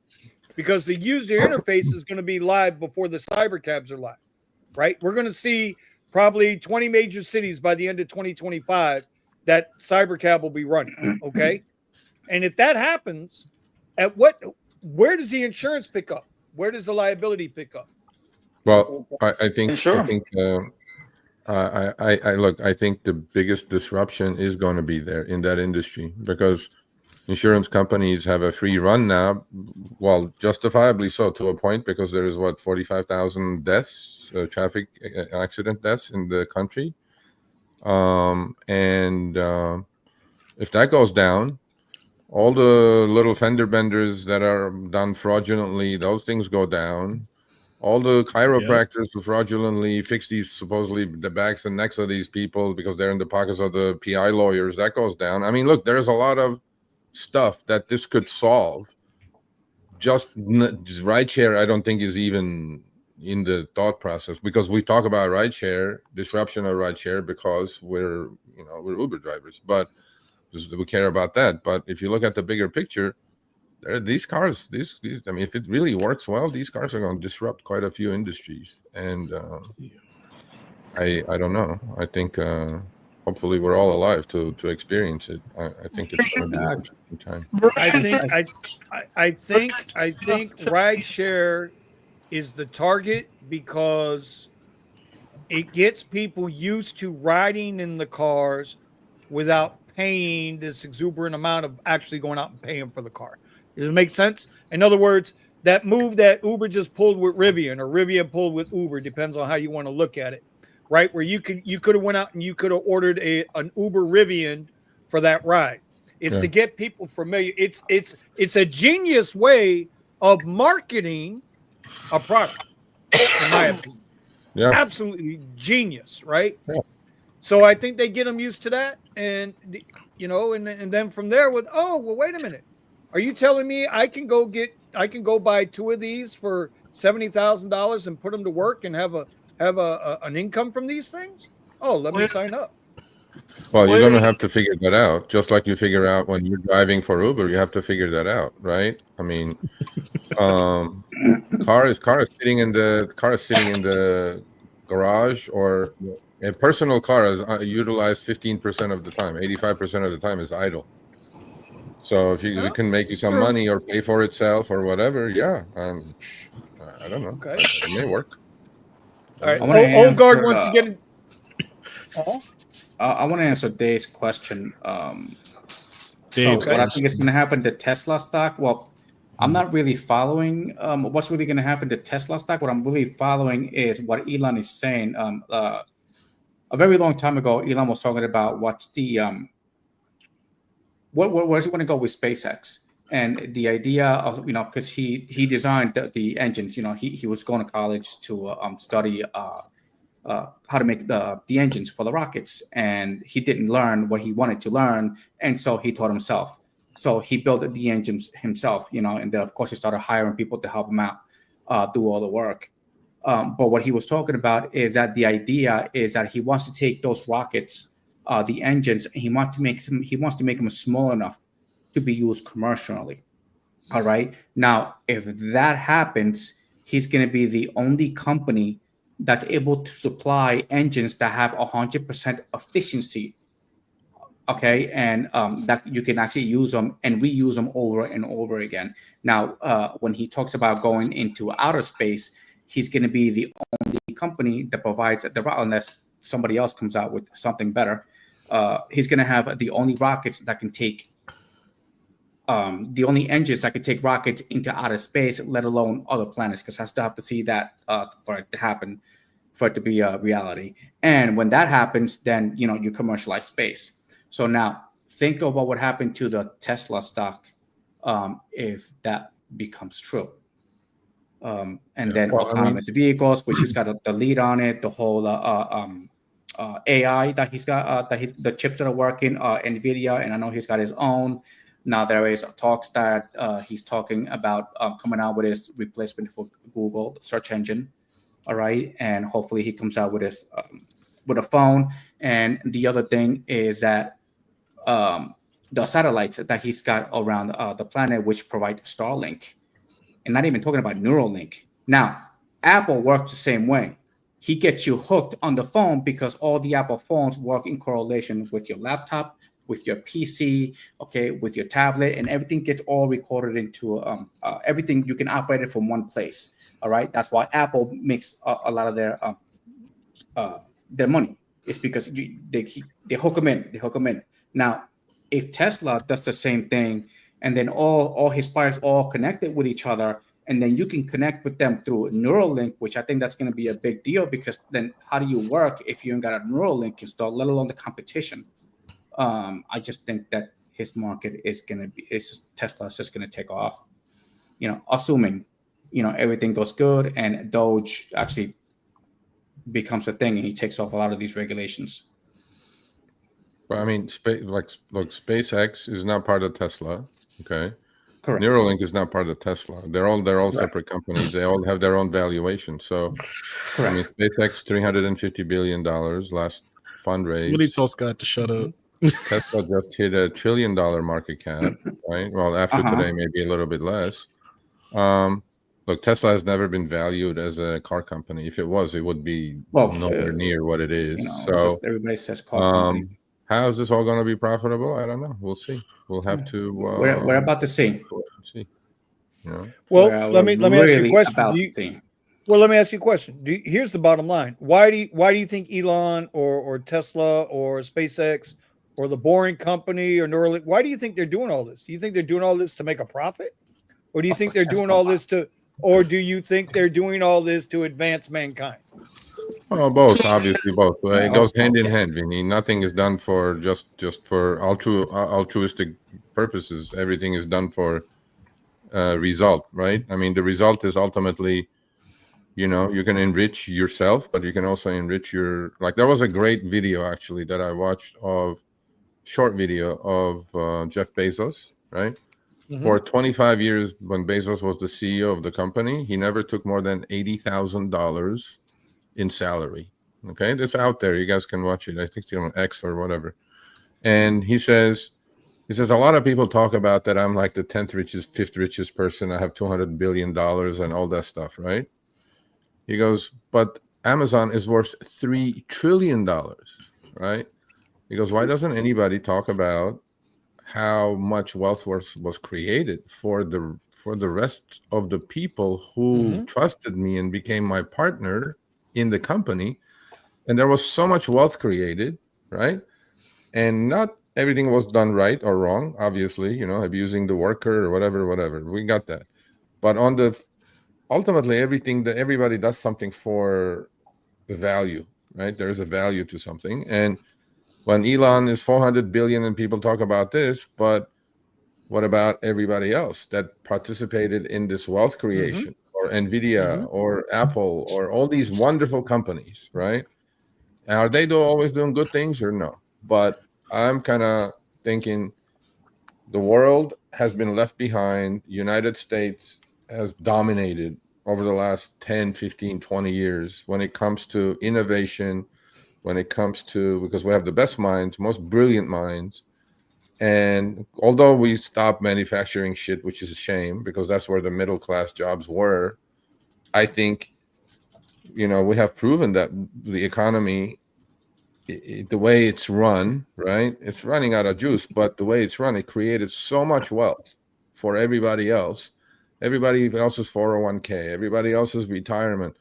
because the user interface is going to be live before the cyber cabs are live, right? We're going to see probably 20 major cities by the end of 2025 that cyber cab will be running, okay? And if that happens, where does the insurance pick up? Where does the liability pick up? Well, I think I think the biggest disruption is going to be there in that industry, because insurance companies have a free run now. Well, justifiably so, to a point, because there is 45,000 deaths, traffic accident deaths in the country. And if that goes down, All the little fender benders that are done fraudulently, those things go down. All the chiropractors who fraudulently fix these supposedly the backs and necks of these people because they're in the pockets of the PI lawyers, that goes down. I mean, look, there's a lot of stuff that this could solve. Just rideshare, I don't think is even in the thought process, because we talk about rideshare, disruption of rideshare, because we're Uber drivers, but we care about that. But if you look at the bigger picture, these cars, these I mean, if it really works well, these cars are going to disrupt quite a few industries. And I don't know. I think hopefully we're all alive to experience it. I think it's going to be an interesting time. I think rideshare is the target because it gets people used to riding in the cars without paying this exuberant amount of actually going out and paying for the car. Does it make sense? In other words, that move that Uber just pulled with Rivian, or Rivian pulled with Uber, depends on how you want to look at it, right? Where you could have went out and you could have ordered an Uber Rivian for that ride. It's to get people familiar. It's a genius way of marketing a product, in my opinion. Yeah, absolutely genius, right? Yeah. So I think they get them used to that, and and then from there with, oh well, wait a minute, are you telling me I can go buy 2 of these for $70,000 and put them to work and have an income from these things? Oh, let me sign up. Well, you're going to have to figure that out, just like you figure out when you're driving for Uber. You have to figure that out, right? I mean, car is sitting in the garage, or a personal car is utilized 15% of the time. 85% of the time is idle. So if it can make you some money or pay for itself or whatever, yeah. I don't know. Okay. It may work. All right. Old guard wants to get in. I want to answer Dave's question. So what I think is going to happen to Tesla stock? Well, I'm not really following what's really going to happen to Tesla stock. What I'm really following is what Elon is saying. A very long time ago, Elon was talking about what's the where's he going to go with SpaceX, and the idea of because he designed the engines. He was going to college to study how to make the engines for the rockets, and he didn't learn what he wanted to learn, and so he taught himself. So he built the engines himself, and then of course he started hiring people to help him out, do all the work. But what he was talking about is that the idea is that he wants to take those rockets, the engines, and he wants to make them small enough to be used commercially. All right. Now, if that happens, he's going to be the only company that's able to supply engines that have 100% efficiency. Okay, and that you can actually use them and reuse them over and over again. Now, when he talks about going into outer space, he's going to be the only company that provides unless somebody else comes out with something better. He's going to have the only rockets that can take, the only engines that can take rockets into outer space, let alone other planets, because I still have to see that for it to happen, for it to be a reality. And when that happens, then you commercialize space. So now think about what happened to the Tesla stock if that becomes true. And then autonomous vehicles, which he's got the lead on it, the whole AI that he's got, the chips that are working, NVIDIA, and I know he's got his own. Now there is talks that he's talking about coming out with his replacement for Google search engine. All right, and hopefully he comes out with his with a phone. And the other thing is that the satellites that he's got around the planet, which provide Starlink, and not even talking about Neuralink. Now, Apple works the same way. He gets you hooked on the phone because all the Apple phones work in correlation with your laptop, with your PC, okay, with your tablet, and everything gets all recorded into everything. You can operate it from one place. All right, that's why Apple makes a lot of their money. It's because they hook them in. They hook them in. Now, if Tesla does the same thing, and then all his wires all connected with each other, and then you can connect with them through Neuralink, which I think that's going to be a big deal, because then how do you work if you ain't got a Neuralink installed, let alone the competition? I just think that his market is Tesla's just gonna take off. Assuming everything goes good and Doge actually becomes a thing and he takes off a lot of these regulations. But I mean, look, SpaceX is not part of Tesla. Okay. Correct. Neuralink is not part of Tesla. They're all separate companies. They all have their own valuation. So, Correct. I mean, SpaceX $350 billion last fundraise. Somebody tell Scott to shut up. Tesla just hit $1 trillion market cap, right? Well, after today, maybe a little bit less. Look, Tesla has never been valued as a car company. If it was, it would be nowhere near what it is. So everybody says car company. How is this all going to be profitable? I don't know. We'll see. We'll have to. We're about to see. See. Well, let me ask you a question. Let me ask you a question. Here's the bottom line. Why do you think Elon or Tesla or SpaceX or the Boring Company or Neuralink, why do you think they're doing all this? Do you think they're doing all this to make a profit? Or do you think they're doing all this do you think they're doing all this to advance mankind? Well, both, obviously both. It goes hand in hand, Vinny. Nothing is done for just for altruistic purposes. Everything is done for result, right? I mean, the result is ultimately, you can enrich yourself, but you can also enrich there was a great video actually that I watched short video of Jeff Bezos, right? Mm-hmm. For 25 years, when Bezos was the CEO of the company, he never took more than $80,000 in salary. Okay, that's out there. You guys can watch it. I think it's on X or whatever. And he says, a lot of people talk about that I'm like the 10th richest, 5th richest person. I have $200 billion and all that stuff, right? He goes, but Amazon is worth $3 trillion, right? He goes, why doesn't anybody talk about how much wealth was created for the rest of the people who trusted me and became my partner in the company? And there was so much wealth created, right? And not everything was done right or wrong, obviously, abusing the worker or whatever. We got that. But ultimately, everybody does something for the value, right? There is a value to something. And when Elon is 400 billion and people talk about this, but what about everybody else that participated in this wealth creation, or NVIDIA or Apple or all these wonderful companies, right? Are they always doing good things or no? But I'm kind of thinking the world has been left behind. United States has dominated over the last 10, 15, 20 years when it comes to innovation, because we have the best minds, most brilliant minds. And although we stopped manufacturing shit, which is a shame because that's where the middle class jobs were, I think, we have proven that the economy, the way it's run, right? It's running out of juice, but the way it's run, it created so much wealth for everybody else's 401k, everybody else's retirement.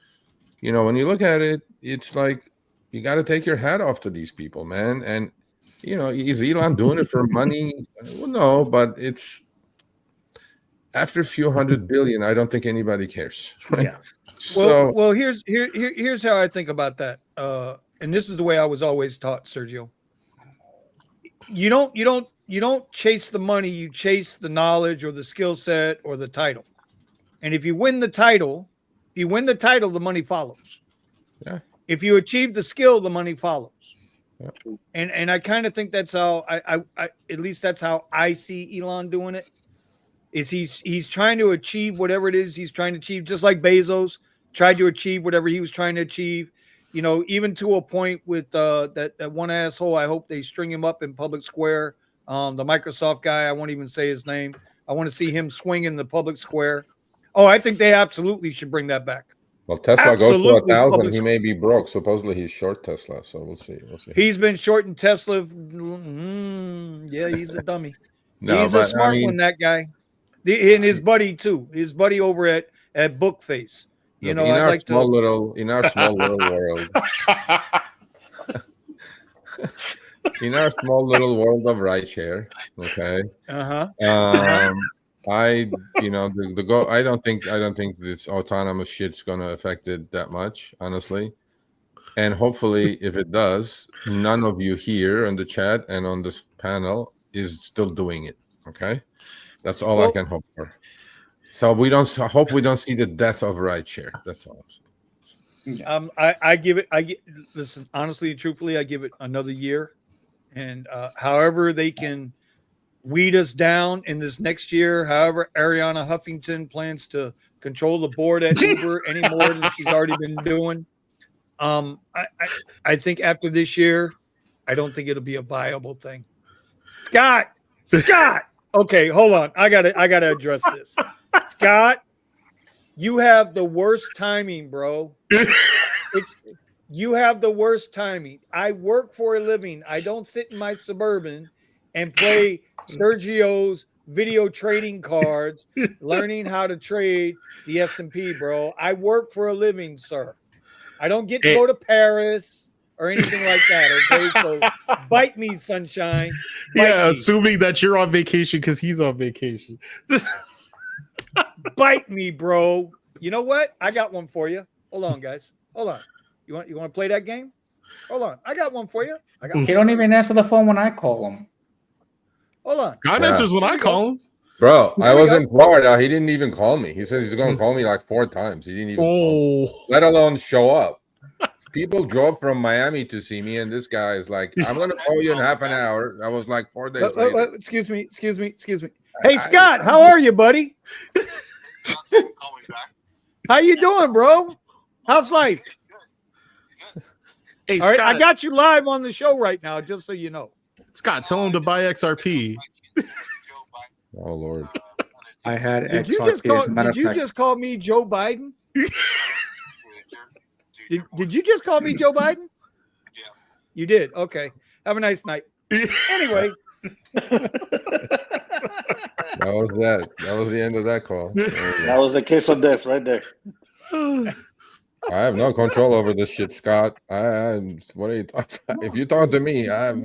When you look at it, it's like, you got to take your hat off to these people, man. And, is Elon doing it for money? Well, no, but it's after a few $100 billion, I don't think anybody cares. Right? Yeah. Well, here's how I think about that. And this is the way I was always taught, Sergio. You don't chase the money, you chase the knowledge or the skill set or the title. And if you win the title, the money follows. Yeah. If you achieve the skill, the money follows. Yeah. And I kind of think that's how I at least that's how I see Elon doing it. Is he's trying to achieve whatever it is he's trying to achieve, just like Bezos tried to achieve whatever he was trying to achieve. Even to a point with that one asshole. I hope they string him up in public square. The Microsoft guy, I won't even say his name. I want to see him swing in the public square. Oh, I think they absolutely should bring that back. Well, Tesla goes to 1,000. He may be broke. Supposedly he's short Tesla, so we'll see. He's been short in Tesla. Yeah, he's a dummy. He's a smart one, that guy. And his buddy too. His buddy over at Bookface. In our small little world. In our small little world of rideshare, okay. I don't think this autonomous shit's gonna affect it that much, honestly. And hopefully, if it does, none of you here in the chat and on this panel is still doing it. Okay, that's all I can hope for. So we don't hope we don't see the death of rideshare. That's all. I give it. Listen, honestly and truthfully, I give it another year, and however they can weed us down in this next year, however Ariana Huffington plans to control the board at Uber any more than she's already been doing. I think after this year, I don't think it'll be a viable thing. Scott. Okay, hold on. I gotta address this. Scott, you have the worst timing, bro. You have the worst timing. I work for a living. I don't sit in my Suburban and play Sergio's video trading cards, learning how to trade the S&P, bro. I work for a living, sir. I don't get to go to Paris or anything like that, okay? So bite me, sunshine. Bite me. Assuming that you're on vacation because he's on vacation. Bite me, bro. You know what? I got one for you. Hold on, guys. Hold on. You want to play that game? Hold on. I got one for you. He don't even answer the phone when I call him. Hold on. God answers when I call him. Bro, I was in Florida. He didn't even call me. He said he's going to call me like 4 times. He didn't even call me, let alone show up. People drove from Miami to see me, and this guy is like, I'm going to call you in half an hour. I was like 4 days later. Excuse me. Hey, Scott, how are you, buddy? How you doing, bro? How's life? Hey, all right, Scott, I got you live on the show right now, just so you know. Scott, tell him to buy XRP. Oh, Lord. I had Did you just call me Joe Biden? Did you just call me Joe Biden? Yeah. You did? Okay. Have a nice night. Anyway. That was that. That was the end of that call. That was the case of death right there. I have no control over this shit, Scott. What are you talking about? If you talk to me, I have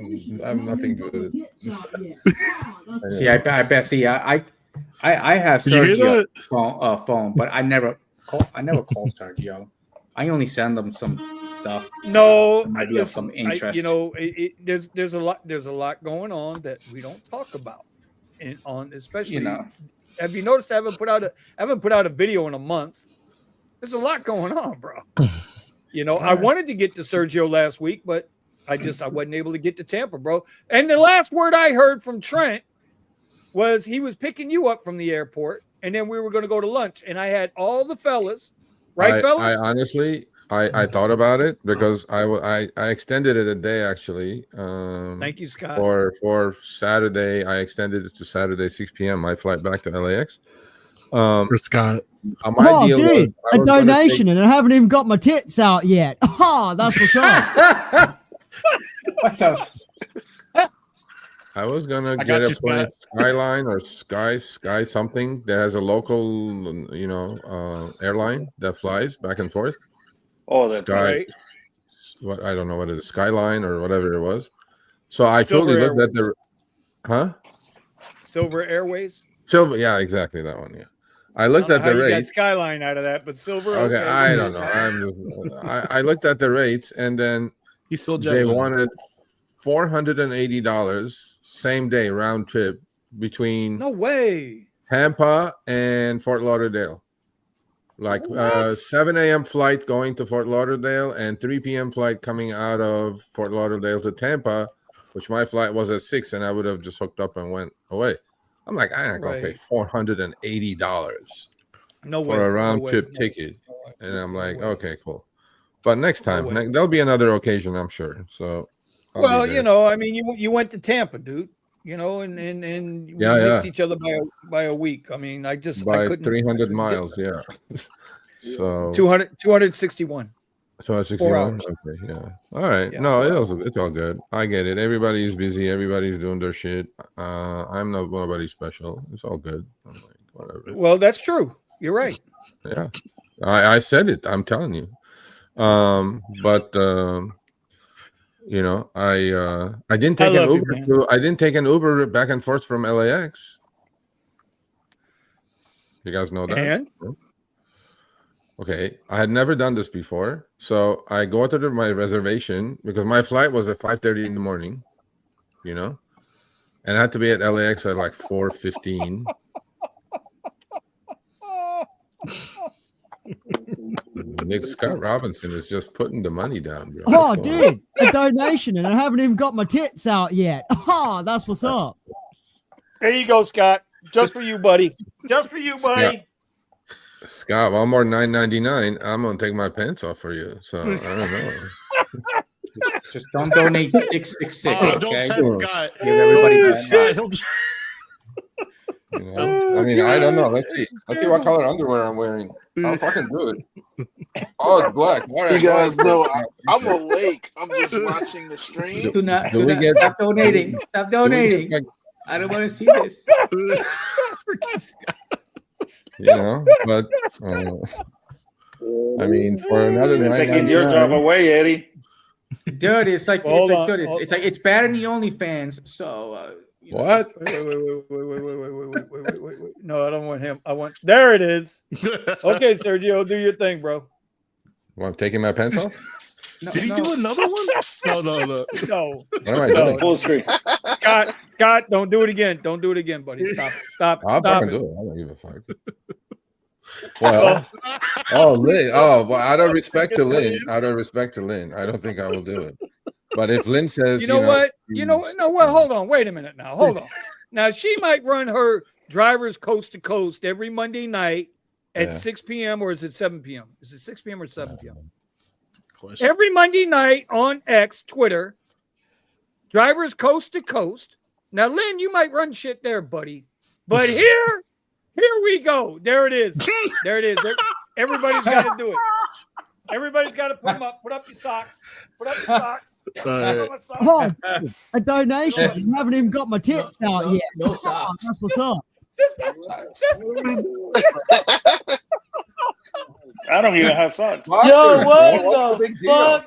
nothing to do with it. See, I bet. See, I have Sergio phone, but I never call Sergio. I only send them some stuff. No, might be of some interest. There's a lot going on that we don't talk about, especially. Have you noticed I haven't put out a video in a month? There's a lot going on, bro. I wanted to get to Sergio last week, but I wasn't able to get to Tampa, bro. And the last word I heard from Trent was he was picking you up from the airport, and then we were going to go to lunch. And I had all the fellas, right, fellas? I honestly, I thought about it because I extended it a day actually. Thank you, Scott. For Saturday, I extended it to Saturday 6 p.m. My flight back to LAX. For Scott. My deal dude, was a donation, and I haven't even got my tits out yet. Oh, that's what's up. What else? I was gonna get a plane, Skyline or Sky something that has a local, airline that flies back and forth. Oh, that's Sky. right. What I don't know what it is, Skyline or whatever it was. So I totally looked at the, Silver Airways. Silver, yeah, exactly that one. Yeah, I looked at the rates. Got Skyline out of that, but Silver. Okay, I don't know. I looked at the rates, and then they wanted $480 same day round trip between Tampa and Fort Lauderdale. Like 7 a.m. flight going to Fort Lauderdale and 3 p.m. flight coming out of Fort Lauderdale to Tampa, which my flight was at 6, and I would have just hooked up and went away. I'm like, I'm not gonna pay $480 for a round trip ticket, and I'm like, okay, cool. But next time, there'll be another occasion, I'm sure. So, you went to Tampa, dude. And we missed each other by a week. I mean, I couldn't 300 miles, yeah. So 261. 261. Okay, yeah. All right. Yeah, no, it's all good. I get it. Everybody's busy. Everybody's doing their shit. I'm not nobody special. It's all good. I'm like, whatever. Well, that's true. You're right. Yeah, I said it. I'm telling you. But I didn't take an Uber. I didn't take an Uber back and forth from LAX. You guys know that? And okay, I had never done this before, so I go to my reservation because my flight was at 5:30 in the morning. And I had to be at LAX at like 4:15. Nick Scott Robinson is just putting the money down, bro. Oh, dude, a donation, and I haven't even got my tits out yet. Ah, that's what's up. There you go, Scott. Just for you, buddy. Just for you, buddy. Scott, one more $9.99. I'm gonna take my pants off for you. So I don't know. Just don't donate 666. Oh, Okay? don't test Scott. Give everybody that. Scott. You know? I mean, I don't know. Let's see. Let's see what color underwear I'm wearing. I'll fucking do it. Oh, it's black. All right, You guys know I'm awake. I'm just watching the stream. Do not get stop donating. Stop donating. I don't want to see this. You know, but I mean, for another You're taking your job away, Eddie. Dude, it's like Hold on. dude, it's like it's bad in the OnlyFans. So you know. what? Wait. No, I don't want him. I want. There it is. Okay, Sergio, do your thing, bro. Well, I'm taking my pants off. No, Did he no. do another one? No. No, What am I doing? Full screen. Scott, don't do it again. Don't do it again, buddy. Stop I'll stop fucking it. do it. I don't give a fuck. Well, Lynn. Oh, well, out of respect to Lynn, I don't think I will do it. But if Lynn says, You know what? Hold on. Wait a minute now. Hold on. Now she might run her drivers coast to coast every Monday night at 6 p.m. or is it 7 p.m.? Is it 6 p.m. or 7 p.m.? Every Monday night on X, Twitter, drivers coast to coast. Now, Lynn, you might run shit there, buddy. But here we go. There it is. There it is. Everybody's got to do it. Everybody's got to put them up. Put up your socks. Put up your socks. Oh, a donation. I haven't even got my tits out yet. No socks. That's what's up. I don't even have socks. Yo, what the fuck?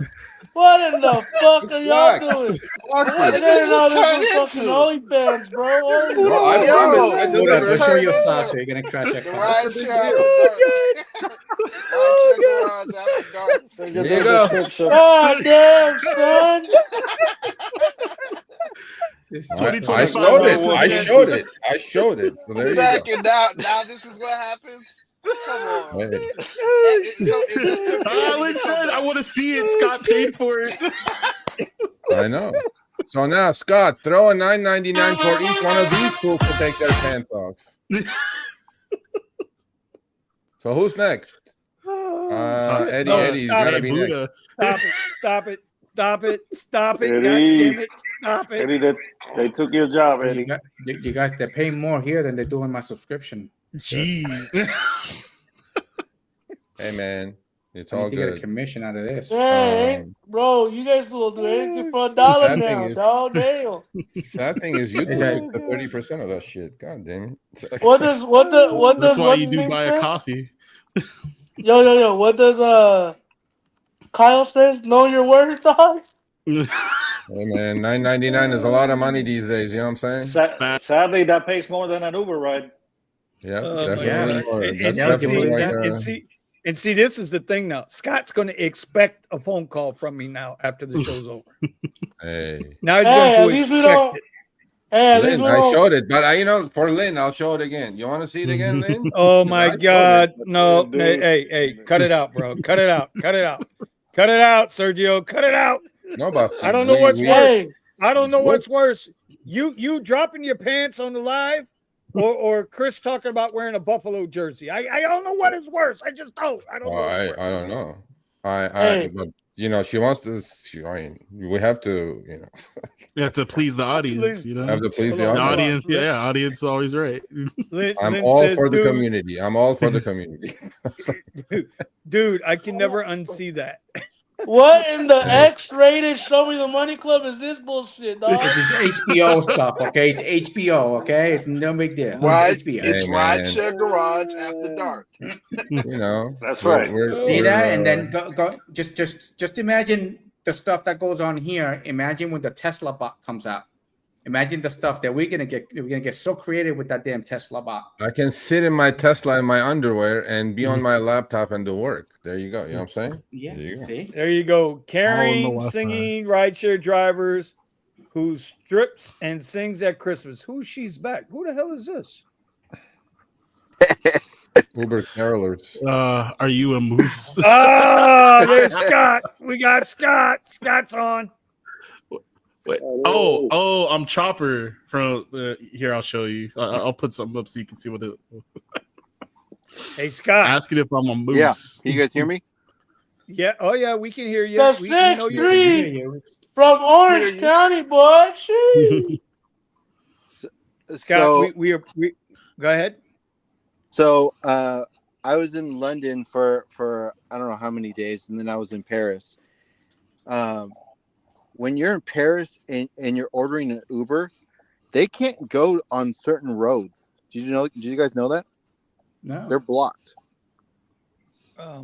What in the fuck are y'all doing? What What did is this all turn this fucking into? OnlyFans, bro? Well, I Yo, promise. I Hold on, deliver. let's show your socks. So you're gonna crash that The car. Rideshare Garage after dark. There you go. God damn, son. I showed it. I showed it. So there you go. Back and now this is what happens. Come on. Hey. It just took Alex said, "I want to see it." Scott paid for it. I know. So now, Scott, throw a $9.99 for each one of these fools to take their pants off. So who's next? Eddie. Eddie's gotta be next. Buddha. Stop it. God Eddie. damn it. Stop it. Eddie, they took your job, Eddie. You guys, they're paying more here than they do in my subscription. Jeez. Hey man, it's I all need to get a good. commission out of this. Hey, bro, you guys will do anything for $1 Sad thing now, is- dog. Damn. Sad thing is, you do the 30% of that shit. God damn it. What does That's why what's you his do name buy say? a coffee. Yo, what does Kyle says? Know your worth, dog? Hey man, $9.99 is a lot of money these days. You know what I'm saying? Sadly, that pays more than an Uber ride. Yeah, Oh, my definitely. God. More. And- That's and- definitely and- like, And see, this is the thing now. Scott's going to expect a phone call from me now after the show's over. hey. Now he's Hey, going at to least we expect don't. it. Hey, at least Lynn, we I don't. showed it, but for Lynn, I'll show it again. You want to see it again, Lynn? Oh I my showed God! it. No, Dude. hey, cut it out, bro. Cut it out, Sergio. Cut it out. No, but I don't know what's worse. Hey, I don't know what's worse. You dropping your pants on the live, or Chris talking about wearing a Buffalo jersey. I don't know what is worse. I just don't. I don't know. I what's worse. don't know. Hey. But she wants to. We have to. You have to please the audience. You know, Have to please the the audience. audience. Yeah, audience is always right. Lynn I'm all says, for the dude, community. I'm all for the community. dude. I can never unsee that. what in the X-rated Show Me the Money Club is this bullshit, dog? It's HBO stuff, okay? It's HBO, okay? It's no big deal. Right. It's HBO. It's Hey, man. Rideshare Garage after dark. That's right. See that, and then go. Just imagine the stuff that goes on here. Imagine when the Tesla bot comes out. Imagine the stuff that we're gonna get. We're gonna get so creative with that damn Tesla bot. I can sit in my Tesla in my underwear and be on my laptop and do work. There you go. You know what I'm saying? Yeah. There you go. See. There you go. Carrying, Wi-Fi. singing, rideshare drivers who strips and sings at Christmas. Who she's back? Who the hell is this? Uber carolers. Are you a moose? Oh, there's Scott. We got Scott. Scott's on. Wait. Oh, I'm Chopper from the. Here, I'll show you. I'll put something up so you can see what it. Hey, Scott. Asking if I'm a moose. Yeah. Can you guys hear me? Yeah. Oh, yeah. We can hear you. The We 6'3" from Orange County, boy. Scott, we go ahead. So I was in London for I don't know how many days, and then I was in Paris. When you're in Paris and you're ordering an Uber, they can't go on certain roads. Did you guys know that? No. They're blocked.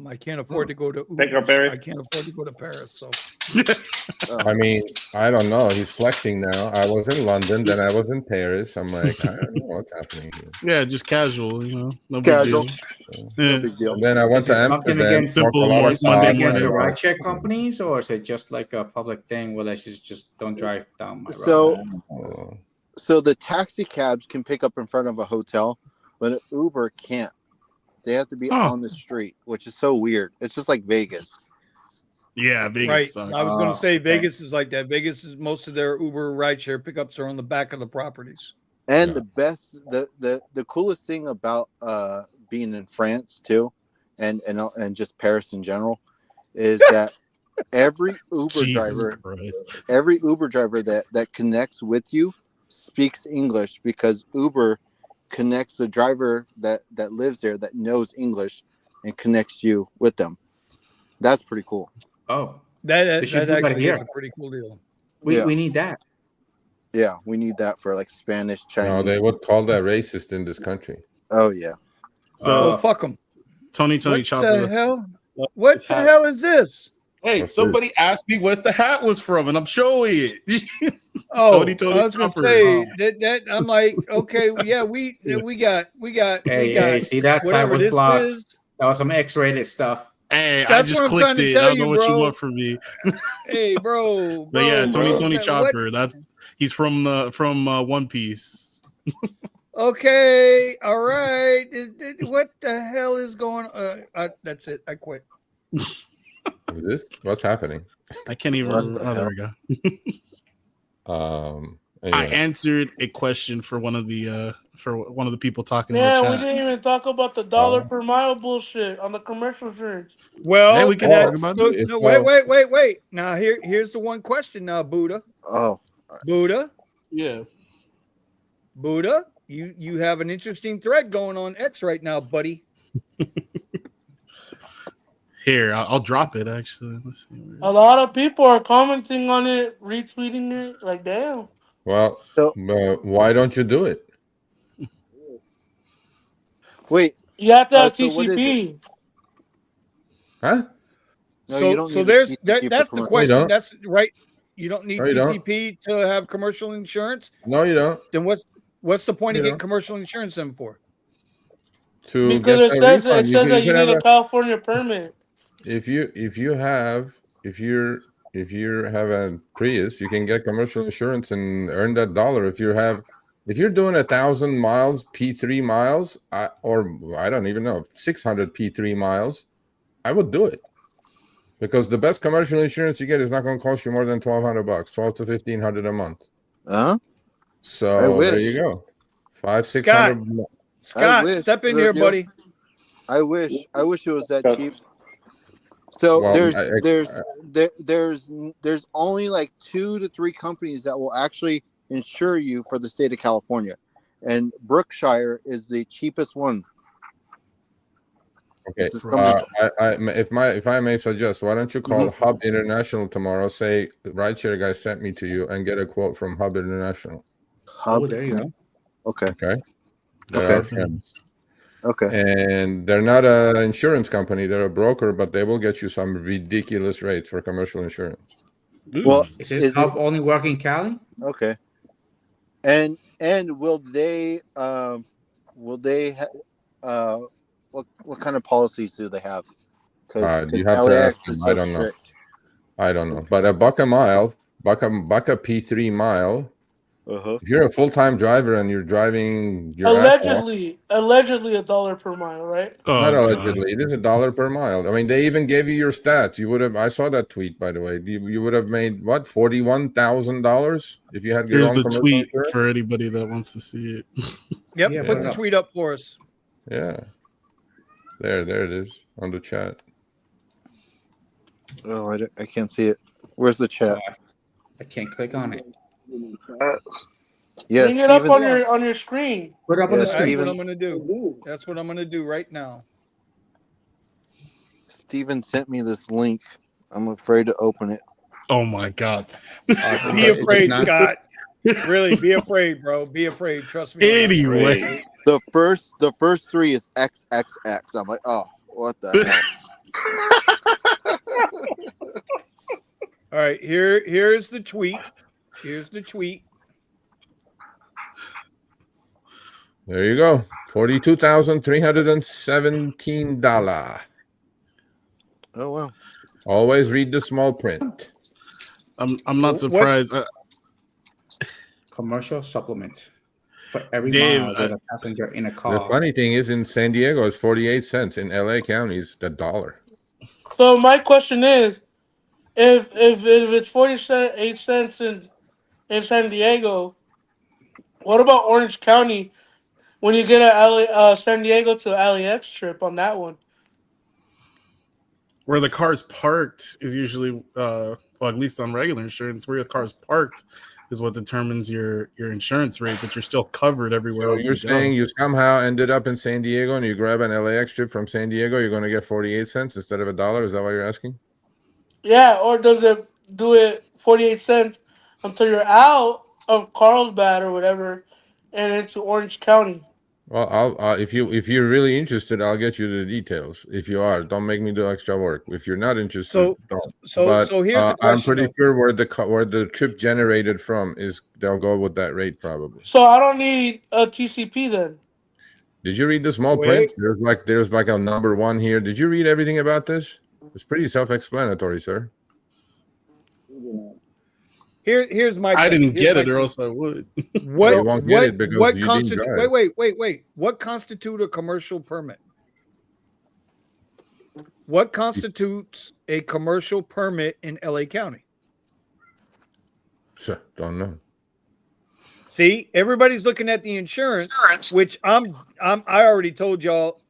I can't afford to go to Uber. I can't afford to go to Paris. So I mean, I don't know. He's flexing now. I was in London, then I was in Paris. I'm like, I don't know what's happening here. Yeah, just casual, you know. No Casual. big deal. No big deal. And then I went to something Amsterdam. against smoked a lot of something pot, against the and, rideshare companies, or is it just like a public thing where they just don't drive down my road? So the taxi cabs can pick up in front of a hotel, but an Uber can't. They have to be on the street, which is so weird. It's just like Vegas. Yeah, Vegas right. sucks. I was going to say Vegas is like that. Vegas is most of their Uber rideshare pickups are on the back of the properties. And the best, the coolest thing about being in France too, and just Paris in general, is that every Uber driver that connects with you speaks English, because Uber connects the driver that lives there that knows English and connects you with them. That's pretty cool. Oh, that actually is a pretty cool deal. We need that. Yeah, we need that for like Spanish, Chinese. No, they would call that racist in this country. Oh yeah. So fuck them. Tony What Chopper. the hell? What the hell is this? Hey, somebody asked me what the hat was from, and I'm showing it. Oh, Tony I was gonna Chopper. say that I'm like, okay, yeah, we got. Hey, see that side was blocked. That was some X-rated stuff. Hey, I just clicked it. I don't know what you want from me. Hey, bro. But yeah, Tony Chopper. He's from One Piece. Okay, all right. What the hell is going on? That's it. I quit. What's happening? I can't even remember. Oh, there we go. Anyway. I answered a question for one of the people talking in the Yeah, chat. we didn't even talk about the dollar per mile bullshit on the commercial insurance. Well, hey, we can talk about it. No, wait. Now here's the one question now, Buddha. Oh. Buddha? Yeah. Buddha, you have an interesting thread going on X right now, buddy. Here, I'll drop it, actually. Let's see. A lot of people are commenting on it, retweeting it. Like, damn. Well, why don't you do it? Wait. You have to have TCP. Huh? No, so there's that's the question. That's right. You don't need TCP to have commercial insurance? No, you don't. Then what's the point of getting commercial insurance then for? Because it says that you need a California permit. If you have a Prius, you can get commercial insurance and earn that dollar. If you're doing 1,000 miles P3 miles, or I don't even know 600 P3 miles, I would do it, because the best commercial insurance you get is not going to cost you more than $1,200, $1,200 to $1,500 a month. So there you go, $500-$600. Scott, step in here, buddy. I wish it was that cheap. So there's only like 2 to 3 companies that will actually insure you for the state of California, and Brookshire is the cheapest one. Okay, if I may suggest, why don't you call Hub International tomorrow? Say the rideshare guy sent me to you, and get a quote from Hub International. There you go. Okay. They're our friends. Okay. And they're not an insurance company; they're a broker, but they will get you some ridiculous rates for commercial insurance. Well, is Hub only work in Cali? Okay. And will they what kind of policies do they have? You have to ask them. I don't know. But $1 a mile buck a P3 mile. Uh-huh. If you're a full-time driver and you're driving your ass off, allegedly $1 per mile, right? Oh, not God. allegedly, it is $1 per mile. I mean, they even gave you your stats. You would have. I saw that tweet, by the way. You would have made what, $41,000 if you had your Here's own the commercial tweet insurance? for anybody that wants to see it. Yep, Yeah, put put it the up. tweet up for us. Yeah, there it is on the chat. Oh, I can't see it. Where's the chat? I can't click on it. Yeah, Bring it up Steven. on your screen. Put it up on the Yeah, That's screen. what I'm gonna do. That's what I'm gonna do right now. Steven sent me this link. I'm afraid to open it. Oh my God. Be It's afraid, not- Scott. Really, be afraid, bro. Be afraid. Trust me. Anyway. The first three is XXX. I'm like, oh, what the hell? All right, here's the tweet. Here's the tweet. There you go. $42,317. Oh wow. Always read the small print. I'm not surprised. Commercial supplement for every Dave, mile with a passenger in a The car. funny thing is, in San Diego, it's 48 cents. In LA County, it's $1. So my question is, if it's 48 cents in San Diego, what about Orange County? When you get a San Diego to LAX trip on that one, Where the car's parked is usually, well, at least on regular insurance, where your car's parked is what determines your insurance rate, but you're still covered everywhere So else. you're you go. saying you somehow ended up in San Diego and you grab an LAX trip from San Diego, you're going to get 48 cents instead of $1? Is that what you're asking? yeah, or does it do it 48 cents until you're out of Carlsbad or whatever, and into Orange County? Well, if you're really interested, I'll get you the details. If you are, don't make me do extra work. If you're not interested, don't. So here's the question. I'm pretty sure where the trip generated from is, they'll go with that rate probably. So I don't need a TCP then. Did you read the small print? There's like a number 1 here. Did you read everything about this? It's pretty self-explanatory, sir. Here's my. I didn't get it, my- or else I would. What? You won't get it because you didn't constitute? drive. Wait. What constitute a commercial permit? What constitutes a commercial permit in LA County? Sure, don't know. See, everybody's looking at the insurance, which I already told y'all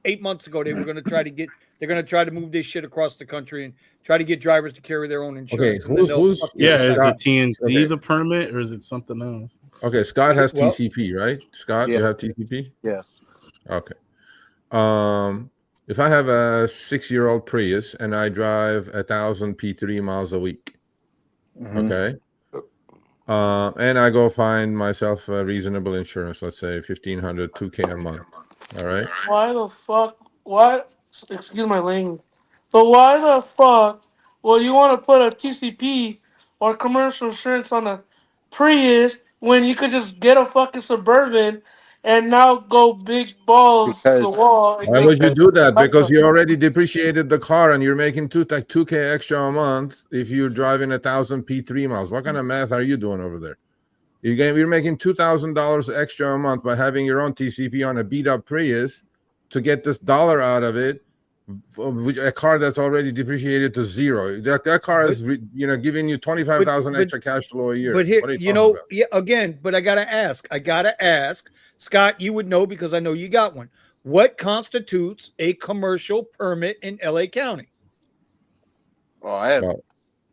8 months ago they were going to try to get. They're going to try to move this shit across the country and try to get drivers to carry their own insurance. Okay, who's Yeah, is the Scott, TNC the permit, or is it something else? okay, Scott has Well- TCP, right? Scott, Yeah. you have TCP? Yes. Okay. If I have a 6-year-old Prius and I drive 1,000 P3 miles a week, Mhm. okay, and I go find myself a reasonable insurance, let's say 1,500, 2K a month. All right. Why the fuck? Why? Excuse my language. But why the fuck would you want to put a TCP or commercial insurance on a Prius when you could just get a fucking Suburban and now go big balls to the Because- wall? And Why get- would you do that? Like Because the- you already depreciated the car and you're making 2K extra a month if you're driving 1,000 P3 miles. What kind of math are you doing over there? You're making $2,000 extra a month by having your own TCP on a beat up Prius to get this dollar out of it, a car that's already depreciated to zero. That car is giving you 25,000 but- extra cash flow a year. But here, What are you talking about? yeah, again, but I gotta ask, Scott. You would know because I know you got one. What constitutes a commercial permit in LA County? Oh,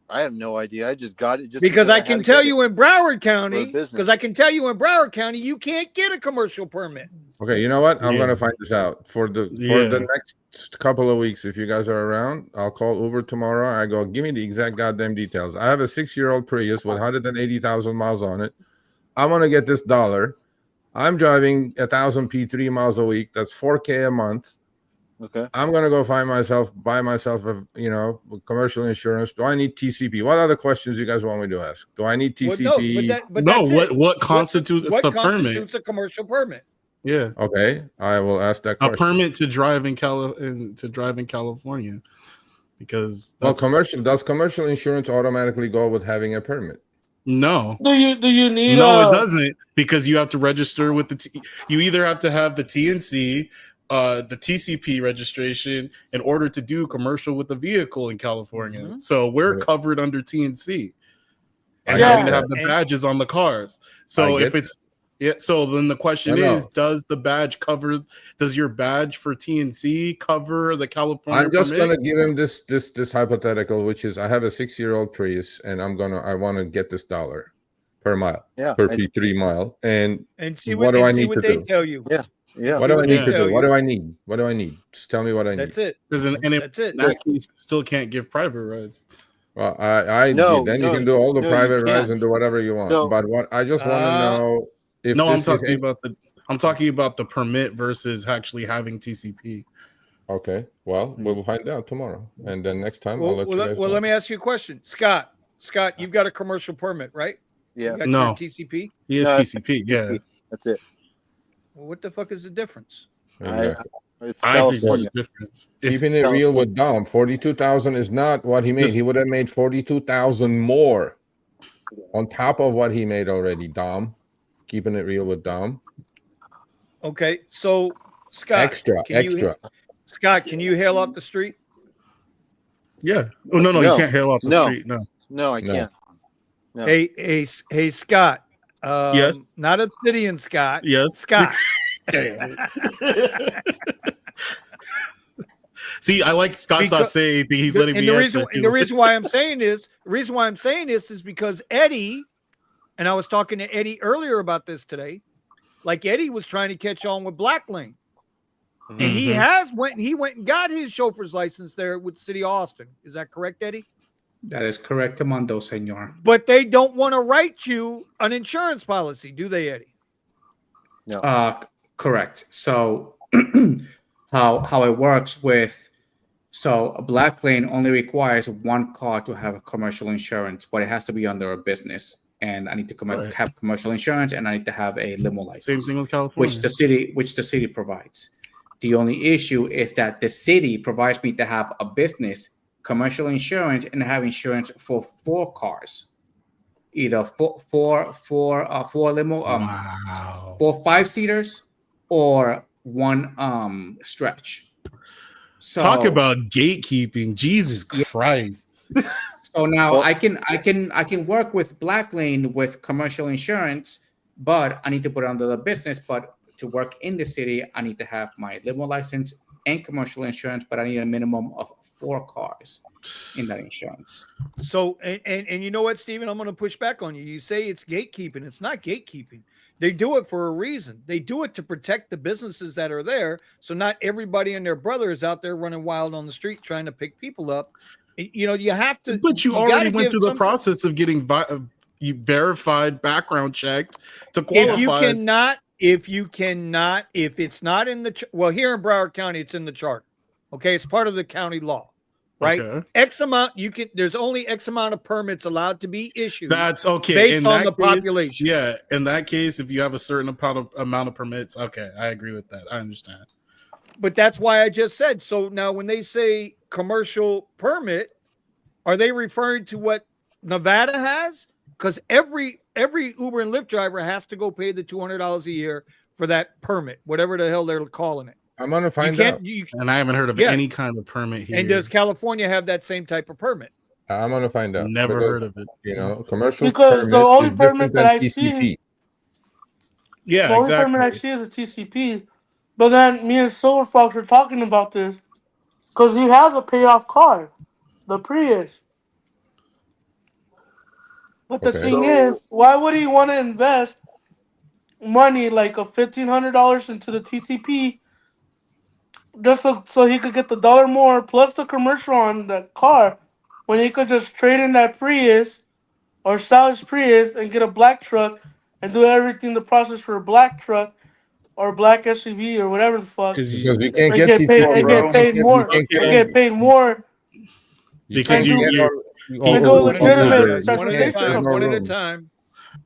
I have no idea. I just got it just Because I had can to tell get you in Broward County, business. because I can tell you in Broward County, you can't get a commercial permit. Okay, you know what? I'm Yeah. gonna find this out for the next couple of weeks. If you guys are around, I'll call Uber tomorrow. I go, give me the exact goddamn details. I have a 6-year-old Prius with 180,000 miles on it. I want to get this dollar. I'm driving 1,000 P3 miles a week. That's 4K a month. Okay. I'm gonna go buy myself a commercial insurance. Do I need TCP? What other questions you guys want me to ask? Do I need Well, TCP? but No, that's it. what constitutes What the constitutes permit? a commercial permit? Yeah, Okay, I will ask that a question. permit to drive in California. because Well, that's does commercial insurance automatically go with having a permit? no. Do you need No, it doesn't, because you have to register with you either have to have the TNC, the TCP registration in order to do commercial with the vehicle in California. Mhm. So we're Yeah. covered under TNC, and I having get to have that. the badges on the cars. So I if get it's so then the question I know. is, does the badge cover? Does your badge for TNC cover the California I'm just permit? gonna give him this hypothetical, which is I have a 6-year-old Prius, and I want to get this $1 per mile, Yeah. per P3 mile, and see what do I need to they do? tell you. Yeah. Yeah. What do I what need they to tell do? What you. do I need? What do I need? Just tell me what I need. That's it. And if That's it. in that case, you still can't give private rides. Well, I No, then you no, can do all the no, you private rides can't. and do whatever you want. So- But what I just want to know if No, I'm this is talking about the permit versus actually having TCP. okay. Well, we'll find out tomorrow, and then next time I'll Well, let you guys know. let me ask you a question, Scott. Scott, you've got a commercial permit, right? Yeah. You got No. your TCP. He is No, TCP, yeah. That's it. Well, what the fuck is the difference? Exactly. It's I think there's California. a difference. Keeping it real with Dom, 42,000 is not what he made. This- He would have made 42,000 more on top of what he made already. Dom, keeping it real with Dom, Okay, so Scott, extra. Scott, can you hail off the street? Yeah. Oh no, No. you can't hail off the No. street. No. No, I No. can't. No. Hey, Scott. Yes. Not Obsidian Scott. Yes. Scott. See, I like Scott's not Because- saying anything. He's letting me the answer. reason why I'm saying this is because Eddie, and I was talking to Eddie earlier about this today. Like Eddie was trying to catch on with Black Lane. And he went and got his chauffeur's license there with City of Austin. Is that correct, Eddie? That is correct, Amando, senor. But they don't want to write you an insurance policy, do they, Eddie? No. Correct. So how it works with a Black Lane only requires one car to have a commercial insurance, but it has to be under a business. And I need to have commercial insurance, and I need to have a limo license. Same thing with California, which the city provides. The only issue is that the city provides me to have a business, commercial insurance, and have insurance for 4 cars, either four limo, 4 5-seaters, or 1 stretch. So, talk about gatekeeping, Jesus Christ! So now I can work with Black Lane with commercial insurance, but I need to put it under the business. But to work in the city, I need to have my limo license and commercial insurance, but I need a minimum of 4 cars in that insurance. So, and you know what, Steven, I'm going to push back on you. You say it's gatekeeping. It's not gatekeeping. They do it for a reason. They do it to protect the businesses that are there. So not everybody and their brother is out there running wild on the street trying to pick people up. You know, you have to. But you already went through the process of getting verified, background checked to qualify. If it's not in the here in Broward County, it's in the charter. Okay, it's part of the county law, right? Okay. X amount there's only X amount of permits allowed to be issued. That's okay based on the population. Yeah, in that case, if you have a certain amount of permits, okay, I agree with that. I understand. But that's why I just said. So now when they say commercial permit, are they referring to what Nevada has? Because every Uber and Lyft driver has to go pay the $200 a year for that permit, whatever the hell they're calling it. I'm gonna find out. And I haven't heard of any kind of permit here. And does California have that same type of permit? I'm gonna find out. Never heard of it. You know, commercial because the only permit that I TCP. see, yeah, the only permit I see is a TCP. But then me and Silver Fox were talking about this because he has a payoff car, the Prius. But the thing is, why would he want to invest money like a $1,500 into the TCP just so he could get the $1 more plus the commercial on that car when he could just trade in that Prius or sell his Prius and get a black truck and do everything the process for a black truck or a black SUV or whatever the fuck. Because you can't get these paid, get paid more. Get paid more because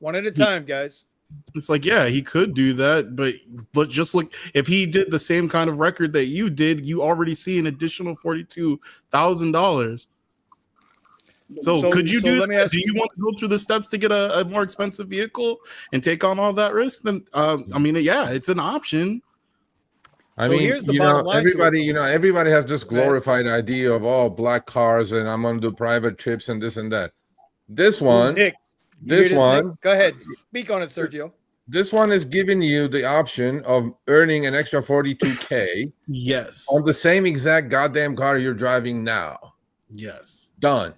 One at a time, guys. It's like, yeah, he could do that, but just look, if he did the same kind of record that you did, you already see an additional $42,000. So could you do that? Do you want to go through the steps to get a more expensive vehicle and take on all that risk? Then I mean, yeah, it's an option. I mean, everybody has this glorified idea of black cars, and I'm going to do private trips and this and that. This one, Nick, Nick? Go ahead, speak on it, Sergio. This one is giving you the option of earning an extra $42K. Yes. On the same exact goddamn car you're driving now. Yes. Done.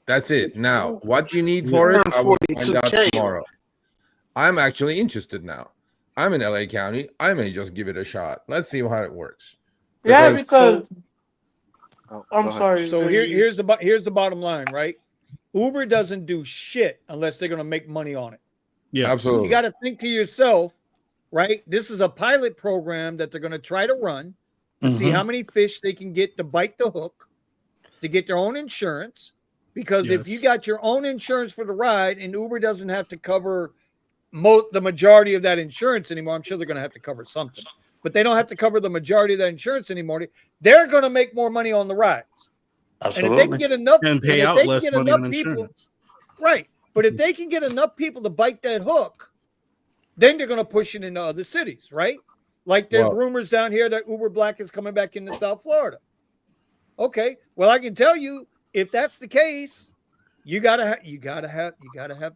That's it. Now, what you need for it, I will find out tomorrow. I'm actually interested now. I'm in LA County. I may just give it a shot. Let's see how it works. Because I'm sorry. So here's the bottom line, right? Uber doesn't do shit unless they're going to make money on it. Yeah, absolutely. You got to think to yourself, right? This is a pilot program that they're going to try to run to see how many fish they can get to bite the hook, to get their own insurance. Because if you got your own insurance for the ride and Uber doesn't have to cover the majority of that insurance anymore, I'm sure they're going to have to cover something, but they don't have to cover the majority of that insurance anymore. They're going to make more money on the rides. Absolutely. And if they can get enough and pay out less money on insurance. Right. But if they can get enough people to bite that hook, then they're going to push it into other cities, right? Like there's rumors down here that Uber Black is coming back into South Florida. Okay. Well, I can tell you, if that's the case, you gotta have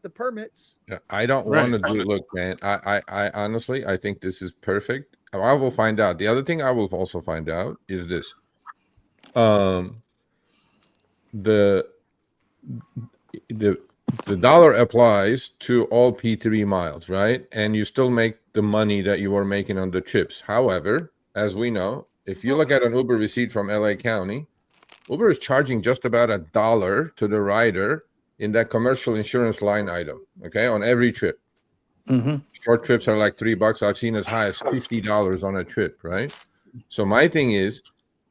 the permits. Yeah, I don't want to do. Look, man, I honestly, I think this is perfect. I will find out. The other thing I will also find out is this: the dollar applies to all P3 miles, right? And you still make the money that you were making on the trips. However, as we know, if you look at an Uber receipt from LA County, Uber is charging just about $1 to the rider in that commercial insurance line item, okay, on every trip. Short trips are like $3. I've seen as high as $50 on a trip, right? So my thing is,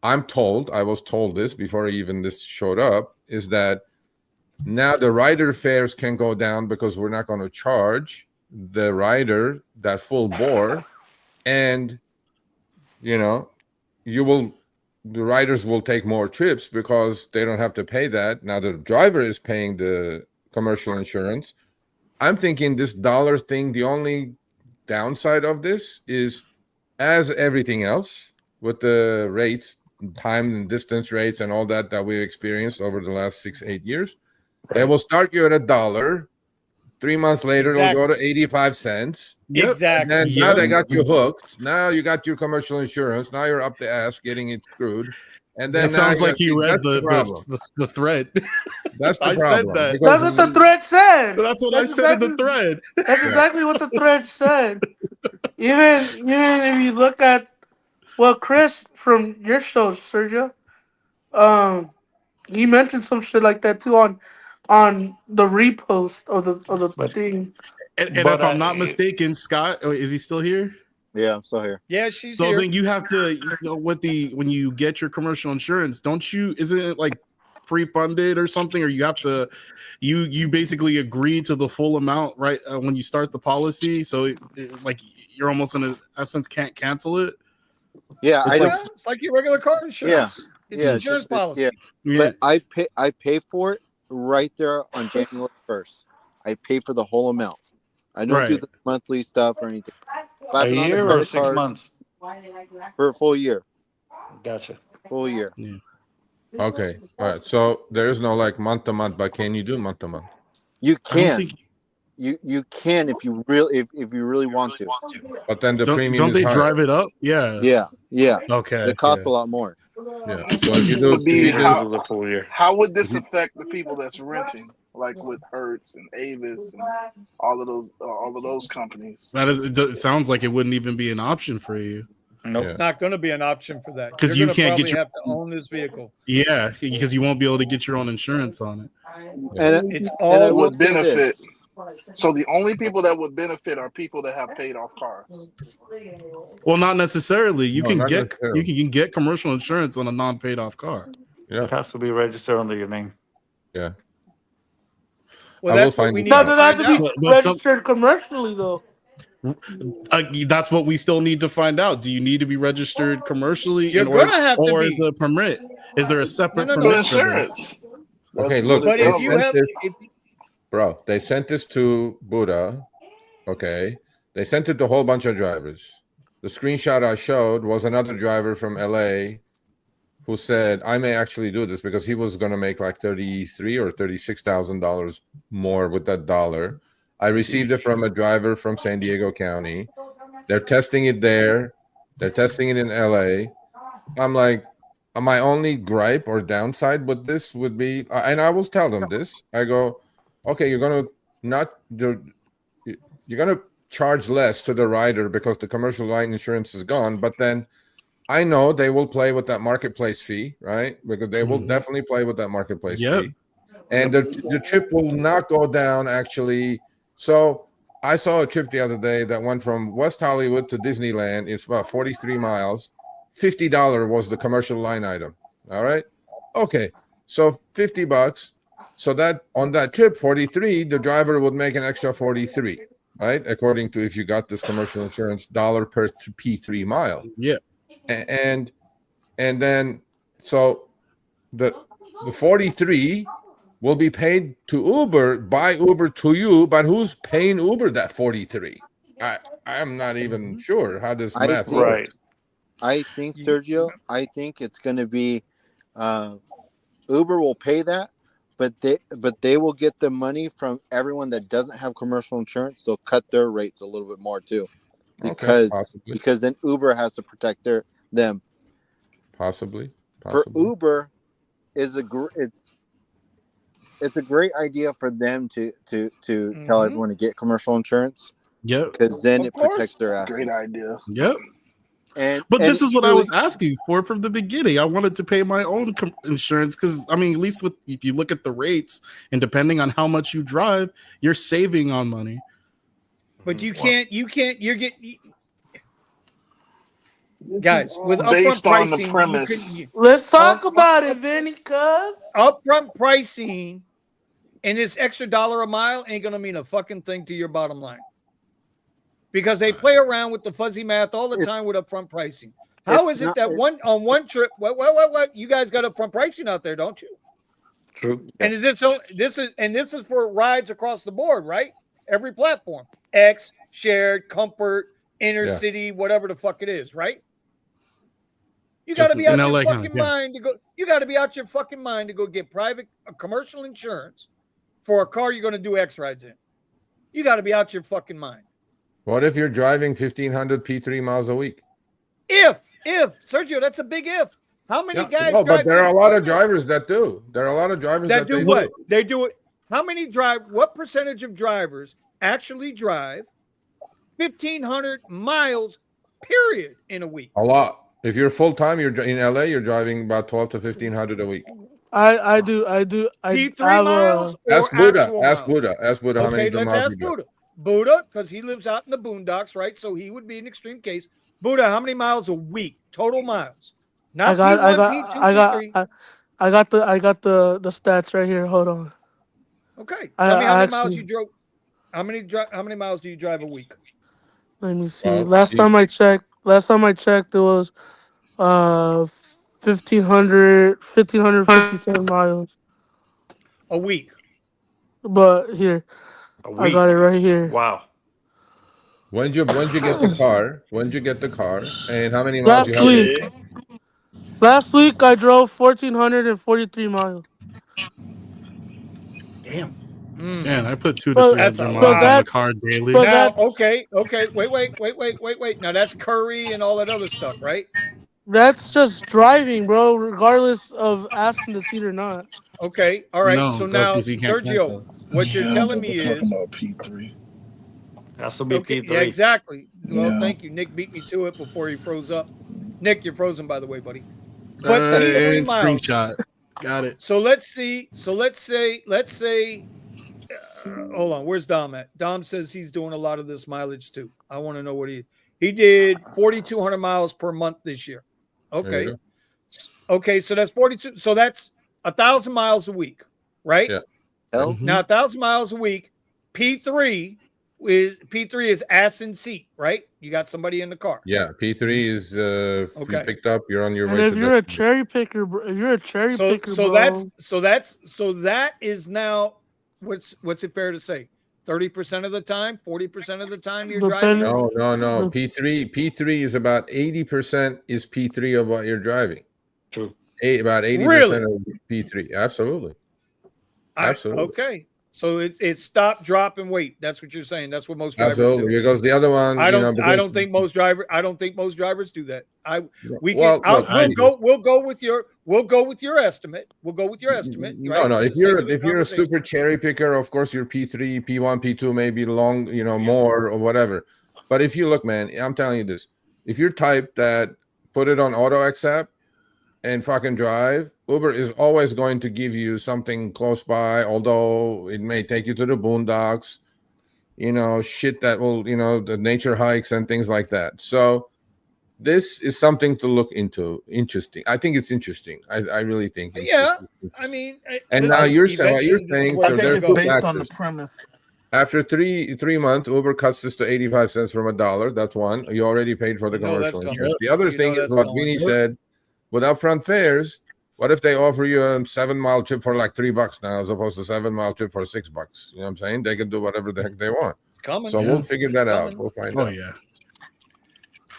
I was told this before even this showed up, is that now the rider fares can go down because we're not going to charge the rider that full bore, and the riders will take more trips because they don't have to pay that. Now the driver is paying the commercial insurance. I'm thinking this dollar thing, the only downside of this is, as everything else with the rates, time and distance rates and all that we experienced over the last 6-8 years, they will start you at $1. 3 months later, it'll go to 85 cents. Exactly. And now they got you hooked. Now you got your commercial insurance. Now you're up the ass getting it screwed. And then it sounds like you read the thread. That's the I problem. said that. That's what the thread said. That's what I said in the thread. That's exactly what the thread said. Even if you look at Chris from your show, Sergio, he mentioned some shit like that too on the repost of the thing. And if I'm not mistaken, Scott, is he still here? Yeah, I'm still here. Yeah, she's here. So then you have to, when you get your commercial insurance, isn't it like pre-funded or something, or you have to, you basically agree to the full amount right when you start the policy, so like you're almost in a essence can't cancel it. Yeah, it's like your regular car insurance. Yeah, it's insurance policy. Yeah. But I pay for it right there on January 1st. I pay for the whole amount. I don't do the monthly stuff or anything. A year or 6 months? For a full year. Gotcha. Full year. Yeah. Okay. All right. So there is no like month to month, but can you do month to month? You can. You can if you really want to. But then the premium. Don't they higher. drive it up? Yeah. Yeah. Okay. It costs a lot more. Yeah. So if you do the full year. How would this affect the people that's renting, like with Hertz and Avis and all of those companies? It sounds like it wouldn't even be an option for you. No, it's not going to be an option for that because you can't get have to own this vehicle. Yeah, because you won't be able to get your own insurance on it. And it's all it would benefit. So the only people that would benefit are people that have paid off cars. Well, not necessarily. You can get commercial insurance on a non-paid off car. Yeah, it has to be registered under your name. Yeah. Well, that's what we need. No, they have to be registered commercially, though. That's what we still need to find out. Do you need to be registered commercially You're gonna have to or be. is a permit? Is there a separate No. permit for this? Insurance. Okay, That's look, what But it they if sounds you like. have, bro, they sent this to Buddha. Okay, they sent it to a whole bunch of drivers. The screenshot I showed was another driver from LA who said, I may actually do this because he was going to make like $33,000 or $36,000 more with that dollar. I received it from a driver from San Diego County. They're testing it there. They're testing it in LA. I'm like, my only gripe or downside with this would be, and I will tell them this. I go, okay, you're going to charge less to the rider because the commercial line insurance is gone, but then I know they will play with that marketplace fee, right? Because they will definitely play with that marketplace fee. And the trip will not go down actually. So I saw a trip the other day that went from West Hollywood to Disneyland. It's about 43 miles. $50 was the commercial line item. All right. Okay. So $50. So that on that trip, 43, the driver would make an extra 43, right? According to if you got this commercial insurance dollar per P3 mile. Yeah. And then so the 43 will be paid to Uber by Uber to you, but who's paying Uber that 43? I'm not even sure how this math works. I think, Sergio, I think it's going to be Uber will pay that, but they will get the money from everyone that doesn't have commercial insurance. They'll cut their rates a little bit more too, because then Uber has to protect them. Possibly. For Uber, it's a great idea for them to tell everyone to get commercial insurance. Yep. Because then it protects their assets. Great idea. Yep. But this is what I was asking for from the beginning. I wanted to pay my own insurance because, I mean, at least if you look at the rates and depending on how much you drive, you're saving on money. But you're getting guys with based upfront on pricing. the premise. Let's talk about it, Vinny, cuz. Upfront pricing and this extra dollar a mile ain't gonna mean a fucking thing to your bottom line. Because they play around with the fuzzy math all the time with upfront pricing. How is it that on one trip? What? You guys got upfront pricing out there, don't you? True. And is this is for rides across the board, right? Every platform, X, shared, comfort, inner city, whatever the fuck it is, right? You got to be out your fucking mind to go. You got to be out your fucking mind to go get private commercial insurance for a car you're going to do X rides in. You got to be out your fucking mind. What if you're driving 1,500 P3 miles a week? If Sergio, that's a big if. How many guys? No, but there are a lot of drivers that do. There are a lot of drivers that do what? They do it. How many drive? What percentage of drivers actually drive 1,500 miles, period, in a week? A lot. If you're full time, you're in LA. You're driving about 12 to 1,500 a week. I do. P3 miles. Ask Buddha. Ask Buddha. Ask Buddha how many let's miles ask Buddha. Buddha, because he lives out in the boondocks, right? So he would be an extreme case. Buddha, how many miles a week? Total miles. Not P1, I got the stats right here. Hold on. Okay. Tell me how many miles you drove. How many miles do you drive a week? Let me see. Last time I checked, it was 1,557 miles a week. But here, I got it right here. Wow. When did you get the car? When did you get the car? And how many miles you have? Last week I drove 1,443 miles. Damn. Man, I put 200 to 300 miles on the car daily. Now, okay. Wait. Now that's Curry and all that other stuff, right? That's just driving, bro, regardless of asking the seat or not. Okay, all right. No, so now, Sergio, what you're telling me is P3. Has to be P3. Yeah, exactly. Well, thank you. Nick beat me to it before he froze up. Nick, you're frozen, by the way, buddy. But and screenshot. Got it. So let's see. So let's say. Hold on. Where's Dom at? Dom says he's doing a lot of this mileage too. I want to know what he did 4,200 miles per month this year. Okay. Okay. So that's 42. So that's 1,000 miles a week, right? Yeah. Now 1,000 miles a week, P3. P3 is ass in seat, right? You got somebody in the car. Yeah, P3 is you picked up, you're on your And way if to you're a destination. cherry picker, if you're a cherry picker, So bro, that is now what's it fair to say? 30% of the time, 40% of the time you're driving. depending. No. P3 is about 80% is P3 of what you're driving. True. About 80% Really? of P3. Absolutely. Absolutely. Okay. So it's stop, drop, and wait. That's what you're saying. That's what most drivers Absolutely, do. because the other one, I don't because, think most drivers do that. well, look, We'll go with your estimate. We'll go with your estimate. Right? No. For If the sake you're of the if you're a conversation. super cherry picker, of course your P3, P1, P2 may be long, more or whatever. But if you look, man, I'm telling you this: if you're type that put it on auto accept and fucking drive, Uber is always going to give you something close by, although it may take you to the boondocks, shit that will, the nature hikes and things like that. So this is something to look into. Interesting. I think it's interesting. I really think. Yeah. I mean, and now you're saying, I think it's based on the premise. After three months, Uber cuts this to 85 cents from $1. That's one. You already paid for the commercial insurance. The other thing is what Vinny said. With upfront fares, what if they offer you a 7-mile trip for like $3 now, as opposed to 7-mile trip for $6? You know what I'm saying? They can do whatever the heck they want. It's coming. So we'll figure that out. We'll find out. Oh yeah.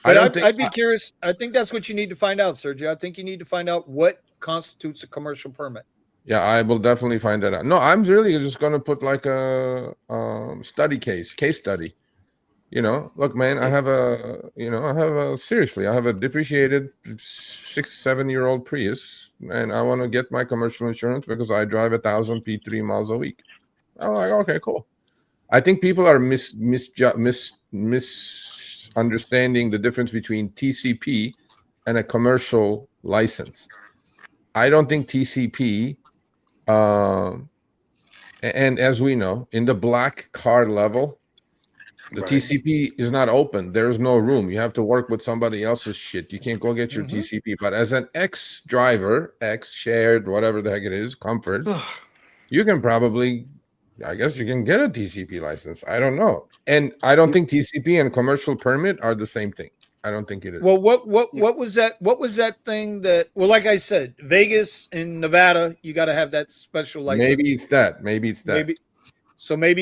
But I'd be curious. I think that's what you need to find out, Sergio. I think you need to find out what constitutes a commercial permit. Yeah, I will definitely find that out. No, I'm really just going to put like a case study. Look, man, I have seriously, I have a depreciated 6-7-year-old Prius, and I want to get my commercial insurance because I drive 1,000 P3 miles a week. I'm like, okay, cool. I think people are misunderstanding the difference between TCP and a commercial license. I don't think TCP, and as we know, in the black car level, the TCP is not open. There's no room. You have to work with somebody else's shit. You can't go get your TCP. But as an ex-driver, shared, whatever the heck it is, comfort, you can probably, I guess you can get a TCP license. I don't know. And I don't think TCP and commercial permit are the same thing. I don't think it is. Well, what was that? What was that thing that? Well, like I said, Vegas and Nevada, you got to have that special license. Maybe it's that. Maybe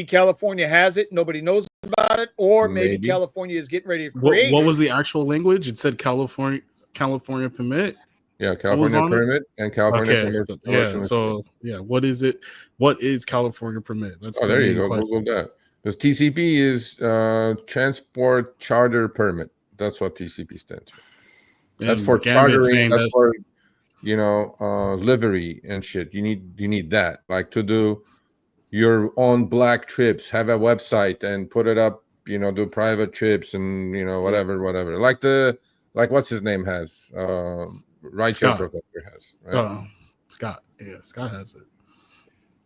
California has it. Nobody knows about it, or maybe California is getting ready to create. What was the actual language? It said California permit. Yeah, California permit and California commercial. What is it? What is California permit? That's there you go. Google that. Because TCP is transport charter permit. That's what TCP stands for. That's for chartering. That's for livery and shit. You need that, like to do your own black trips, have a website and put it up, do private trips and whatever. Like what's his name has Rideshare Professor has, right? Scott. Yeah, Scott has it.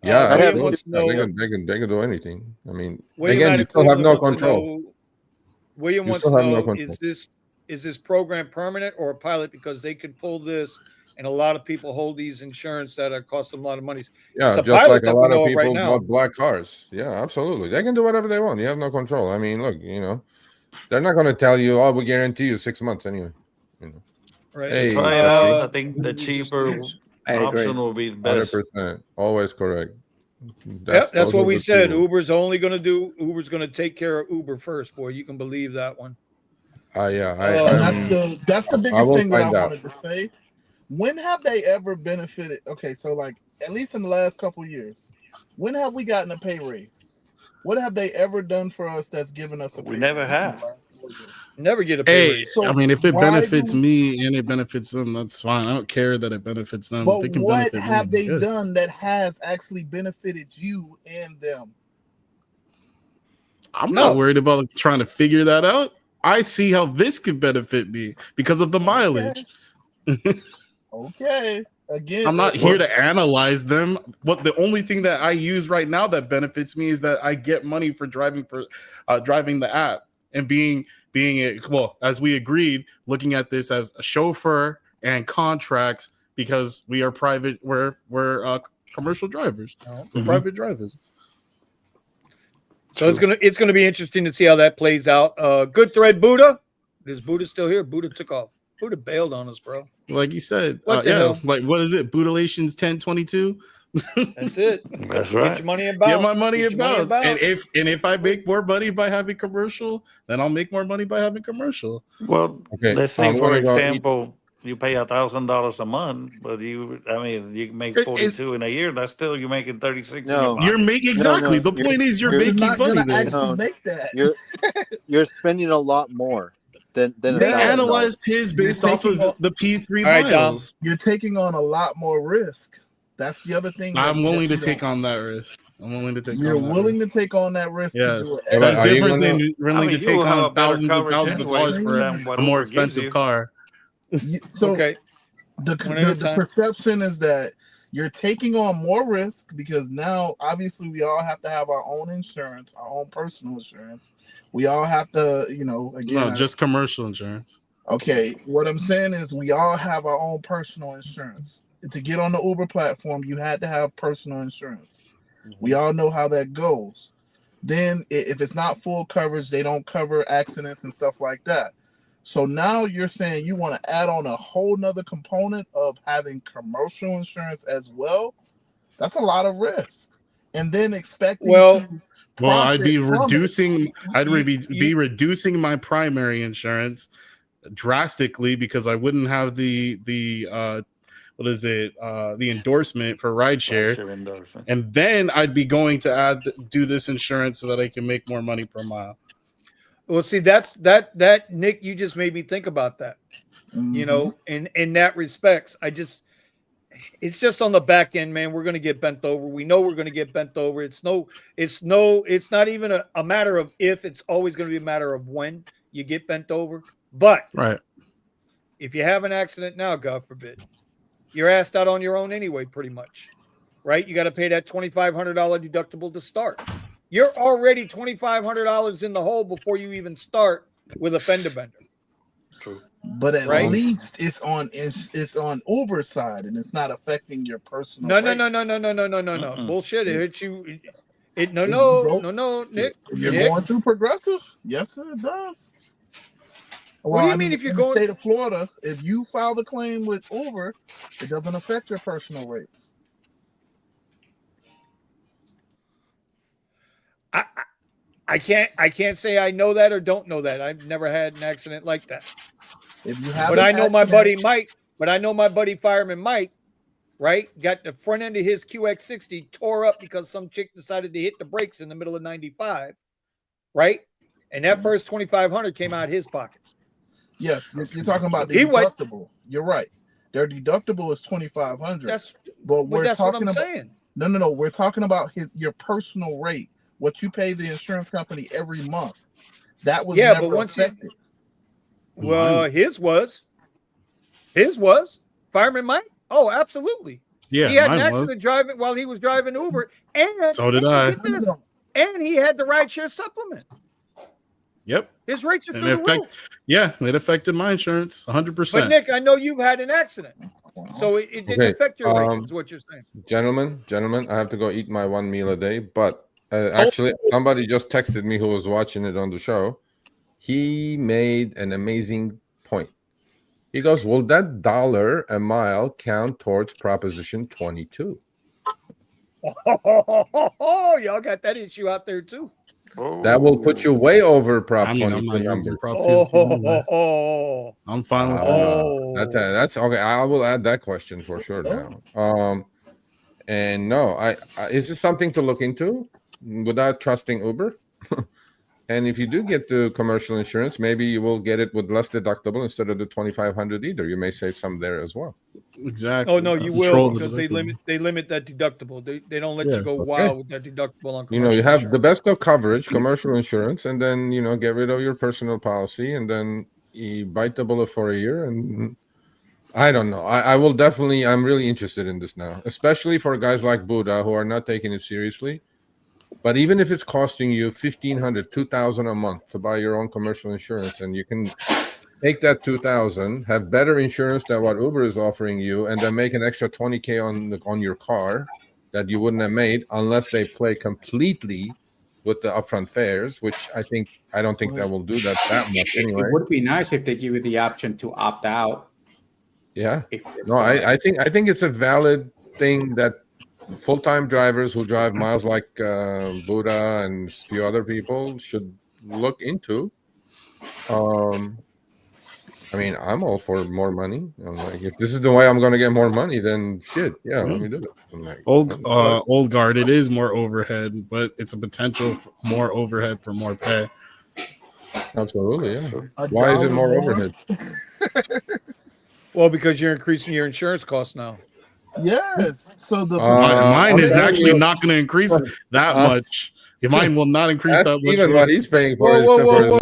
Yeah, they can do anything. I mean, again, you still have no control. William wants to know, is this program permanent or a pilot? Because they could pull this, and a lot of people hold these insurance that are cost them a lot of money. Yeah, just like a lot of people bought black cars. Yeah, absolutely. They can do whatever they want. You have no control. I mean, look, they're not going to tell you, "Oh, we guarantee you 6 months anyway." Right. Hey, try it out. I think the cheaper option will be the best. 100%. Always correct. That's what we said. Uber's going to take care of Uber first, boy. You can believe that one. That's the biggest thing that I wanted to say. When have they ever benefited? Okay, so like at least in the last couple of years, when have we gotten a pay raise? What have they ever done for us that's given us a pay raise? We never have. Never get a pay raise. So I mean, if it benefits me and it benefits them, that's fine. I don't care that it benefits them. But what have they done that has actually benefited you and them? I'm not worried about trying to figure that out. I see how this could benefit me because of the mileage. Okay. Again, I'm not here to analyze them. The only thing that I use right now that benefits me is that I get money for driving the app and being as we agreed, looking at this as a chauffeur and contracts because we are private. We're commercial drivers. We're private drivers. So it's gonna be interesting to see how that plays out. Good thread, Buddha. Is Buddha still here? Buddha took off. Buddha bailed on us, bro. Like you said, What the hell? like what is it? Bootalations 1022. That's it. That's right. Get your money and bounce. Get my money Get and your money bounce. And if I make more money by having commercial, then I'll make more money by having commercial. Well, Okay, let's say, I'm for gonna go eat. example, you pay $1,000 a month, but you make 42 in a year. That's still you making 36. No. You're making exactly. No, the point is you're you're making not money. gonna There. actually No, make that. You're spending a lot more than They $1,000. analyzed his based off of the P3 All right, Dom. miles. You're taking on a lot more risk. That's the other thing. I'm willing to take on that risk. I'm willing to take. You're on that willing risk. to take on that risk. Yes, To do that's Are you different gonna- than willing to you take will have a on better thousands and coverage thousands of anyway dollars for than what a more Uber gives expensive you. car. So Okay. the perception is that you're taking on more risk because now obviously we all have to have our own insurance, our own personal insurance. We all have to, again. No, just commercial insurance. Okay, what I'm saying is we all have our own personal insurance. To get on the Uber platform, you had to have personal insurance. We all know how that goes. Then if it's not full coverage, they don't cover accidents and stuff like that. So now you're saying you want to add on a whole nother component of having commercial insurance as well. That's a lot of risk. And then expecting Well, to I'd be profit from it. reducing. I'd be reducing my primary insurance drastically because I wouldn't have the endorsement for rideshare endorsement. and then I'd be going to do this insurance so that I can make more money per mile. Well, see, that Nick, you just made me think about that. In that respects, it's just on the back end, man. We're going to get bent over. We know we're going to get bent over. It's not even a matter of if, it's always going to be a matter of when you get bent over. But right, if you have an accident now, God forbid, you're asked out on your own anyway, pretty much, right? You got to pay that $2,500 deductible to start. You're already $2,500 in the hole before you even start with a fender bender. True. But at least it's on Uber's side and it's not affecting your personal. No. Bullshit. It hits you. No, Nick. If you're going through Progressive, yes, it does. What do you mean if you're going in the state of Florida, if you file the claim with Uber, it doesn't affect your personal rates. I can't say I know that or don't know that. I've never had an accident like that. If you have, but I know my buddy Mike. But I know my buddy Fireman Mike, right? Got the front end of his QX60 tore up because some chick decided to hit the brakes in the middle of 95, right? And that first $2,500 came out of his pocket. Yes, you're talking about the deductible. You're right. Their deductible is $2,500. That's what I'm saying. No. We're talking about your personal rate, what you pay the insurance company every month. That was never affected. His was Fireman Mike. Oh, absolutely. Yeah, he had an accident driving while he was driving Uber, and so did I. And he had the rideshare supplement. Yep. His rates are through the roof. Yeah, it affected my insurance 100%. But Nick, I know you've had an accident, so it didn't affect your rate. Is what you're saying, gentlemen. I have to go eat my one meal a day. But actually, somebody just texted me who was watching it on the show. He made an amazing point. He goes, "Will that $1 a mile count towards Proposition 22?" Oh, y'all got that issue out there too. That will put you way over Prop 22 I'm not number. Prop 22. I'm fine with that. That's okay. I will add that question for sure now. And no, is this something to look into without trusting Uber? And if you do get the commercial insurance, maybe you will get it with less deductible instead of the $2,500 either. You may save some there as well. Exactly. Oh no, you will, because they limit that deductible. They don't let you go wild with that deductible on commercial you have insurance. the best of coverage, commercial insurance, and then get rid of your personal policy, and then you bite the bullet for a year. And I don't know. I will definitely. I'm really interested in this now, especially for guys like Buddha who are not taking it seriously. But even if it's costing you $1,500, $2,000 a month to buy your own commercial insurance, and you can take that $2,000, have better insurance than what Uber is offering you, and then make an extra $20K on your car that you wouldn't have made unless they play completely with the upfront fares, which I don't think that will do that much anyway. It would be nice if they give you the option to opt out. Yeah. No, I think it's a valid thing that full-time drivers who drive miles like Buddha and a few other people should look into. I mean, I'm all for more money. I'm like, if this is the way I'm going to get more money, then shit, yeah, let me do it. I'm like, old guard. It is more overhead, but it's a potential for more overhead for more pay. Absolutely, yeah. Why is it more overhead? Well, because you're increasing your insurance costs now. Yes. So the mine is actually not going to increase that much. Mine will not increase that much. Even what he's paying for.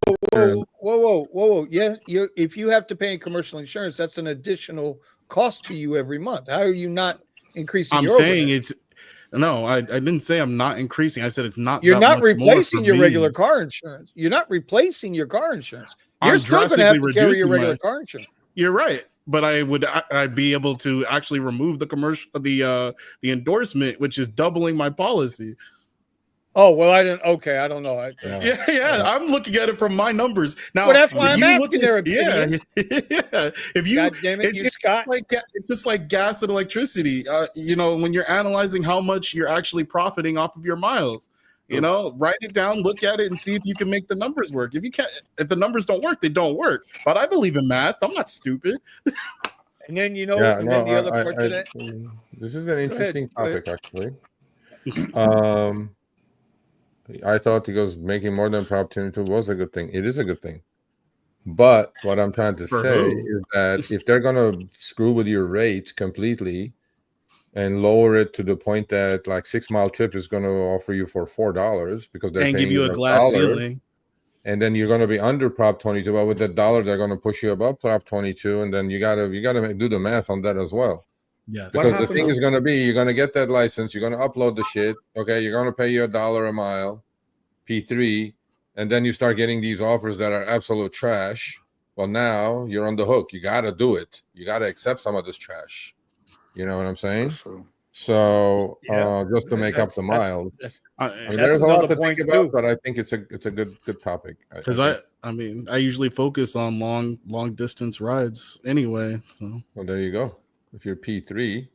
Whoa. Yeah, if you have to pay commercial insurance, that's an additional cost to you every month. How are you not increasing? I'm saying overhead? I didn't say I'm not increasing. I said it's not. You're not replacing your regular car insurance. You're not replacing your car insurance. You're still going to have to carry your regular car insurance. You're right. But I'd be able to actually remove the endorsement, which is doubling my policy. Oh, well, I didn't. Okay, I don't know. I'm looking at it from my numbers now. Well, that's why I'm asking there. Yeah. If you, God damn it, Scott. It's just like gas and electricity. When you're analyzing how much you're actually profiting off of your miles, write it down, look at it, and see if you can make the numbers work. If the numbers don't work, they don't work. But I believe in math. I'm not stupid. And then the other part to that. This is an interesting topic, actually. I thought because making more than per opportunity was a good thing. It is a good thing. But what I'm trying to say is that if they're going to screw with your rate completely and lower it to the point that like 6 mile trip is going to offer you for $4 because they're paying give you a glass ceiling. And then you're going to be under Prop 22. But with that $1, they're going to push you above Prop 22. And then you gotta do the math on that as well. Yes. Because the thing is going to be, you're going to get that license, you're going to upload the shit. Okay, you're going to pay you $1 a mile, P3, and then you start getting these offers that are absolute trash. Well, now you're on the hook. You got to do it. You got to accept some of this trash. You know what I'm saying? So just to make up the miles. There's a lot to think about, but I think it's a good topic. Because I usually focus on long distance rides anyway. So. Well, there you go. If you're P3,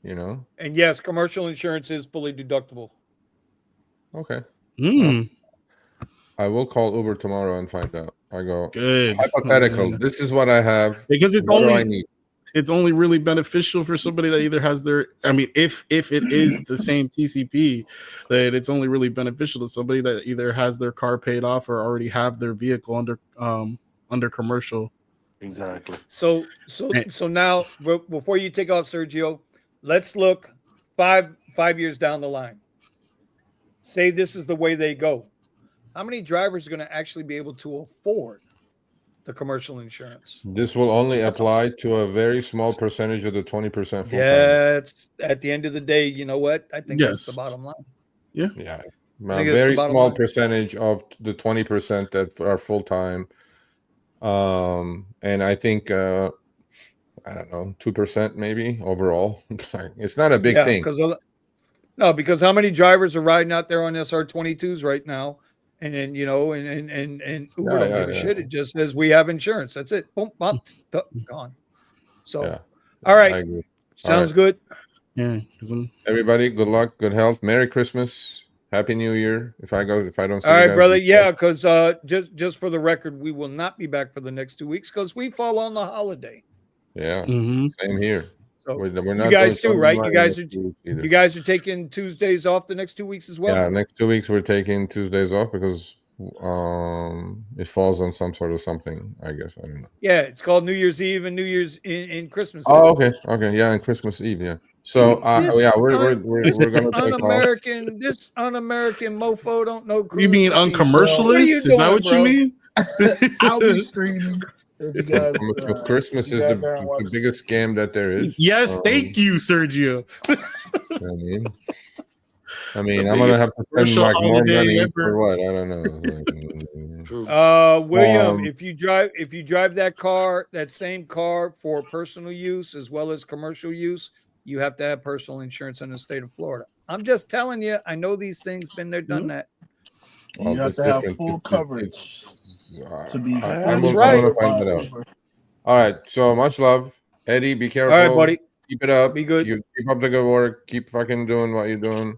And yes, commercial insurance is fully deductible. Okay. Well, I will call Uber tomorrow and find out. I go, good. Hypothetical. This is what I have. Because it's only really beneficial for somebody that either has if it is the same TCP, that it's only really beneficial to somebody that either has their car paid off or already have their vehicle under commercial. Exactly. So now, before you take off, Sergio, let's look 5 years down the line. Say this is the way they go. How many drivers are going to actually be able to afford the commercial insurance? This will only apply to a very small percentage of the 20% full time. Yeah, it's at the end of the day, you know what? I think that's the bottom line. Yeah. A very small percentage of the 20% that are full time. And I think I don't know, 2% maybe overall. It's not a big thing. Because how many drivers are riding out there on SR22s right now? And then, and Uber don't give a shit. It just says we have insurance. That's it. Boom, bump, gone. So, all right. Sounds good. Yeah. Everybody, good luck, good health. Merry Christmas. Happy New Year. If I don't see you guys. All right, brother. Yeah, because just for the record, we will not be back for the next 2 weeks because we fall on the holiday. Yeah. Same here. So we're not you guys too, right? You guys are taking Tuesdays off the next 2 weeks as well. Yeah, next 2 weeks we're taking Tuesdays off because it falls on some sort of something. I guess I don't know. Yeah, it's called New Year's Eve and New Year's in Christmas. Oh, okay, yeah, and Christmas Eve, yeah. So we're gonna un-American. This un-American mofo don't know. You mean uncommercialist? Is that what you mean? I'll be streaming. Christmas is the biggest scam that there is. Yes, thank you, Sergio. I mean, I'm gonna have to spend like more money for what? I don't know. William, if you drive that same car for personal use as well as commercial use, you have to have personal insurance in the state of Florida. I'm just telling you, I know these things, been there, done that. You have to have full coverage to be. I'm That's going to right. find that out. All right. So much love, Eddie. Be careful. All right, buddy. Keep it up. Be good. You keep up the good work. Keep fucking doing what you're doing.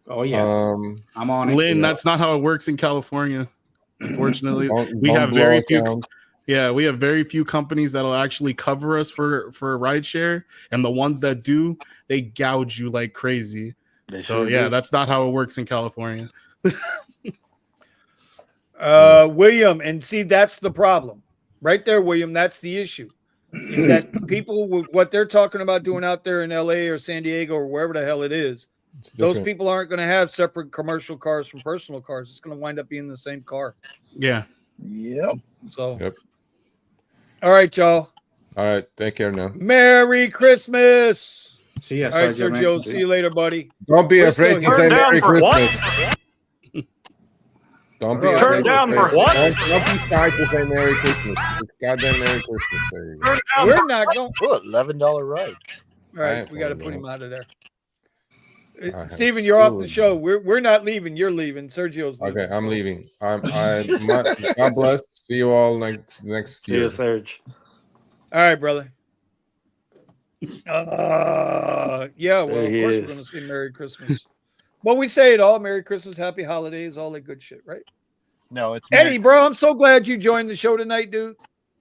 Oh yeah. I'm on it. Lynn, that's not how it works in California. Unfortunately, we don't have blow very us few. down. Yeah, we have very few companies that'll actually cover us for rideshare, and the ones that do, they gouge you like crazy. So yeah, that's not how it works in California. William, and see, that's the problem right there, William. That's the issue. Is that people with what they're talking about doing out there in LA or San Diego or wherever the hell it is, those people aren't going to have separate commercial cars from personal cars. It's going to wind up being the same car. Yeah. Yep. So. Yep. All right, y'all. All right. Take care now. Merry Christmas. See ya, all right, Sergio. See you later, buddy. Don't be afraid to say Merry Christmas. Don't be Turn down for what? Don't be shy to say Merry Christmas. It's goddamn Merry Christmas. There you go. We're not going. Oh, $11 ride. All right, we got to put him out of there. Steven, you're off the show. We're not leaving. You're leaving. Sergio's leaving. Okay, I'm leaving. God bless. See you all next year. See you, Serge. All right, brother. Yeah, well, of course we're going to say Merry Christmas. Well, we say it all. Merry Christmas, Happy Holidays, all that good shit, right? No, it's Eddie, bro. I'm so glad you joined the show tonight, dude.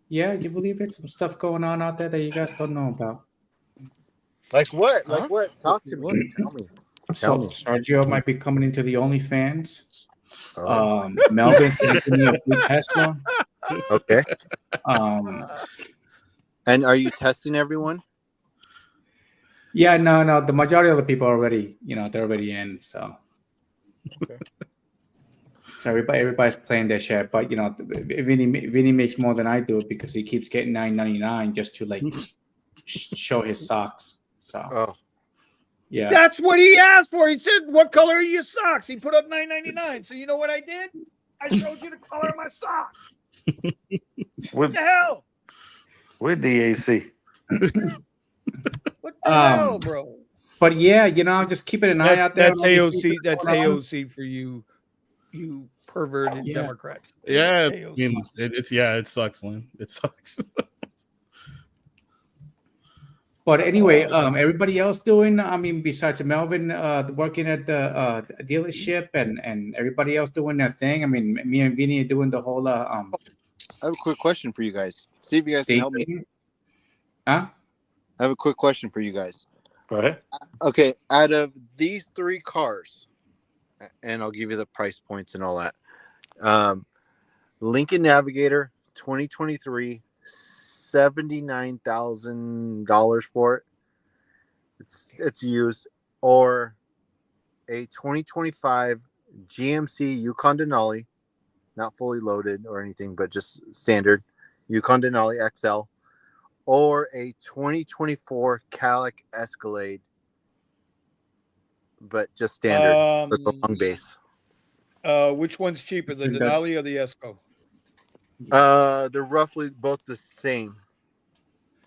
Yeah, you believe it? Some stuff going on out there that you guys don't know about. Like what? Like what? Talk to me. Tell me. So Sergio might be coming into the OnlyFans. Melvin's giving me a free Tesla. Okay. And are you testing everyone? Yeah, no. The majority of the people are already, they're already in. So, okay. So everybody's playing their share, but Vinny makes more than I do because he keeps getting $9.99 just to show his socks. So, yeah, that's what he asked for. He said, "What color are your socks?" He put up $9.99. So you know what I did? I showed you the color of my socks. What the hell? With the AC. What the hell, bro? But yeah, I'm just keeping an eye out there. That's AOC. That's AOC for you perverted Democrats. Yeah, it sucks, Lynn. It sucks. But anyway, everybody else doing, besides Melvin working at the dealership and everybody else doing their thing. Me and Vinny are doing the whole I have a quick question for you guys. See if you guys can help me. Huh? I have a quick question for you guys. Go ahead. Okay, out of these three cars, and I'll give you the price points and all that. Lincoln Navigator 2023, $79,000 for it. It's used, or a 2025 GMC Yukon Denali, not fully loaded or anything, but just standard Yukon Denali XL, or a 2024 Cadillac Escalade, but just standard with the long base. Which one's cheaper, the Denali or the Esco? They're roughly both the same.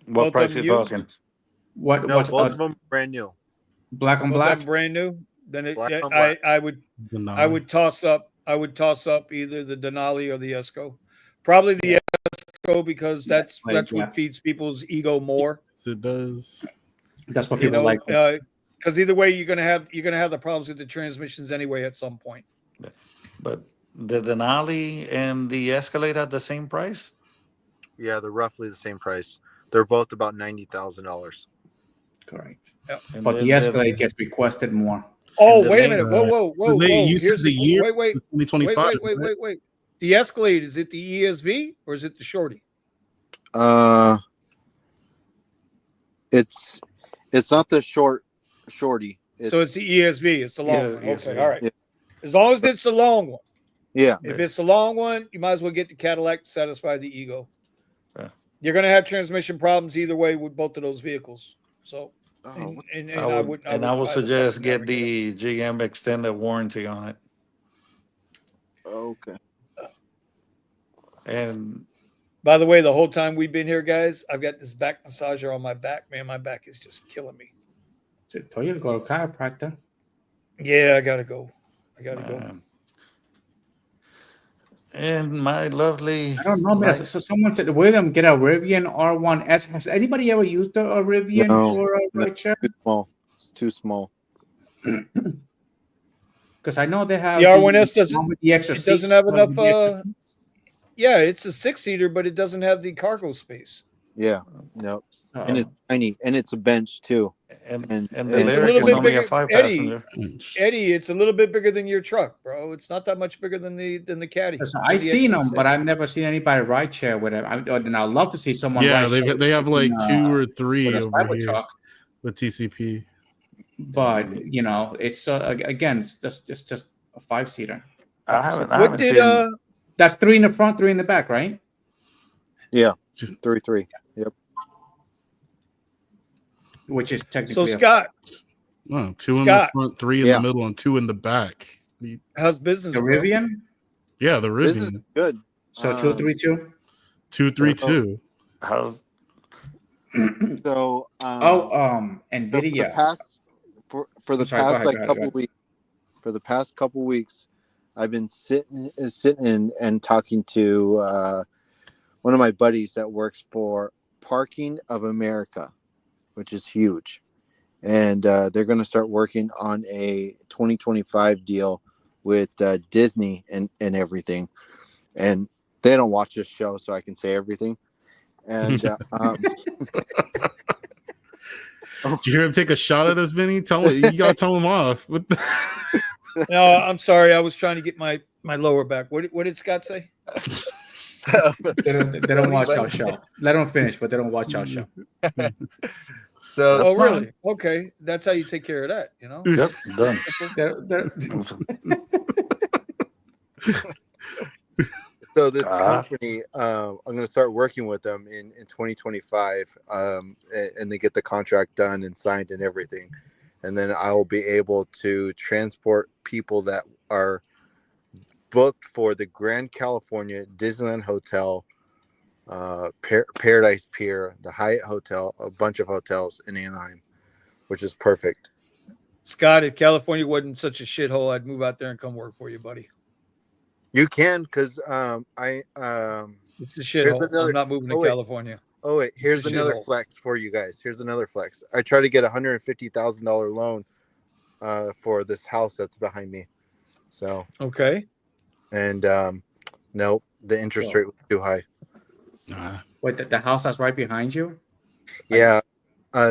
What price are you talking? Both of them brand new. Black on black, brand new. Then I would toss up either the Denali or the Esco. Probably the Esco because that's what feeds people's ego more. It does. That's what people like. Because either way, you're gonna have the problems with the transmissions anyway at some point. But the Denali and the Escalade at the same price? Yeah, they're roughly the same price. They're both about $90,000. Correct. Yep. But the Escalade gets requested more. Oh, wait a minute. Whoa. You said the year. Wait. 2025. Wait. The Escalade, is it the ESV or is it the Shorty? It's not the Shorty. So it's the ESV. It's the long one. Okay, all right. Yeah. As long as it's the long one. Yeah. If it's the long one, you might as well get the Cadillac to satisfy the ego. Yeah. You're going to have transmission problems either way with both of those vehicles. So, I would suggest get the GM extended warranty on it. Okay. And by the way, the whole time we've been here, guys, I've got this back massager on my back. Man, my back is just killing me. Told you to go to chiropractor. Yeah, I gotta go. And my lovely. I don't know, man. So someone said, William, get a Rivian R1S. Has anybody ever used a Rivian for a rideshare? Too small. It's too small. Because I know they have The R1S doesn't. the extra It doesn't seats, have the enough. extra seats. Yeah, it's a 6-seater, but it doesn't have the cargo space. Yeah, no, So, and it's tiny, and it's a bench too. And And the It's a lyric little is bit only bigger. a 5 Eddie, passenger. Eddie, it's a little bit bigger than your truck, bro. It's not that much bigger than the Caddy. so I've seen them, but I've never seen anybody rideshare with it. And I'd love to see someone. Yeah, rideshare they have like 2 or 3 with a over here Cybertruck. with TCP. But it's again, it's just a 5-seater. I haven't What did seen. That's 3 in the front, 3 in the back, right? Yeah, 3. Yep. Which is So technically Scott, 2 in the front, 3 in the middle, and 2 in the back. how's business? the bro? Rivian. Yeah, the Business Rivian is good. So 232. 232. How's So NVIDIA. For the past couple weeks, for the past couple weeks, I've been sitting and talking to one of my buddies that works for Parking of America, which is huge, and they're going to start working on a 2025 deal with Disney and everything. And they don't watch this show, so I can say everything. And Did you hear him take a shot at us, Vinny? You gotta tell him off. No, I'm sorry. I was trying to get my lower back. What did Scott say? They don't watch our show. Let them finish, but they don't watch our show. So, really? Okay, that's how you take care of that. Yep, done. So this company, I'm going to start working with them in 2025, and they get the contract done and signed and everything, and then I will be able to transport people that are booked for the Grand California Disneyland Hotel, Paradise Pier, the Hyatt Hotel, a bunch of hotels in Anaheim, which is perfect. Scott, if California wasn't such a shithole, I'd move out there and come work for you, buddy. You can, because it's a shithole. I'm not moving to California. Oh wait, here's another flex for you guys. Here's another flex. I tried to get $150,000 loan for this house that's behind me. So okay, and nope, the interest rate was too high. Wait, the house that's right behind you? Yeah.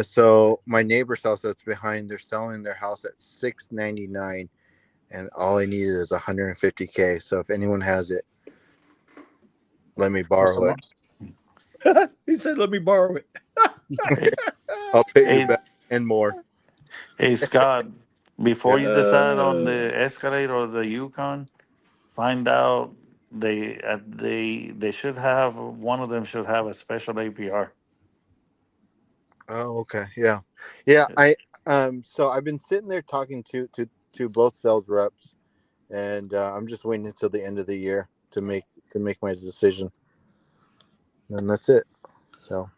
So my neighbor's house that's behind, they're selling their house at $699. And all I needed is $150K. So if anyone has it, let me borrow it. He said, "Let me borrow it." I'll pay you back and more. Hey Scott, before you decide on the Escalade or the Yukon, find out they should have, one of them should have a special APR. Oh, okay, yeah. So I've been sitting there talking to both sales reps, and I'm just waiting until the end of the year to make my decision, and that's it. So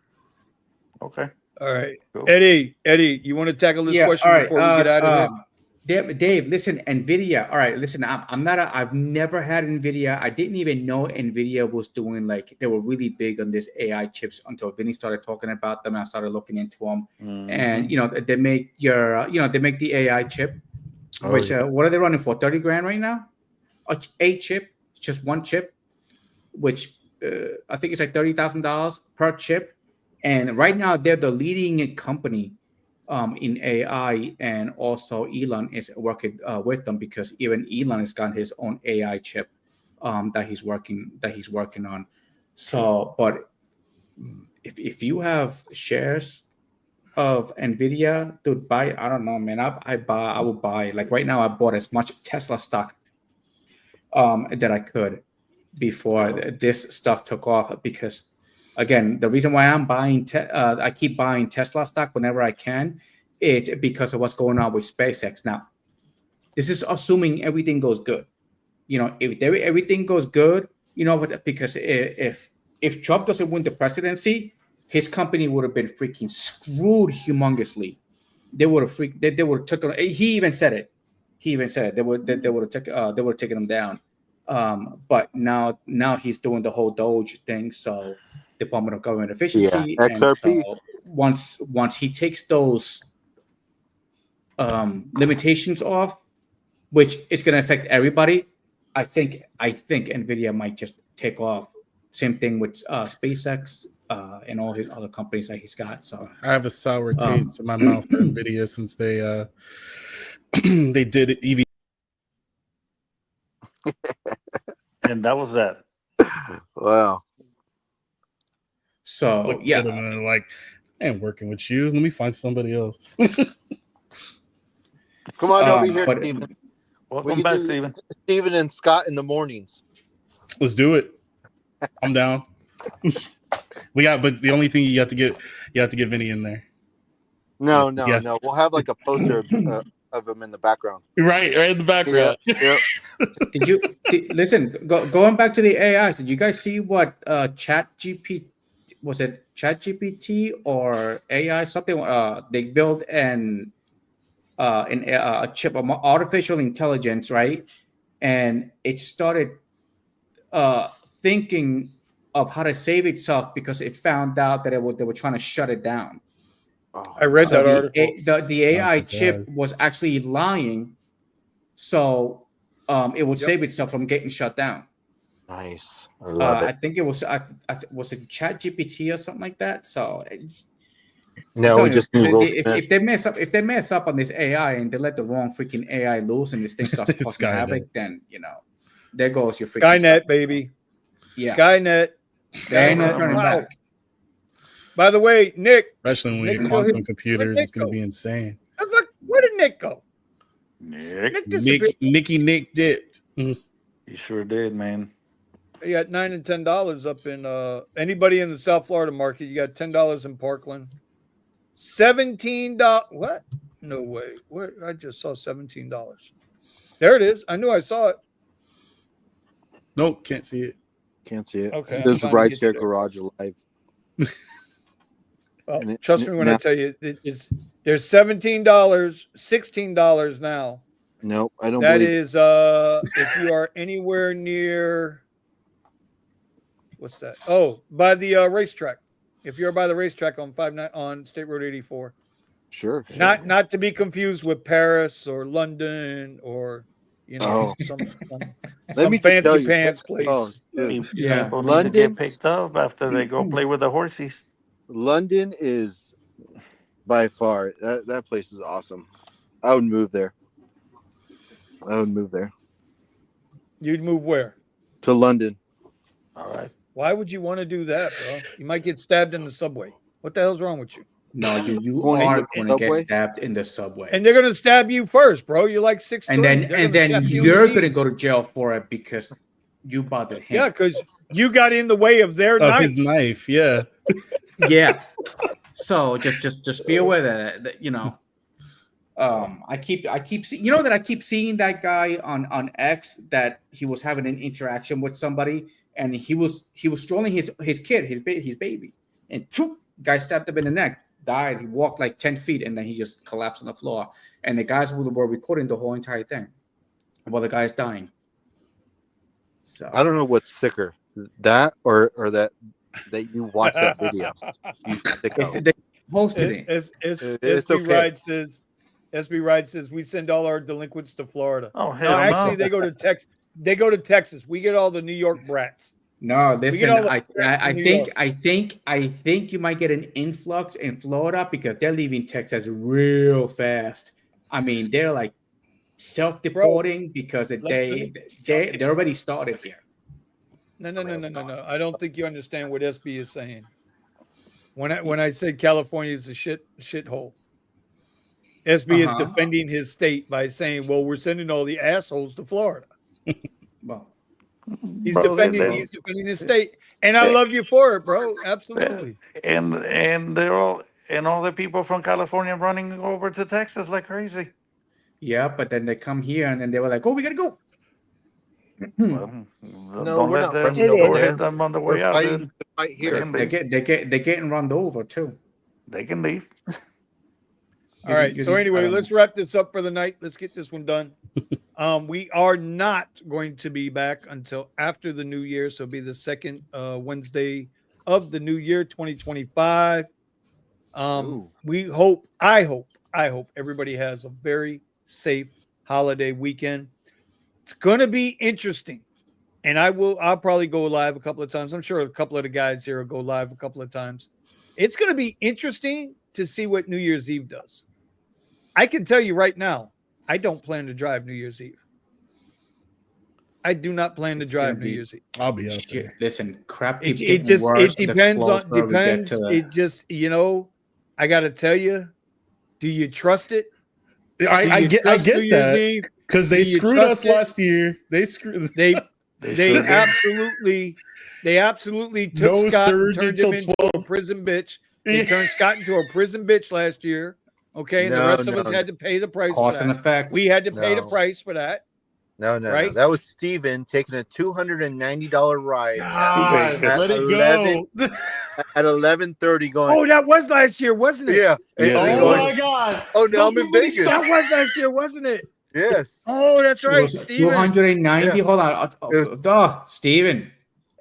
okay, all right, cool. Eddie, you want to tackle this question before we get out of here? Dave, listen, NVIDIA. All right, listen, I've never had NVIDIA. I didn't even know NVIDIA was doing, like, they were really big on this AI chips until Vinny started talking about them, and I started looking into them. Mm-hmm. And they make they make the AI chip. Which what are they running for? $30,000 right now? A chip, just one chip, which I think it's like $30,000 per chip. And right now they're the leading company in AI, and also Elon is working with them, because even Elon has got his own AI chip that he's working on. So, but if you have shares of NVIDIA, dude, buy. I don't know, man. I will buy. Like right now, I bought as much Tesla stock that I could before this stuff took off. Because again, the reason why I'm buying, I keep buying Tesla stock whenever I can, it's because of what's going on with SpaceX. Now, this is assuming everything goes good. If everything goes good, because if Trump doesn't win the presidency, his company would have been freaking screwed humongously. They would have They would have taken. He even said it. They would have taken him down. But now he's doing the whole Doge thing, so Department of Government Efficiency, and XRP. so once he takes those limitations off, which is going to affect everybody, I think Nvidia might just take off. Same thing with SpaceX and all his other companies that he's got. So I have a sour taste in my mouth for Nvidia since they they did EV. And that was that. Wow. So yeah, and they're like, I ain't working with you. Let me find somebody else. Come on over here, Steven. Welcome back, Steven. Steven and Scott in the mornings. Let's do it. I'm down. But the only thing you have to get Vinny in there. No. We'll have like a poster of him in the background. Right in the background. Yep. Listen? Going back to the AIs, did you guys see what ChatGPT was? It ChatGPT or AI something? They built a chip of artificial intelligence, right? And it started thinking of how to save itself because it found out that they were trying to shut it down. I read that article. The AI chip was actually lying, so it would save itself from getting shut down. Nice. I love it. I think it was was it ChatGPT or something like that. So it's no, we just need if they mess up on this AI and they let the wrong freaking AI loose and this thing starts causing havoc, then there goes your freaking Skynet, stuff. baby. Yeah. Skynet turning back. By the way, Nick, especially when you quantum computers, it's going to be insane. Where did Nick go? Nick dipped. He sure did, man. You got $9 and $10 up in anybody in the South Florida market. You got $10 in Parkland. $17. What? No way. Where? I just saw $17. There it is. I knew I saw it. Nope, can't see it. Can't see it. Okay. This is Rideshare Garage Live. Well, trust me when I tell you, there's $17, $16 now. Nope, I don't. That is if you are anywhere near. What's that? Oh, by the racetrack. If you're by the racetrack on State Road 84. Sure. Not to be confused with Paris or London or some fancy pants place. Oh, yeah. People need to get picked up after they go play with the horses. London is by far that place is awesome. I would move there. You'd move where? To London. All right. Why would you want to do that, bro? You might get stabbed in the subway. What the hell's wrong with you? No, you are going to get stabbed in the subway. And they're going to stab you first, bro. You're like 6'3". And then you're going to go to jail for it because you bothered him. Yeah, because you got in the way of their knife. His knife, yeah. Yeah. So just be aware that I keep seeing I keep seeing that guy on X that he was having an interaction with somebody and he was strolling his kid, his baby, and guy stabbed him in the neck, died. He walked like 10 feet and then he just collapsed on the floor. And the guys were recording the whole entire thing while the guy's dying. So I don't know what's sicker, that or that you watch that video. They posted it. SB Ride says we send all our delinquents to Florida. Oh hell no! Actually, they go to Texas. They go to Texas. We get all the New York brats. No, listen. I think you might get an influx in Florida because they're leaving Texas real fast. I mean, they're like self-deporting because they already started here. No. I don't think you understand what SB is saying. When I say California is a shithole, SB is defending his state by saying, "Well, we're sending all the assholes to Florida." Well, he's defending his state, and I love you for it, bro. Absolutely. And they're all the people from California running over to Texas like crazy. Yeah, but then they come here and then they were like, "Oh, we gotta go." Well, no, we're not running over there. Them on the way out. Right here. They're getting run over too. They can leave. All right. So anyway, let's wrap this up for the night. Let's get this one done. We are not going to be back until after the new year. So it'll be the second Wednesday of the new year, 2025. I hope everybody has a very safe holiday weekend. It's going to be interesting. And I'll probably go live a couple of times. I'm sure a couple of the guys here will go live a couple of times. It's going to be interesting to see what New Year's Eve does. I can tell you right now, I don't plan to drive New Year's Eve. I do not plan to drive New Year's Eve. I'll be out there. Listen, crap It keeps getting worse. it depends on It just, I got to tell you, do you trust it? I get that because they screwed us last year. They absolutely took no Scott surge and turned him until into a prison bitch. They turned Scott into a prison bitch last year. Okay, and the rest of us had to pay the price for that. We had to pay the price for that. No. That was Steven taking a $290 ride let it go. At 11:30 going. Oh, that was last year, wasn't it? Yeah. Oh my God. Oh, now I'm in Vegas. That was last year, wasn't it? Yes. Oh, that's right, Steven. 290. Hold on. Steven,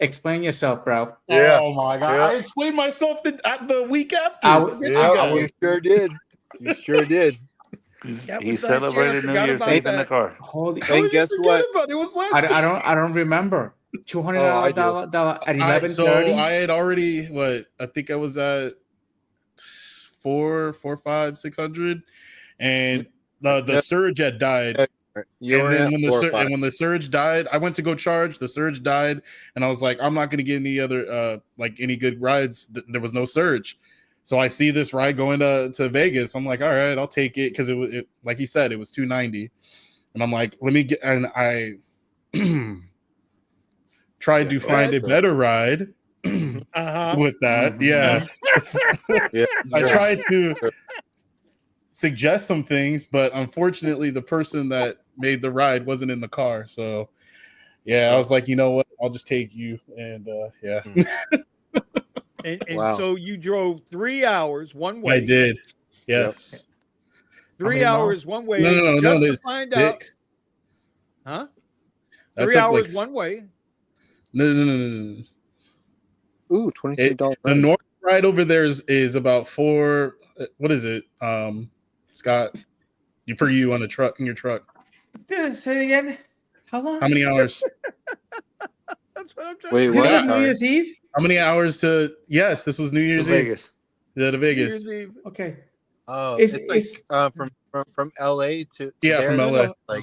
explain yourself, bro. Yeah. Oh my God. Yeah. I explained myself at the week after. You sure did. You sure did. He celebrated New Year's Eve in the car. And guess what? It was last I don't remember. $200 at 11:30. So I had already I think I was at 600, and the surge had died. And then when the surge died, I went to go charge. The surge died, and I was like, I'm not going to get any other any good rides. There was no surge. So I see this ride going to Vegas. I'm like, all right, I'll take it because it like he said, it was $290, and I'm like, let me get. And I tried to find a better ride with that. Yeah, I tried to suggest some things, but unfortunately, the person that made the ride wasn't in the car. So yeah, I was like, you know what? I'll just take you. And yeah. And so you drove 3 hours one way. I did. Yes. 3 hours one way. No. To find out. Huh? 3 hours one way. No. Ooh, $23. The north ride over there is about 4. What is it? Scott, you on the truck in your truck. Say it again. How long? How many hours? That's what I'm trying. Wait, This what? is New Year's Eve. How many hours to? Yes, this was New Year's Eve. Vegas. Yeah, to Vegas. Okay. Oh, it's from LA to from LA. Like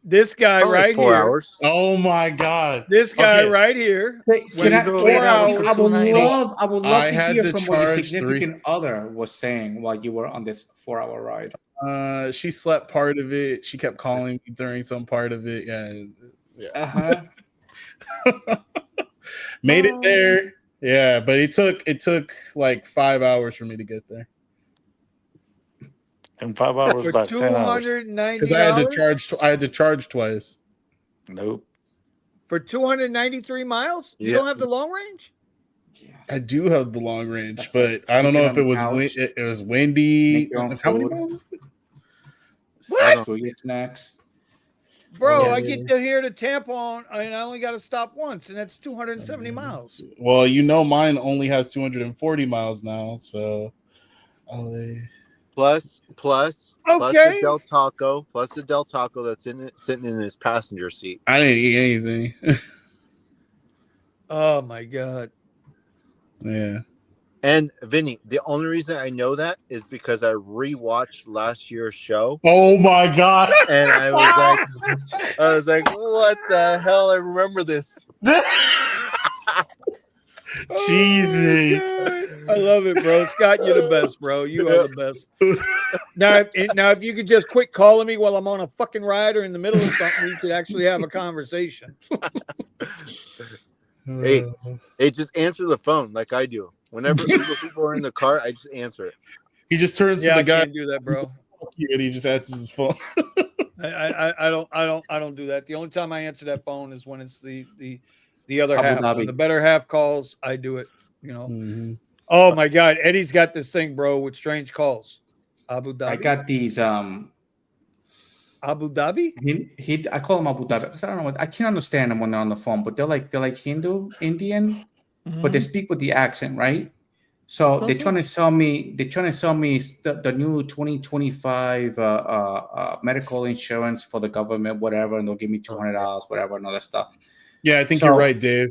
this guy right 4 here. hours. Oh my God. This guy right here. I would love I to had hear to from what your charge significant other was saying while you were on this 4-hour ride. She slept part of it. She kept calling me during some part of it. Yeah. Made it there. Yeah, but it took like 5 hours for me to get there. And 5 hours For back, 10 hours. Because I had to charge twice. Nope. For 293 miles? You don't have the long range? I do have the long range, but I don't know if it was it was windy. How many miles is it? What? Snacks. Bro, I get to here to Tampa, and I only got to stop once, and that's 270 miles. Well, mine only has 240 miles now, so Plus the Del Taco that's sitting in his passenger seat. I didn't eat anything. Oh my God. Yeah. And Vinny, the only reason I know that is because I rewatched last year's show. Oh my God. And I was like, what the hell? I remember this. Jesus. I love it, bro. Scott, you're the best, bro. You are the best. Now, if you could just quit calling me while I'm on a fucking ride or in the middle of something, we could actually have a conversation. Hey, just answer the phone like I do. Whenever people are in the car, I just answer it. He just turns to the guy. I can't do that, bro. And he just answers his phone. I don't do that. The only time I answer that phone is when it's the other half. When the better half calls, I do it. Mm-hmm. Oh my God, Eddie's got this thing, bro, with strange calls. Abu Dhabi. I got these. Abu Abu Dhabi? I call him Abu Dhabi because I don't know what I can't understand them when they're on the phone, but they're like Hindu, Indian, but they speak with the accent, right? So they're trying to sell me the new 2025 medical insurance for the government, whatever, and they'll give me $200, whatever, and all that stuff. Yeah, I think you're right, Dave.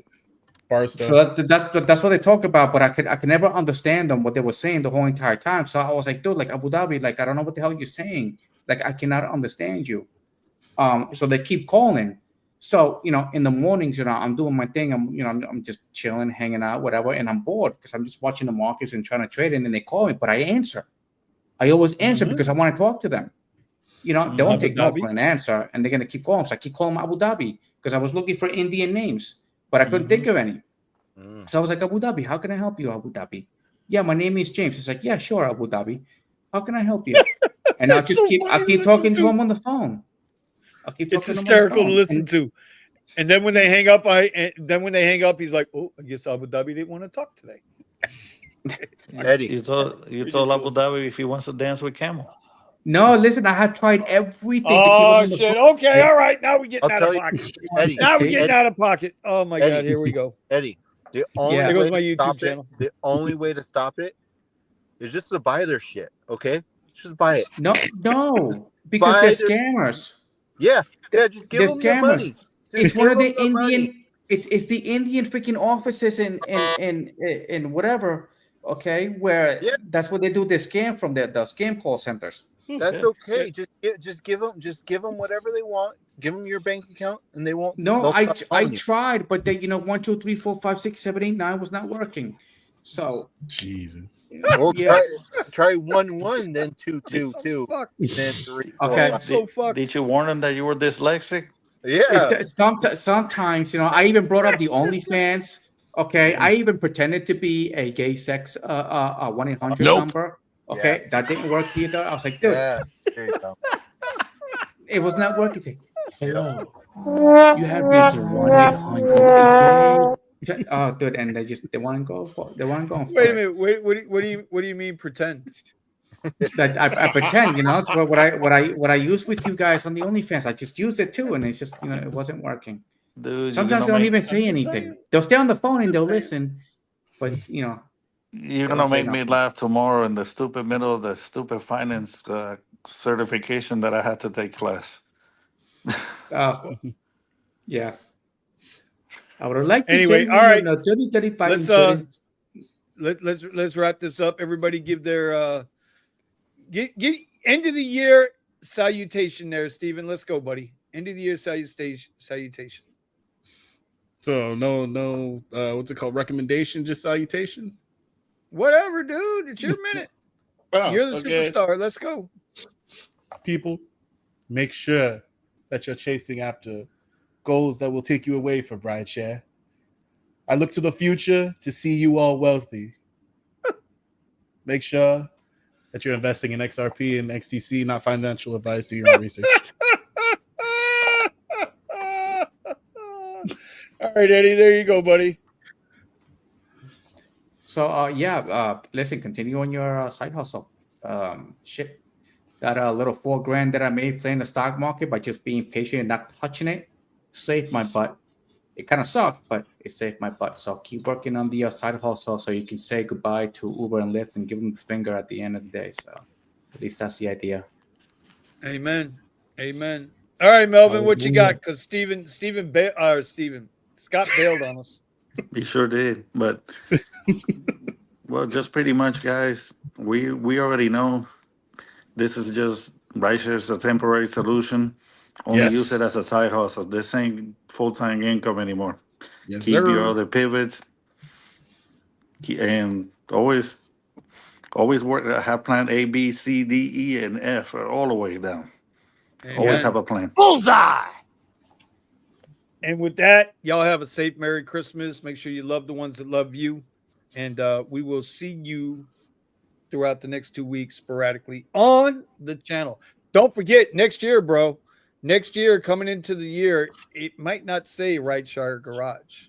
So that's what they talk about, but I could never understand them what they were saying the whole entire time. So I was like, dude, like Abu Dhabi, like I don't know what the hell you're saying. Like I cannot understand you. So they keep calling. So in the mornings, I'm doing my thing. I'm just chilling, hanging out, whatever, and I'm bored because I'm just watching the markets and trying to trade. And then they call me, but I answer. I always answer because I want to talk to them. They won't take no for an answer, and they're gonna keep calling. So I keep calling Abu Dhabi because I was looking for Indian names, but I couldn't think of any. So I was like, Abu Dhabi, how can I help you, Abu Dhabi? Yeah, my name is James. It's like, yeah, sure, Abu Dhabi. How can I help you? And I'll just keep talking to him on the phone. It's hysterical to listen to. And then when they hang up, he's like, "Oh, I guess Abu Dhabi didn't want to talk today." Eddie, you told Abu Dhabi if he wants to dance with Camel. No, listen, I have tried everything. Oh shit! Okay, all right. Now we're getting out of pocket. Eddie, now we're getting out of pocket. Oh my God! Here we go. Eddie, the only there way goes my to YouTube stop channel. the only way to stop it is just to buy their shit. Okay, just buy it. No, because they're scammers. Yeah, just give them the money. It's one of the Indian. It's the Indian freaking offices in whatever. Okay, where that's what they do. They scam from the scam call centers. That's okay. Just give them whatever they want. Give them your bank account, and they won't. No, I tried, but they 1, 2, 3, 4, 5, 6, 7, 8, 9 was not working. So Jesus. Well, try 1, then 2, 2, 2, then 3. Okay. Did you warn them that you were dyslexic? Yeah. Sometimes I even brought up the OnlyFans. Okay, I even pretended to be a gay sex 1-800 number. Okay, that didn't work either. I was like, dude, it was not working. Hello, you have reached 1-800. Oh, dude, and they want to go for it. Wait a minute. What do you mean pretend? That I pretend, it's what I use with you guys on the OnlyFans. I just use it too, and it's just it wasn't working. Dude, sometimes they don't even say anything. They'll stay on the phone and they'll listen, but you're gonna make me laugh tomorrow in the stupid middle of the stupid finance certification that I had to take class. Yeah. I would like to anyway. say All right, 30-35. Let's wrap this up. Everybody give their get end of the year salutation there, Steven. Let's go, buddy. End of the year salutation. So no what's it called? Recommendation, just salutation? Whatever, dude. It's your minute. You're the superstar. Let's go. People, make sure that you're chasing after goals that will take you away from Rideshare. I look to the future to see you all wealthy. Make sure that you're investing in XRP and XTC, not financial advice. Do your own research. All right, Eddie, there you go, buddy. So listen, continue on your side hustle. Shit, that little $4,000 that I made playing the stock market by just being patient and not touching it saved my butt. It kind of sucked, but it saved my butt. So keep working on the side hustle so you can say goodbye to Uber and Lyft and give them the finger at the end of the day. So at least that's the idea. Amen. All right, Melvin, what you got? Because Scott bailed on us. He sure did, but well, just pretty much, guys. We already know this is just Rideshare is a temporary solution. Only use it as a side hustle. This ain't full-time income anymore. Keep your other pivots, and always work. Have plan A, B, C, D, E, and F all the way down. Amen. Always have a plan. Bullseye. And with that, y'all have a safe Merry Christmas. Make sure you love the ones that love you. And we will see you throughout the next 2 weeks sporadically on the channel. Don't forget, next year, bro. Next year, coming into the year, it might not say Rideshare Garage.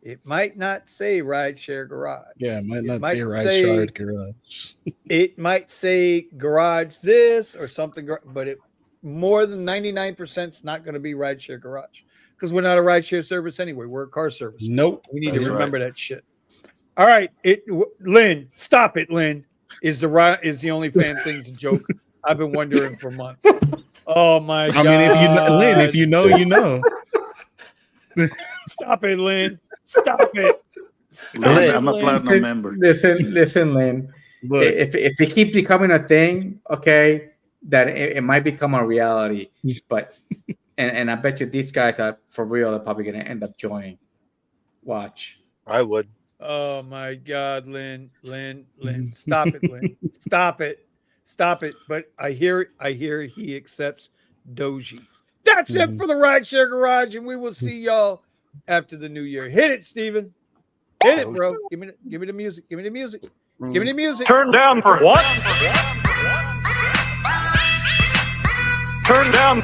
It might not say Rideshare Garage. Yeah, it might not say Rideshare Garage. It might say Garage this or something, but more than 99% is not going to be Rideshare Garage because we're not a rideshare service anyway. We're a car service. Nope. We need That's to remember right. that shit. All right, Lynn, stop it, Lynn. Is the OnlyFans thing's a joke? I've been wondering for months. Oh my god! I mean, if you know, Lynn, if you know, you know. Stop it, Lynn. Stop it. Lynn, I'm a Lynn. platinum member. Listen, Lynn. Look, If it keeps becoming a thing, okay, that it might become a reality. But and I bet you these guys are for real. They're probably gonna end up joining. Watch. I would. Oh my God, Lynn, stop it, Lynn, stop it. But I hear he accepts Doji. That's it for the Rideshare Garage, and we will see y'all after the new year. Hit it, Steven. Hit it, bro. Give me the music. Give me the music. Give me the music. Turn down for what? Turn down.